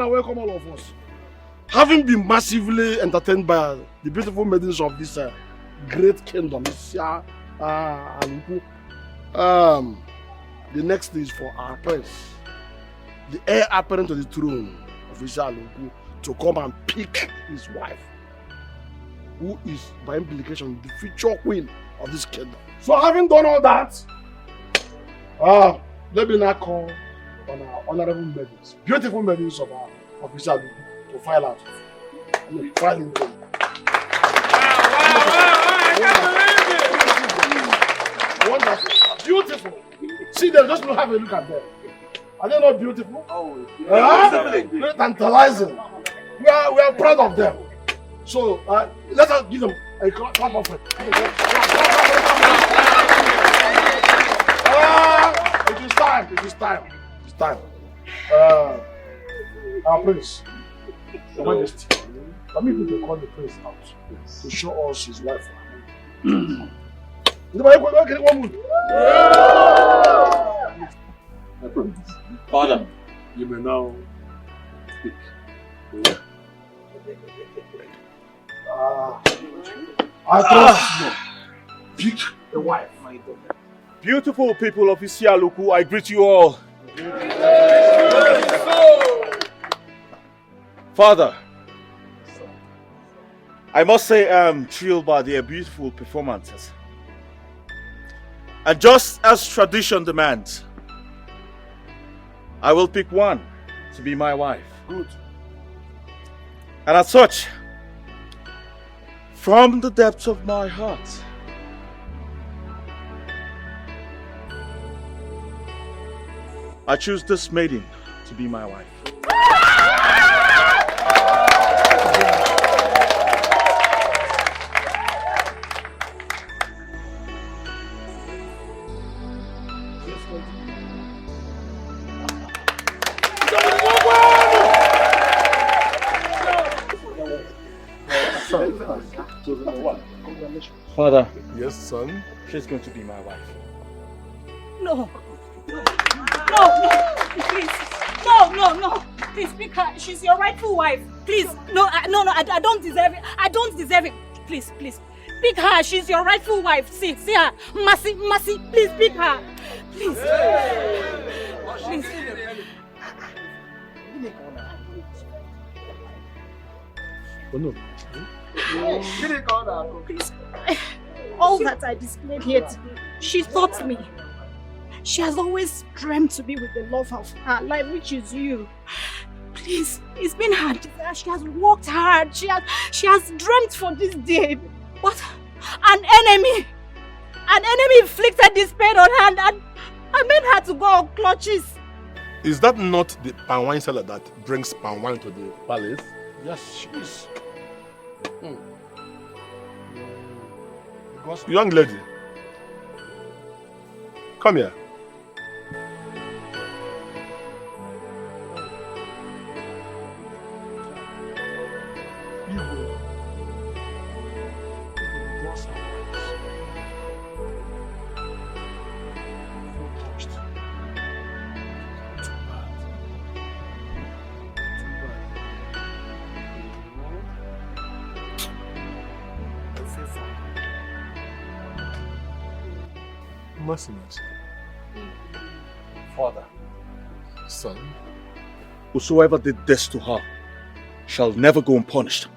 and welcome all of us. Having been massively entertained by the beautiful maidens of this great kingdom, the next is for our prince, the heir apparent to the throne of Aluku, to come and pick his wife, who is by implication the future queen of this kingdom. So having done all that, let me now call on our honorable maidens, beautiful maidens of our official Aluku, to file out. I mean, filing them. Wonderful, beautiful. See them, just have a look at them. Are they not beautiful? Oh, very tantalizing. We are proud of them. So let us give them a clap of it. It is time. It is time. It's time. Our prince, Your Majesty, permit me to call the prince out to show us his wife. Father, you may now speak. I trust you. Pick the wife, my daughter. Beautiful people of Isialuku, I greet you all. Father, I must say I'm thrilled by their beautiful performances. And just as tradition demands, I will pick one to be my wife. Good. And as such, from the depths of my heart, I choose this maiden to be my wife. Father. Yes, son? She's going to be my wife. No. No, please. No. Please pick her. She's your rightful wife. Please. No, I don't deserve it. I don't deserve it. Please. Pick her. She's your rightful wife. See her. Mercy. Please pick her. Please. Please. Oh, no. Please. All that I displayed here today, she taught me. She has always dreamt to be with the love of her life, which is you. Please, it's been her desire. She has worked hard. She has dreamt for this day. But an enemy inflicted this pain on her and I made her to go on clutches. Is that not the palm wine seller that brings palm wine to the palace? Yes, she is. Because young lady, come here. Mercy. Father. Son. Whosoever did this to her shall never go unpunished.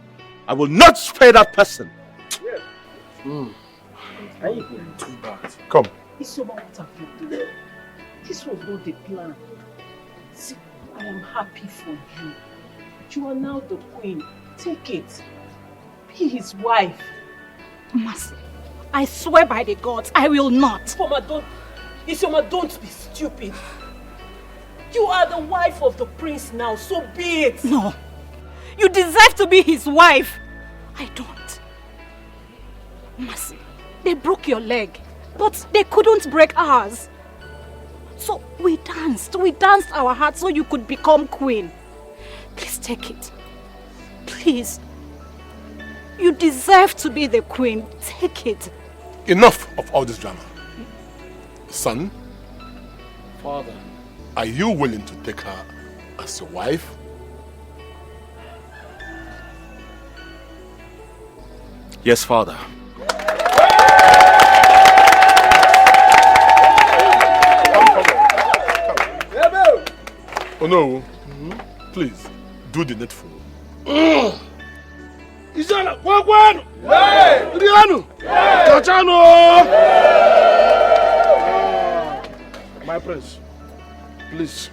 I will not spare that person. Too bad. Come. Isioma, what have you done? This was not the plan. See, I am happy for you. You are now the queen. Take it. Be his wife. Mercy. I swear by the gods, I will not. Isioma, don't be stupid. You are the wife of the prince now, so be it. No. You deserve to be his wife. I don't. Mercy, they broke your leg, but they couldn't break ours. So we danced our hearts so you could become queen. Please take it. Please. You deserve to be the queen. Take it. Enough of all this drama. Son. Father. Are you willing to take her as your wife? Yes, Father. Oh no, please do the needful. Isana, Kwano! Rianu! Kachano! My prince, please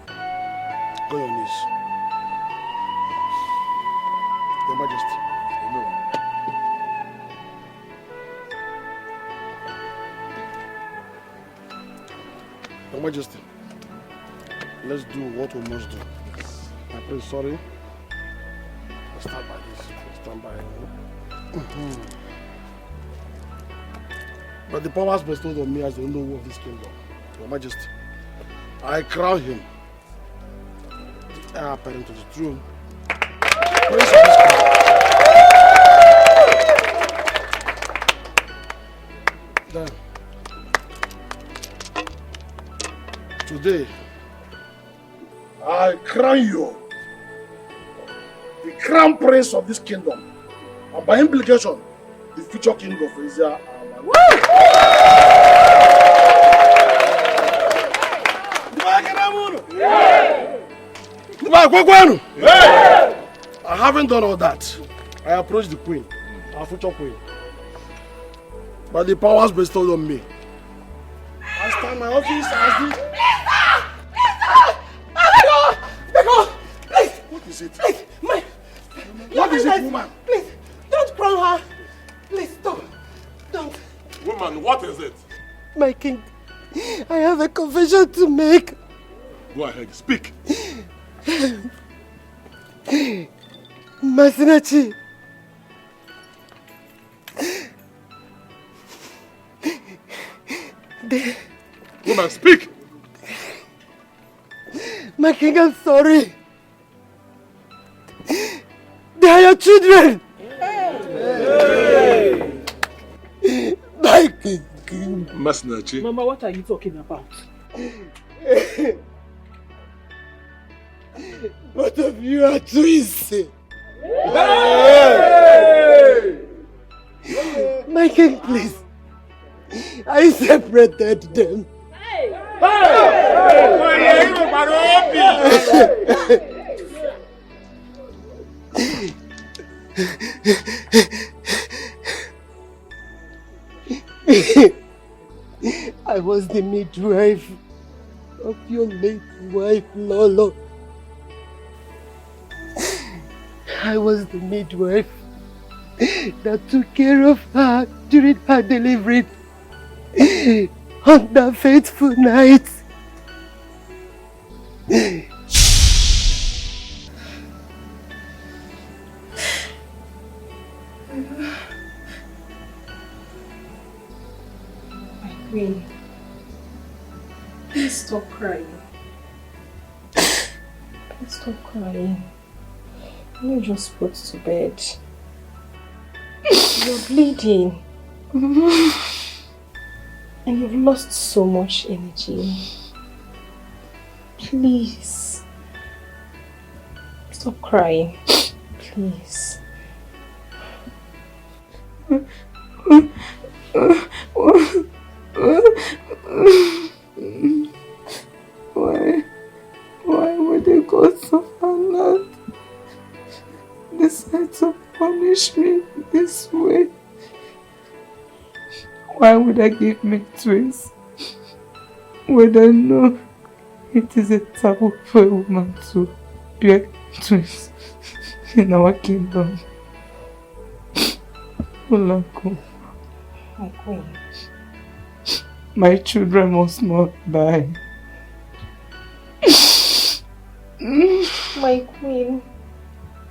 go on your knees. Your Majesty. Your Majesty, let's do what we must do. My prince, sorry. Let's start by this. Let's stand by. But the powers bestowed on me as the owner of this kingdom, Your Majesty, I crown him the heir apparent to the throne. Prince of this kingdom. Then, today, I crown you the crown prince of this kingdom, and by implication, the future king of Asia. Having done all that, I approached the queen, our future queen. But the powers bestowed on me, I stand my office as the... Please! What is it? Please! What is it, woman? Please, don't crown her. Please, stop. Don't. Woman, what is it? My king, I have a confession to make. Go ahead, speak. Masinachi. Woman, speak. My king, I'm sorry. They are your children. My king. Masinachi. Mama, what are you talking about? Both of you are twins. My king, please. I separated them. I was the midwife of your late wife, Lolo. I was the midwife that took care of her during her delivery on that fateful night. My queen, please stop crying. Please stop crying. You just put to bed. You're bleeding. And you've lost so much energy. Please. Stop crying. Please. Why would the gods of our land decide to punish me this way? Why would they give me twins when I know it is a taboo for a woman to bear twins in our kingdom? Olanko, My queen. my children must not die. My queen.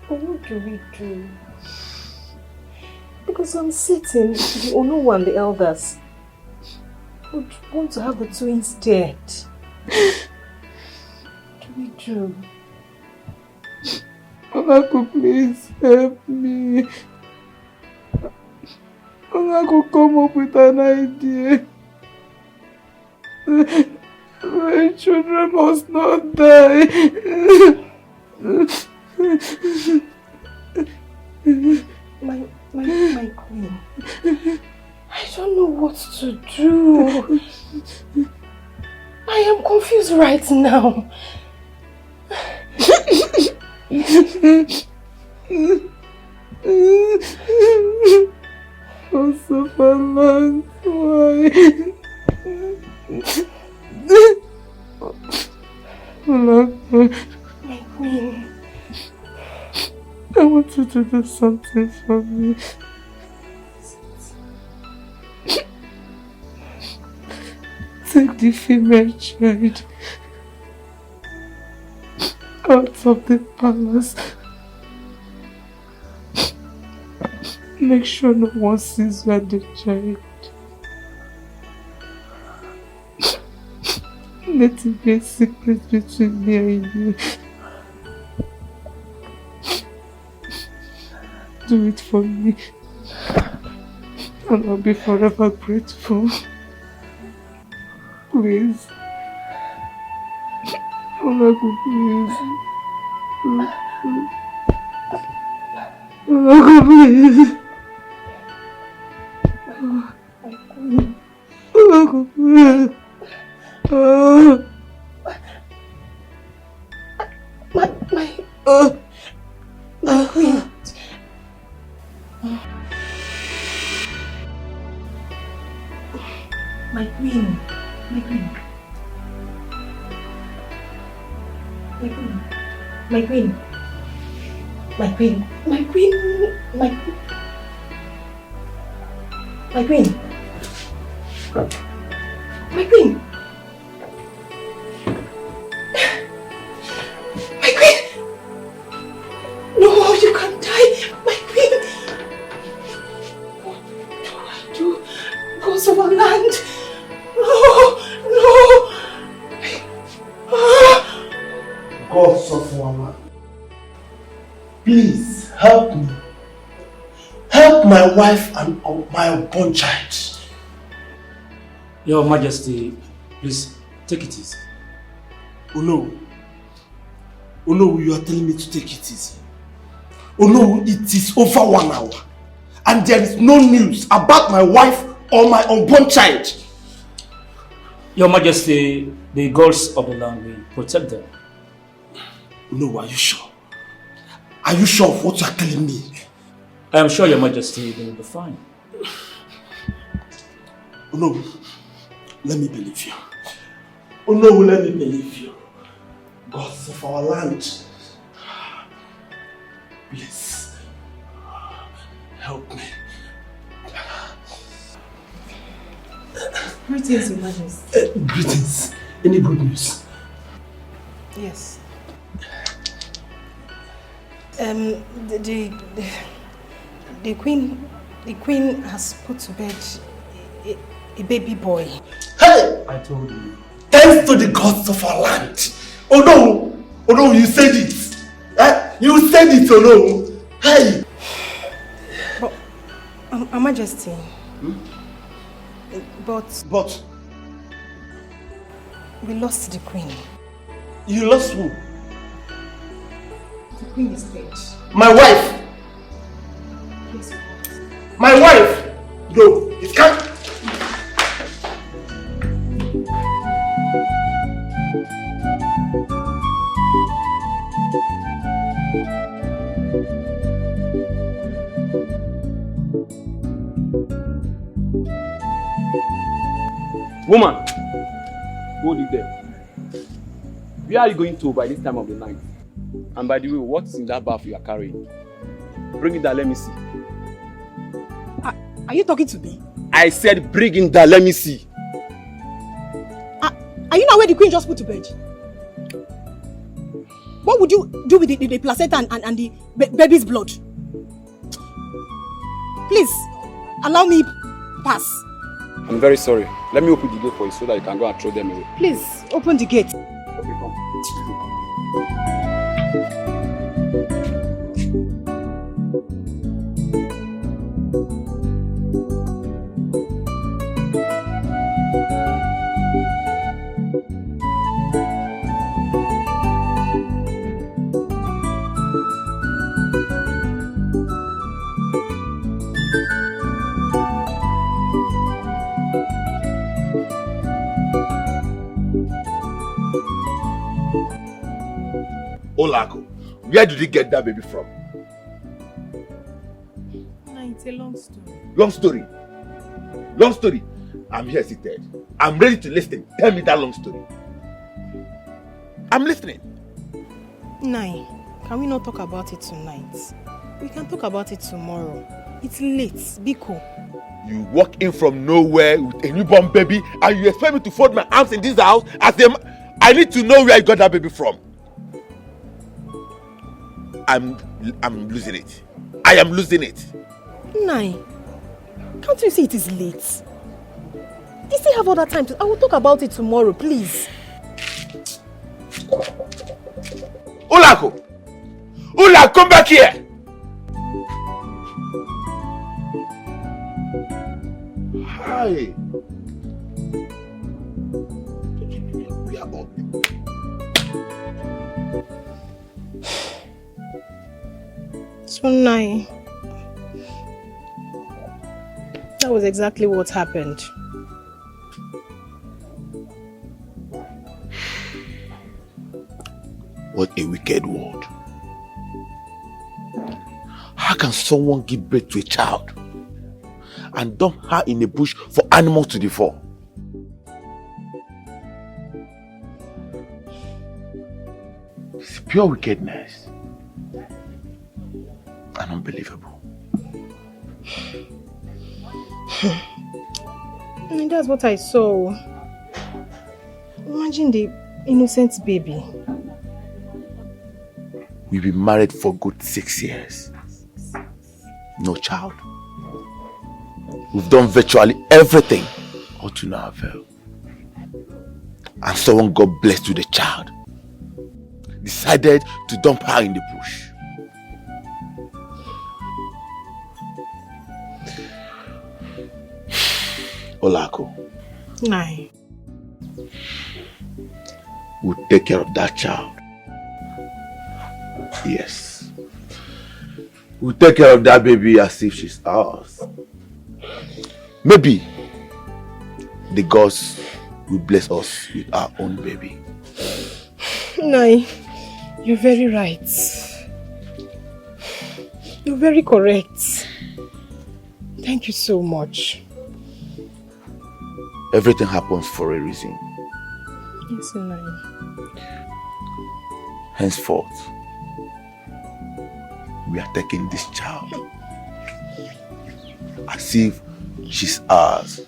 What do we do? Because I'm certain the Onu and the elders would want to have the twins dead. What do we do? Olanko, please help me. Olanko, come up with an idea. My children must not die. My queen. I don't know what to do. I am confused right now. Also, Lord, why? My queen. I want you to do something for me. Take the female child out of the palace. Make sure no one sees you and the child. Let it be a secret between me and you. Do it for me, and I'll be forever grateful. Please. Olago, please. Olago, please. Olago, please. My queen. My queen. My queen. My queen. My queen. My queen. My queen. My queen. My queen. My queen. No, you can't die. My queen. What do I do? Gods of our land. No. Gods of our land, please help me. Help my wife and my unborn child. Your Majesty, please take it easy. Oh no, you are telling me to take it easy. Oh no, it is over 1 hour and there is no news about my wife or my unborn child. Your Majesty, the gods of the land will protect them. No, are you sure? Are you sure of what you are telling me? I am sure, Your Majesty, they will be fine. Oh no, let me believe you. Oh no, let me believe you. Gods of our land, please help me. Greetings, Your Majesty. Greetings. Any good news? Yes. The queen has put to bed a baby boy. Hey! I told you. Thanks to the gods of our land. Oh no, you said it. You said it, oh no. Hey! But, Her Majesty. But we lost the queen. You lost who? The queen is dead. My wife! Yes. My wife! No, it can't. Woman, hold it there. Where are you going to by this time of the night? And by the way, what's in that bath you are carrying? Bring it down, let me see. Are you talking to me? I said bring it down, let me see. Are you not where the queen just put to bed? What would you do with the placenta and the baby's blood? Please, allow me pass. I'm very sorry. Let me open the gate for you so that you can go and throw them away. Please, open the gate. Okay, come. Olako, where did you get that baby from? No, it's a long story. Long story. Long story. I'm here seated. I'm ready to listen. Tell me that long story. I'm listening. Nai, can we not talk about it tonight? We can talk about it tomorrow. It's late. Biko. You walk in from nowhere with a newborn baby and you expect me to fold my arms in this house as them. I need to know where you got that baby from. I'm losing it. I am losing it. Nai, can't you see it is late? You still have all that time. I will talk about it tomorrow, please. Olako! Olako, come back here! Hi. We are all. So Nai, that was exactly what happened. What a wicked world. How can someone give birth to a child and dump her in a bush for animals to devour? It's pure wickedness and unbelievable. And that's what I saw. Imagine the innocent baby. We've been married for good 6 years. No child. We've done virtually everything, all to no avail. And someone got blessed with a child. Decided to dump her in the bush. Olako. Nai. We'll take care of that child. Yes. We'll take care of that baby as if she's ours. Maybe the gods will bless us with our own baby. Nai, you're very right. You're very correct. Thank you so much. Everything happens for a reason. Yes, Nai. Henceforth, we are taking this child as if she's ours.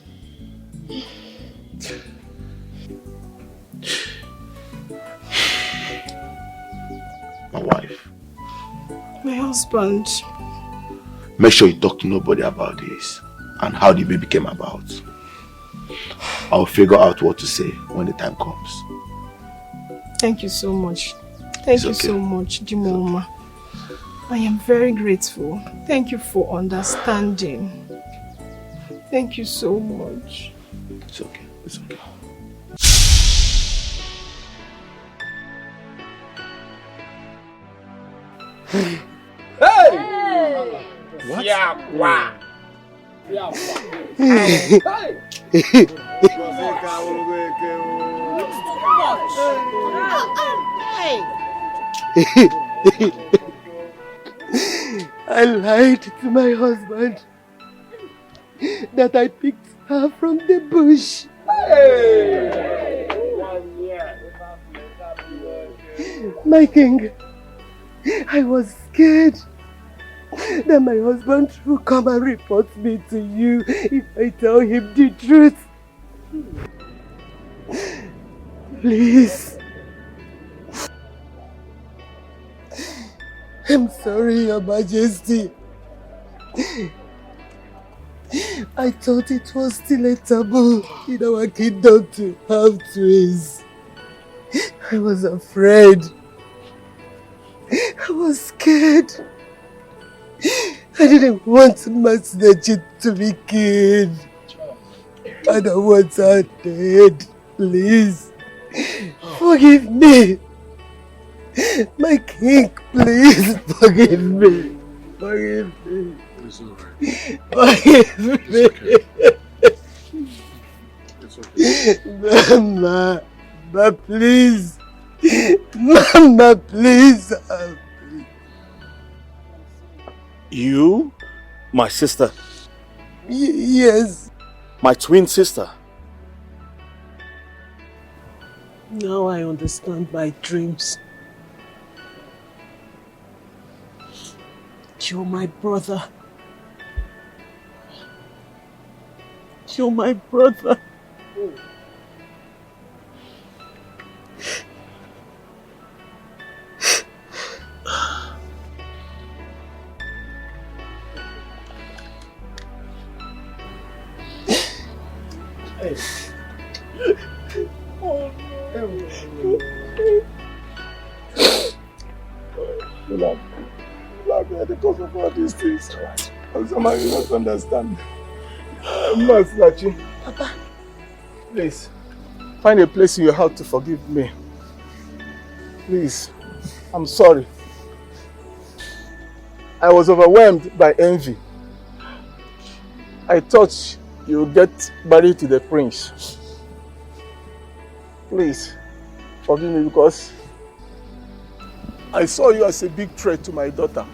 My wife. My husband. Make sure you talk to nobody about this and how the baby came about. I'll figure out what to say when the time comes. Thank you so much. Thank you so much, Jimoma. I am very grateful. Thank you for understanding. Thank you so much. It's okay. It's okay. Hey! What? Yeah, wow. Yeah, I lied to my husband that I picked her from the bush. My king, I was scared that my husband will come and report me to you if I tell him the truth. Please. I'm sorry, Your Majesty. I thought it was still a taboo in our kingdom to have twins. I was afraid. I was scared. I didn't want Masinachi to be killed. I don't want her dead. Please, forgive me. My king, please forgive me. Forgive me. It's alright. Forgive me. It's okay. Mama. But please, Mama, please. You? My sister? Yes. My twin sister? Now I understand my dreams. You're my brother. You're my brother. Because of all these things, somehow you don't understand. Master, Papa, please, find a place in your heart to forgive me. Please, I'm sorry. I was overwhelmed by envy. I thought you would get married to the prince. Please, forgive me because I saw you as a big threat to my daughter.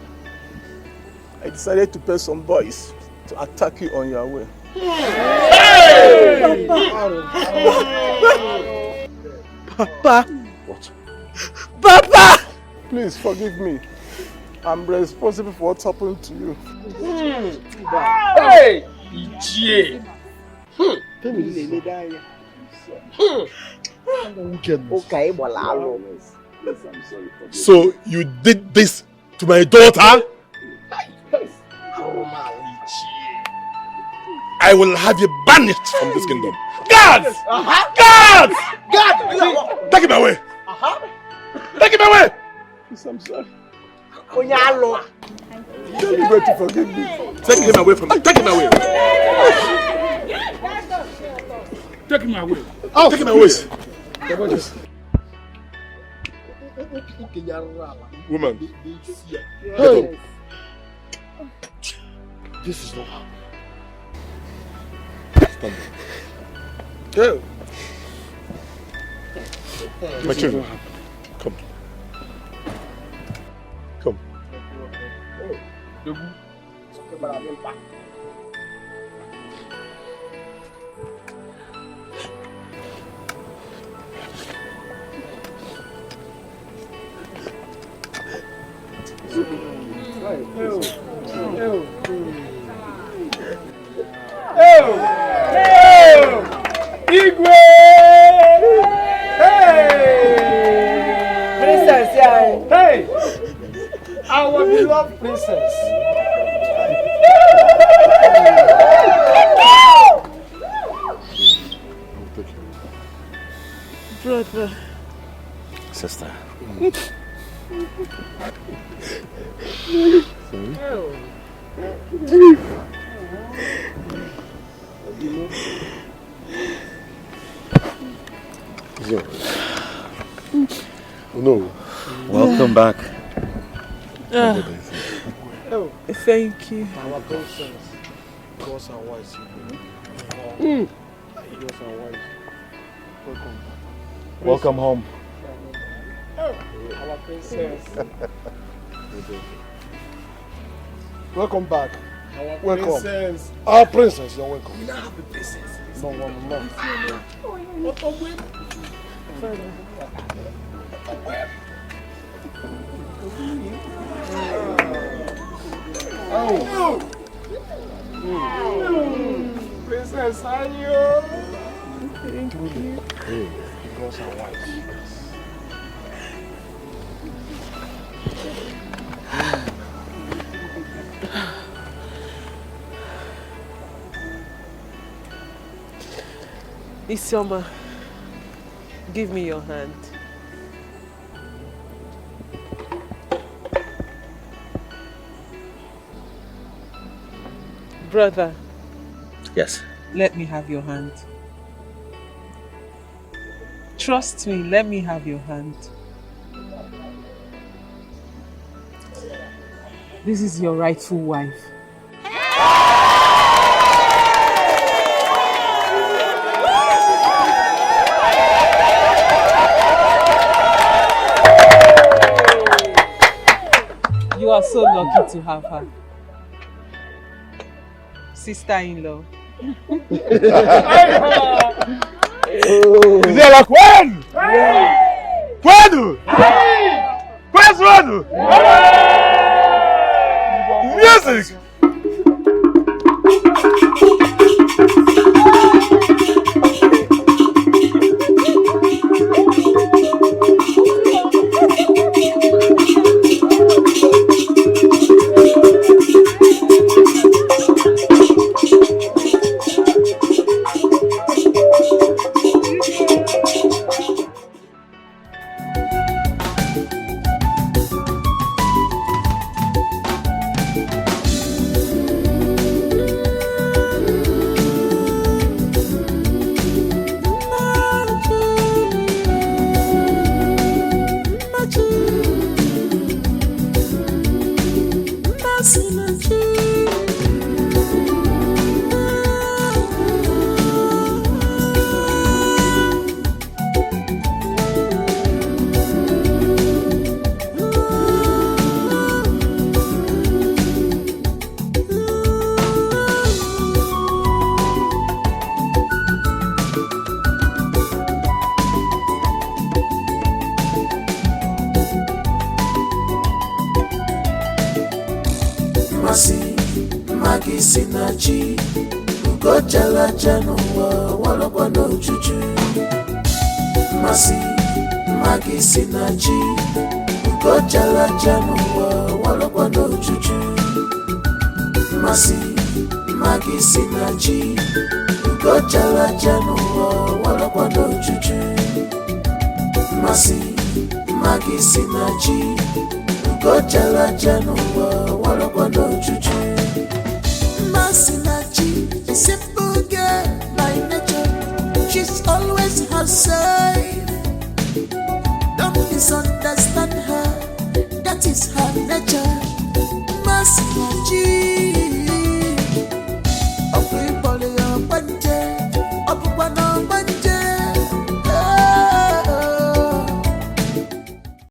I decided to pay some boys to attack you on your way. Hey! Papa! What? Papa! Please forgive me. I'm responsible for what's happened to you. Hey! Ichie! So you did this to my daughter? I will have you banished from this kingdom. Guards! Guards! God! Take him away! Take him away! Please, I'm sorry. Tell me to forgive me. Take him away from me. Take him away. Take him away. Oh, take him away. Woman. Get up. This is not how. Stand up. Go. My children, come. Come. Igwe! Hey! Princess, yeah. Hey! Our beloved princess. Brother. Sister. No. Welcome back. Oh, thank you. Our princess. Girls and wives. Girls and wives. Welcome. Welcome home. Our princess. Welcome back. Welcome. Princess. Our princess, you're welcome. We now have a princess. No one more. What a win. Oh. Princess, how are you? Thank you. Girls and wives. Isioma, give me your hand. Brother. Yes. Let me have your hand. Trust me, let me have your hand. This is your rightful wife. are so lucky to have her. Sister-in-law. Is there like when? Quando? Quando? Music! Misunderstand her, that is her nature. Mercy,